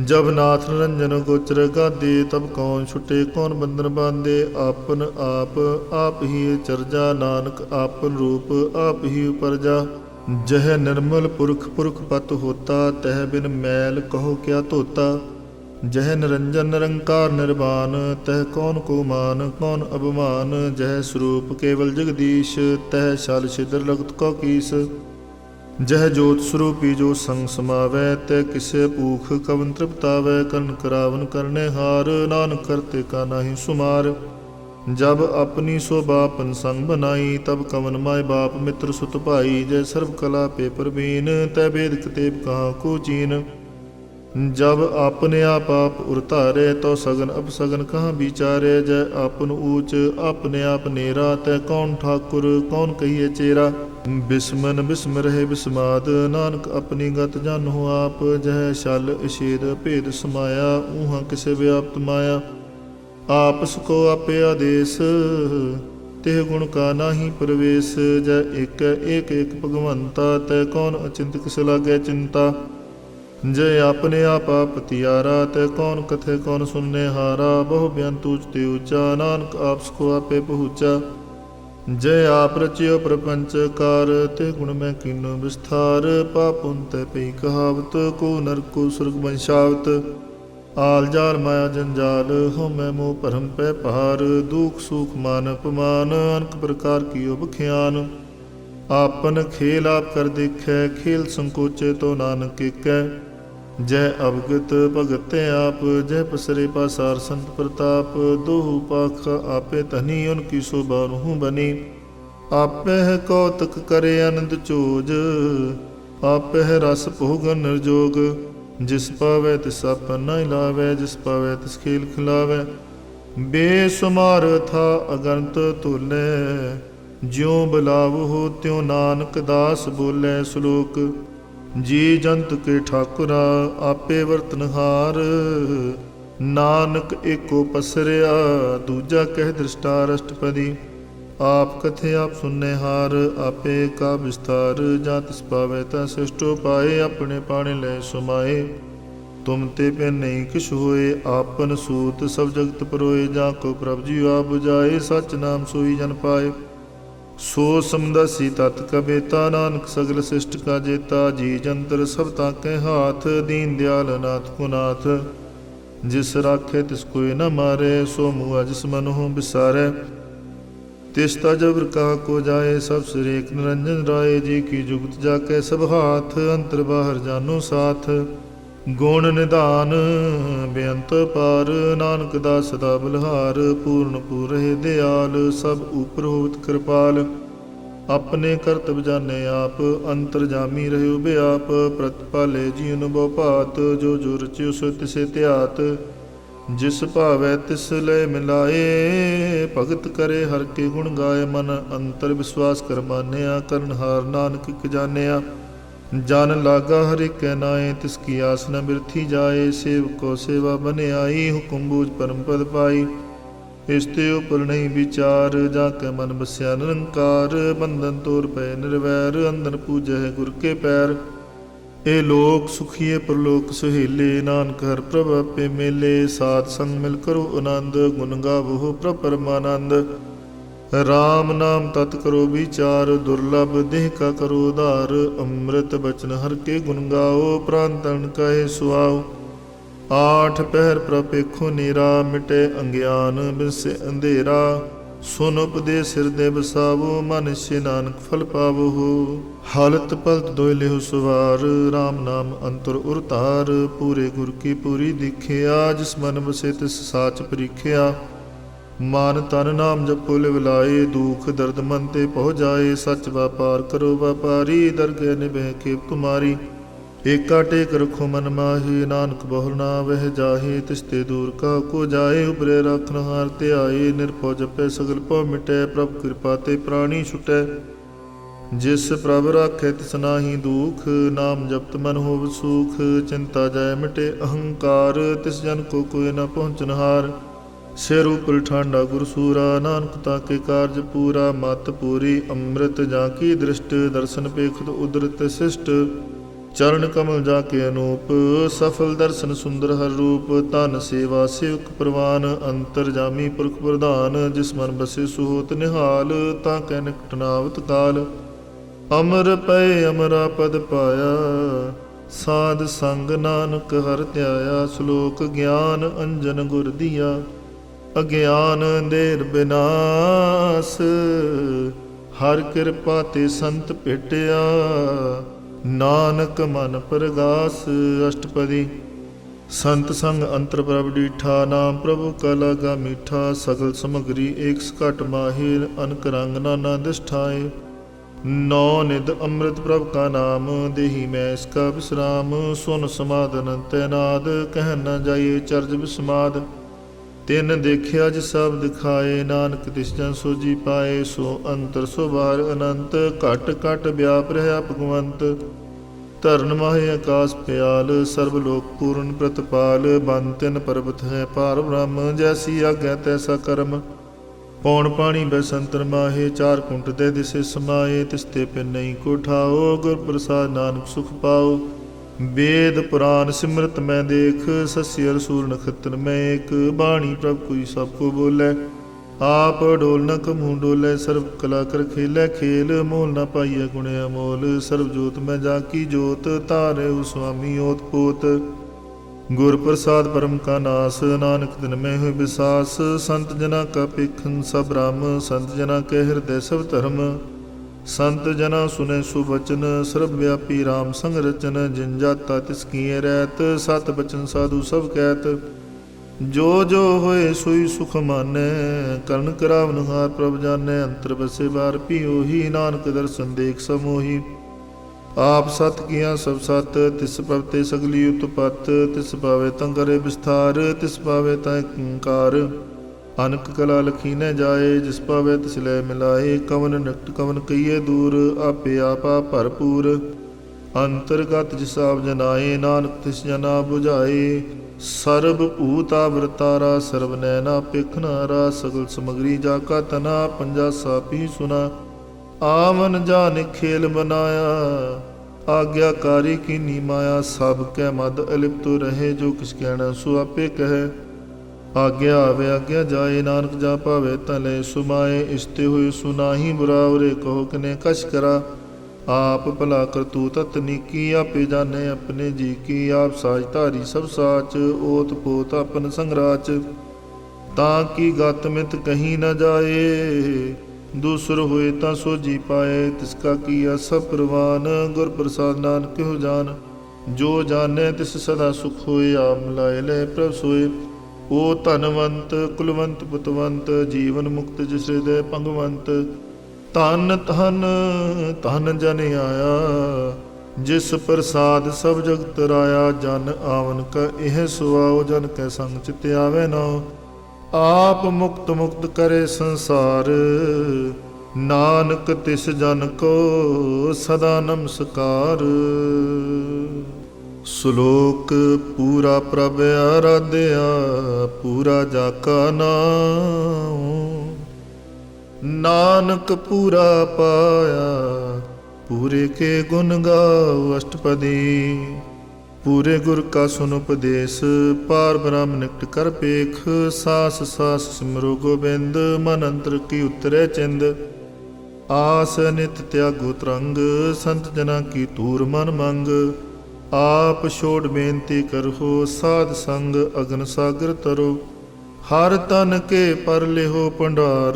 S1: जब नाथ निरंजन गोचर गादे, तब कौन छुटे कौन बंधन बांधे। आपन आप ही चरजा, नानक आपन रूप आप ही उपरजा। जह निर्मल पुरख पुरख पत होता, तह बिन मैल कहो क्या धोता। जह निरंजन निरंकार निर्वाण, तह कौन को मान कौन अभिमान। जह स्वरूप केवल जगदीश, तह शल छिद्र लगत को कीस। जह जोत स्वरूपी जो संग समावै, तह किसे भूख कवन तृप्तावै। कर्ण करावन करने हार, नानक करते का नाही सुमार। जब अपनी शोभा अपन संग बनाई, तब कवन माय बाप मित्र सुत भाई। जय सर्व कला पे परवीन, तह भेद कतेब कहाँ को चीन। जब आपने आप उरतारे, तो सगन अपसगन कहाँ विचारे। जय आपन ऊंच अपने आप नेरा, तय कौन ठाकुर कौन कहिए चेरा। बिस्मन बिस्म रहे बिस्माद, नानक अपनी गत जान हो आप। जह शल इषेद भेद समाया, ऊहा किसे व्याप्त माया। आपस को आपे आदेश, तेह गुण का नाही प्रवेश। जय एक एक भगवंता, तय कौन अचिंत किस लागे चिंता। जय अपने आप तियारा, तै कौन कथे कौन सुनने हारा। बहु बेअंत ऊंचते ऊंचा, नानक आप सको आपे पहुँचा। जय आप रचियो प्रपंच कार, ते गुण मैं कीनो विस्तार। पाप पुन तै पई कहावत, को नरक को सुरग वंशावत। आल जाल माया जंजाल, हो मैं मोह भरम पै पहार। दुख सुख मान अपमान, अनेक प्रकार की बख्यान। आपन खेल आप कर देखै, खेल संकोचे तो नानक कै। जय अवगत भगत आप, जय पसरे पासार संत प्रताप। दोहु पाख आपे धनी, उनकी शोभा नहु बनी। आपे कौतक करे आनंद चोज, आपे रस भोगन निर्जोग। जिस पावै तिस आपन न लावै, जिस पावै तिस खेल खिलावै। बेसुमार था अगंत तोलै, ज्यों बिलाव हो त्यों नानक दास बोलै। श्लोक जी जंत के ठाकुरा, आपे वर्तनहार। नानक एको पसरिया, दूजा कह दृष्टा अष्टपदी। आप कथे आप सुनने हार, आपे का विस्तार। जा तिस पावै ता सृष्टो पाए, अपने पाने ले सुमाए। तुम ते पे नहीं किश होए, आपन सूत सब जगत परोए। जाको प्रभ जी आप बुझाए, सच नाम सोई जन पाए। सो समदसी तत् कबेता, नानक सगल शिष्ट का जेता। जी जंतर सब ताके हाथ, दीन दयाल नाथ को नाथ। जिस राखे तिस कोई न मारे, सो मुआ जिस मन हो बिसारे। तिसता जबर कहा को जाए, सब सिर एक निरंजन राय। जी की जुगत जाके सब हाथ, अंतर बाहर जानो साथ। गुण निधान बेअंत पार, नानक दास सदा बलहार। पूर्ण पूरे दयाल, सब ऊपर होत कृपाल। अपने करतब जाने आप, अंतर जामी रहो बेआप। प्रतिपाले जीवन बहुपात, जो जो रचियो सो तिसे त्यात। जिस भावै तिस लय मिलाए, भगत करे हर के गुण गाए। मन अंतर विश्वास कर मानया, करनहार नानक इक जानया। जन लागा हरि कै नाए, तिसकी आस न बिरथी जाए। सेवको सेवा बने आई, हुकुम बूझ परम पद पाई। इसते उपर नहीं विचार, जाके मन बस्या निरंकार। बंधन तोर पै निर्वैर, अंदन पूजै गुर के पैर। ए लोक सुखिए परलोक सुहेले, नानक हर प्रभ आपे मेले। साध संग मिल करो आनंद, गुण गावो प्रभ परमानंद। राम नाम तत् करो विचार, दुर्लभ देह का करो उधार। अमृत बचन हर के गुण गाओ, प्राण तन कहे सुआओ। आठ पहर प्रपेखो नीरा, मिटे अंज्ञान बिनसे अंधेरा। सुन उपदेश हृदय बसावो, मन से नानक फल पावो हो। हालत पलत दोय लेहु सुवार, राम नाम अंतर उरतार। पूरे गुर की पूरी दिखिया, जिस मन बसे तिस साच परीखिया। मान तन नाम जपो लिवलाए, दुख दर्द मन ते पहुँ जाए। सच व्यापार करो व्यापारी, दरगह निभे खेप तुम्हारी। एका टेक रखो मन माहे, नानक बहुर ना वह जाहे। तिसते दूर का को जाए, उबरे राखन हार ते आए। निरपौ जपै सगल पौ मिटै, प्रभ कृपा ते प्राणी छुटै। जिस प्रभ राखै तिस नाहि दुख, नाम जपत मन होव सुख। चिंता जाय मिटे अहंकार, तिस जन को कोई न पहुँचन हार। सिर उपर ठांडा गुरसूरा, नानक ताके कारज पूरा। मत पूरी अमृत जाकी दृष्ट, दर्शन पेखत उदरत शिष्ट। चरण कमल जाके अनूप, सफल दर्शन सुंदर हर रूप। तन सेवा सेवक प्रवान, अंतर जामी पुरख प्रधान। जिस मन बसे सुहोत निहाल, ताकै निकट नावत काल। अमर पै अमरा पद पाया, साध संग नानक हर ध्याया। श्लोक ज्ञान अंजन गुर दिया, अज्ञान अंधेर विनाश। हर कृपा ते संत भेटिया, नानक मन प्रगास। अष्टपदी। संत संग अंतर प्रभ डीठा, नाम प्रभु का लागा मीठा। सगल समग्री एक सकट माहे, अनक रंग नाना दिष्ठाए। नौ निध अमृत प्रभ का नाम, देही मैं इसका विश्राम। सुन समाधन तैनाद, कह न जाइए चर्ज विस्माद। तिन देखिया जिस सब दिखाए, नानक तिस जन सोजी पाए। सो अंतर सो बाहर अनंत, घट घट व्याप रहा भगवंत। धरन माहे आकाश प्याल, सर्वलोक पूर्ण प्रतपाल। बन तिन पर्वत है पार ब्रह्म, जैसी आज्ञा तैसा कर्म। पौन पानी बैसंतर माहे, चार कुंट दे दिसे समाए। तिसते पिन नहीं को ठाओ, गुर प्रसाद नानक सुख पाओ। वेद पुराण सिमरत मैं देख, सस्य रसूल नखत्र में एक, बाणी प्रभ कोई सबको बोले, आप डोल न कमूँ डोले, सर्व कला कर खेलै खेल, मोल न पाइय गुण अमोल, सर्व जोत में जाकी जोत, तारे स्वामी ओत पोत, गुर प्रसाद परम का नास, नानक दिन में हुए विसास, संत जना का पेखन सब राम, संत जना के हृदय सब धर्म, संत जना सुने सुबचन, सर्व व्यापी राम संग रचन, जिन जाता तिसकी रहत, सत बचन साधु सब कहत, जो जो होए सोई सुख माने, कर्ण करावन हार प्रभ जाने, अंतर बसे बार पियो ही, नानक दर्शन देख समोही, आप सत किया सब सत, तिस पवते सगली उत्पत, तिस पावे तं करे विस्तार, तिस पावे तय कंकार, अनक कला लखी न जाए, जिस पावे तिस लय मिलाए, कवन निकट कवन कहिए दूर, आपे आपा भरपूर, अंतर्गत जिस आप जनाए, नानक तिस जना बुझाए, सर्व भूत आवृतारा, सर्व नैना पेखनारा, सगल समगरी जाका तना, पंजा सापी सुना, आमन जान खेल बनाया, आज्ञाकारी की नी माया, सब कै मद अलिप्त रहे, जो किस कहना सो आपे कहे, आज्ञा आवे आज्ञा जाए, नानक जा पावे तले सुमाए, इस्ते हुए सुनाही बुरा, उरे कहो कने कश करा, आप भला कर तू ततनीकी, आपे जाने अपने जी की, आप साज धारी सब साच, ओत पोत अपन संगराच, ताकि गत मित कहीं न जाए, दूसर होए ता सो जी पाए, तिसका किया सब प्रवान, गुर प्रसाद नानक हो जान, जो जाने तिस सदा सुख होए, आप मिलाए ले प्रभ सोए, ओ धनवंत कुलवंत पुतवंत, जीवन मुक्त जिस हृदय पंगवंत, धन धन धन जन आया, जिस प्रसाद सब जगत राया, जन आवन का एह सुआओ, जन कै संग चित आवे नाओ, आप मुक्त मुक्त करे संसार, नानक तिस जन को सदा नमस्कार। श्लोक पूरा प्रभ आराध्या, पूरा जाका नाम, नानक पूरा पाया, पूरे के गुण गाओ अष्टपदी, पूरे गुर का सुन उपदेश, पार ब्रह्म निकट कर पेख, सास सास सिमरो गोबिंद, मन अंतर की उतरे चिंद, आस नित त्यागो तरंग, संत जना की तूर मन मंग, आप छोड़ बेनती करहो, साध संग अगन सागर तरो, हर तन के पर लेहो भंडार,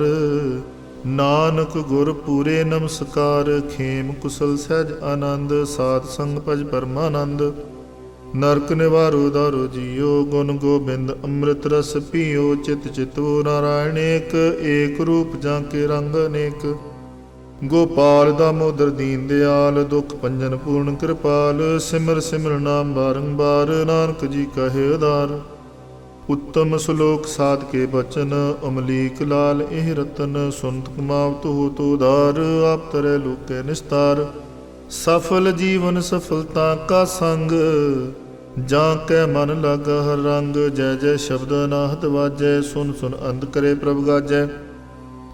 S1: नानक गुर पूरे नमस्कार, खेम कुशल सहज आनंद, साध संग भज परमानंद, नरक निवारो दारो जियो, गुण गोबिंद अमृत रस पियो, चित चितवो नारायण एक रूप जाके रंग अनेक, गोपाल दामोदर दीन दयाल, दुख भंजन पूर्ण कृपाल, सिमर सिमर नाम बारंबार, नानक जी कहे उदार, उत्तम श्लोक साध के बचन, अमलीक लाल एह रतन, सुनत कमावत हो तो उधार, आप तरह लोके निस्तार, सफल जीवन सफलता का संग, ਜਾਂ ਕੈ ਮਨ ਲਾਗਾ ਹਰ ਰੰਗ, ਜੈ ਜੈ ਸ਼ਬਦ ਅਨਾਹਤ ਵਾਜੈ, ਸੁਨ ਸੁਨ ਅੰਤ ਕਰੇ ਪ੍ਰਭ ਗਾਜੈ,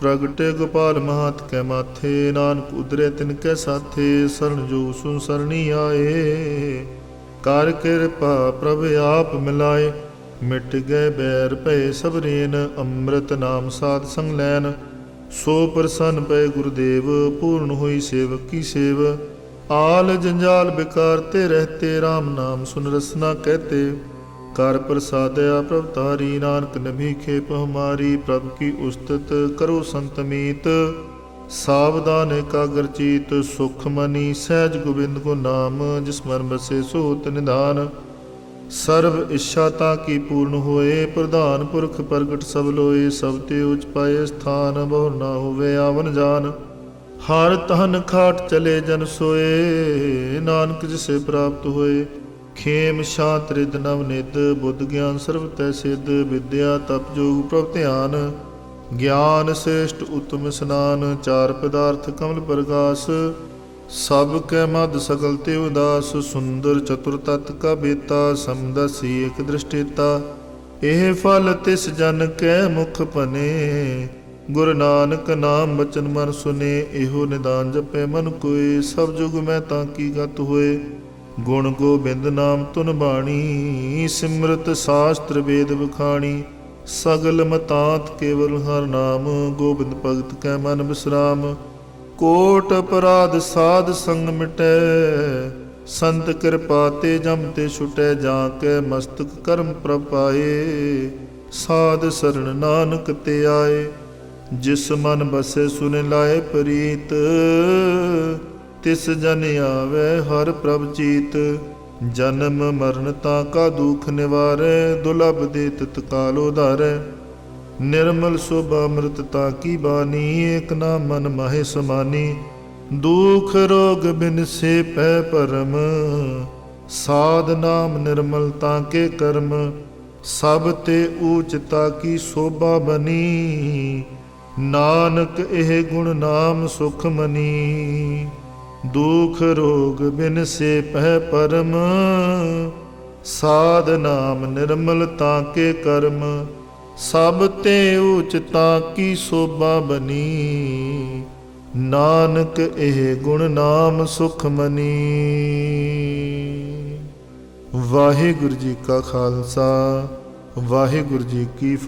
S1: ਪ੍ਰਗਟੇ ਗੋਪਾਲ ਮਹਾਤ ਕੈ ਮਾਥੇ, ਨਾਨਕ ਉਦਰੇ ਤਿਨ ਕੈ ਸਾਥੇ, ਸਰਣ ਜੋ ਸੁਨ ਸਰਣੀ ਆਏ, ਕਰ ਕਿਰਪਾ ਪ੍ਰਭ ਆਪ ਮਿਲਾਏ, ਮਿਟ ਗਏ ਬੈਰ ਭਏ ਸਭ ਰੇਨ, ਅੰਮ੍ਰਿਤ ਨਾਮ ਸਾਧ ਸੰਗ ਲੈਨ, ਸੋ ਪ੍ਰਸੰਨ ਪਏ ਗੁਰਦੇਵ, ਪੂਰਨ ਹੋਈ ਸੇਵਕ ਕੀ ਸੇਵ, आल जंजाल बिकारते रहते, राम नाम सुन रसना कहते, कर प्रसादया प्रभ तारी, नानक नभी खेप हमारी, प्रभ की उस्तत करो संत मीत, सावधान एकाग्र चीत, सुख मनी सहज गोबिंद को नाम, जिस मन बसे सोत निधान, सर्व इच्छा ताकी पूर्ण होए, प्रधान पुरख प्रगट सब लोए, सब ते उच पाए स्थान, बहुर ना होवे आवन जान, हर तहन खाट चले जन सोए, नानक जिसे प्राप्त होए, खेम शांत रिद नव निद, बुद्ध ज्ञान सर्व तै सिद्ध, विद्या तप जोग प्रभ ध्यान, ज्ञान श्रेष्ठ उत्तम स्नान, चार पदार्थ कमल प्रकाश, सब कै मद सकल ते उदास, सुंदर चतुर तत् का बेता, समदसी एक दृष्टिता, एह फल तिस जन कै मुख पने, गुरु नानक नाम बचन मन सुने, एहो निदान जपे मन कोय, सब जुग में ताकी गत होए, ਗੁਣ ਗੋਬਿੰਦ ਨਾਮ ਧੁਨ ਬਾਣੀ, ਸਿਮਰਤ ਸ਼ਾਸਤਰ ਵੇਦ ਬਖਾਣੀ। ਸਗਲ ਮਤਾਂਤ ਕੇਵਲ ਹਰ ਨਾਮ, ਗੋਬਿੰਦ ਭਗਤ ਕੈ ਮਨ ਬਿਸਰਾਮ। ਕੋਟ ਅਪਰਾਧ ਸਾਧ ਸੰਗ ਮਿਟੈ, ਸੰਤ ਕਿਰਪਾ ਤੇ ਜਮ ਤੇ ਛੁਟੈ। ਜਾਂ ਕੈ ਮਸਤਕ ਕਰਮ ਪ੍ਰਭ ਪਾਏ, ਸਾਧ ਸਰਣ ਨਾਨਕ ਤੇ ਆਏ। ਜਿਸ ਮਨ ਬਸੈ ਸੁਨ ਲਾਏ ਪ੍ਰੀਤ, ਤਿਸ ਜਨ ਆਵੈ ਹਰ ਪ੍ਰਭ ਚੀਤ। ਜਨਮ ਮਰਨ ਤਾਂ ਕਾ ਦੁਖ ਨਿਵਾਰੈ, ਦੁਲਭ ਦੇ ਤਤਕਾਲ ਉਧਾਰੈ। ਨਿਰਮਲ ਸੁਭ ਅੰਮ੍ਰਿਤ ਤਾ ਕੀ ਬਾਣੀ, ਏਕ ਨਾਮ ਮਨ ਮਾਹੇ ਸਮਾਨੀ। ਦੁਖ ਰੋਗ ਬਿਨ ਸੇ ਪੈ ਪਰਮ, ਸਾਧ ਨਾਮ ਨਿਰਮਲ ਤਾਂ ਕੇ ਕਰਮ। ਸਭ ਤੇ ਊਚ ਤਾ ਕੀ ਸੋਭਾ ਬਨੀ, ਨਾਨਕ ਇਹ ਗੁਣ ਨਾਮ ਸੁਖ ਮਨੀ। ਦੁਖ ਰੋਗ ਬਿਨ ਸੇ ਪਹਿ ਪਰਮ, ਸਾਧ ਨਾਮ ਨਿਰਮਲ ਤਾਂ ਕੇ ਕਰਮ। ਸਭ ਤੇ ਊਚ ਤਾਂ ਕੀ ਸੋਭਾ ਬਨੀ, ਨਾਨਕ ਇਹ ਗੁਣ ਨਾਮ ਸੁਖ ਮਨੀ। ਵਾਹਿਗੁਰੂ ਜੀ ਕਾ ਖਾਲਸਾ, ਵਾਹਿਗੁਰੂ ਜੀ ਕੀ ਫਤਿਹ।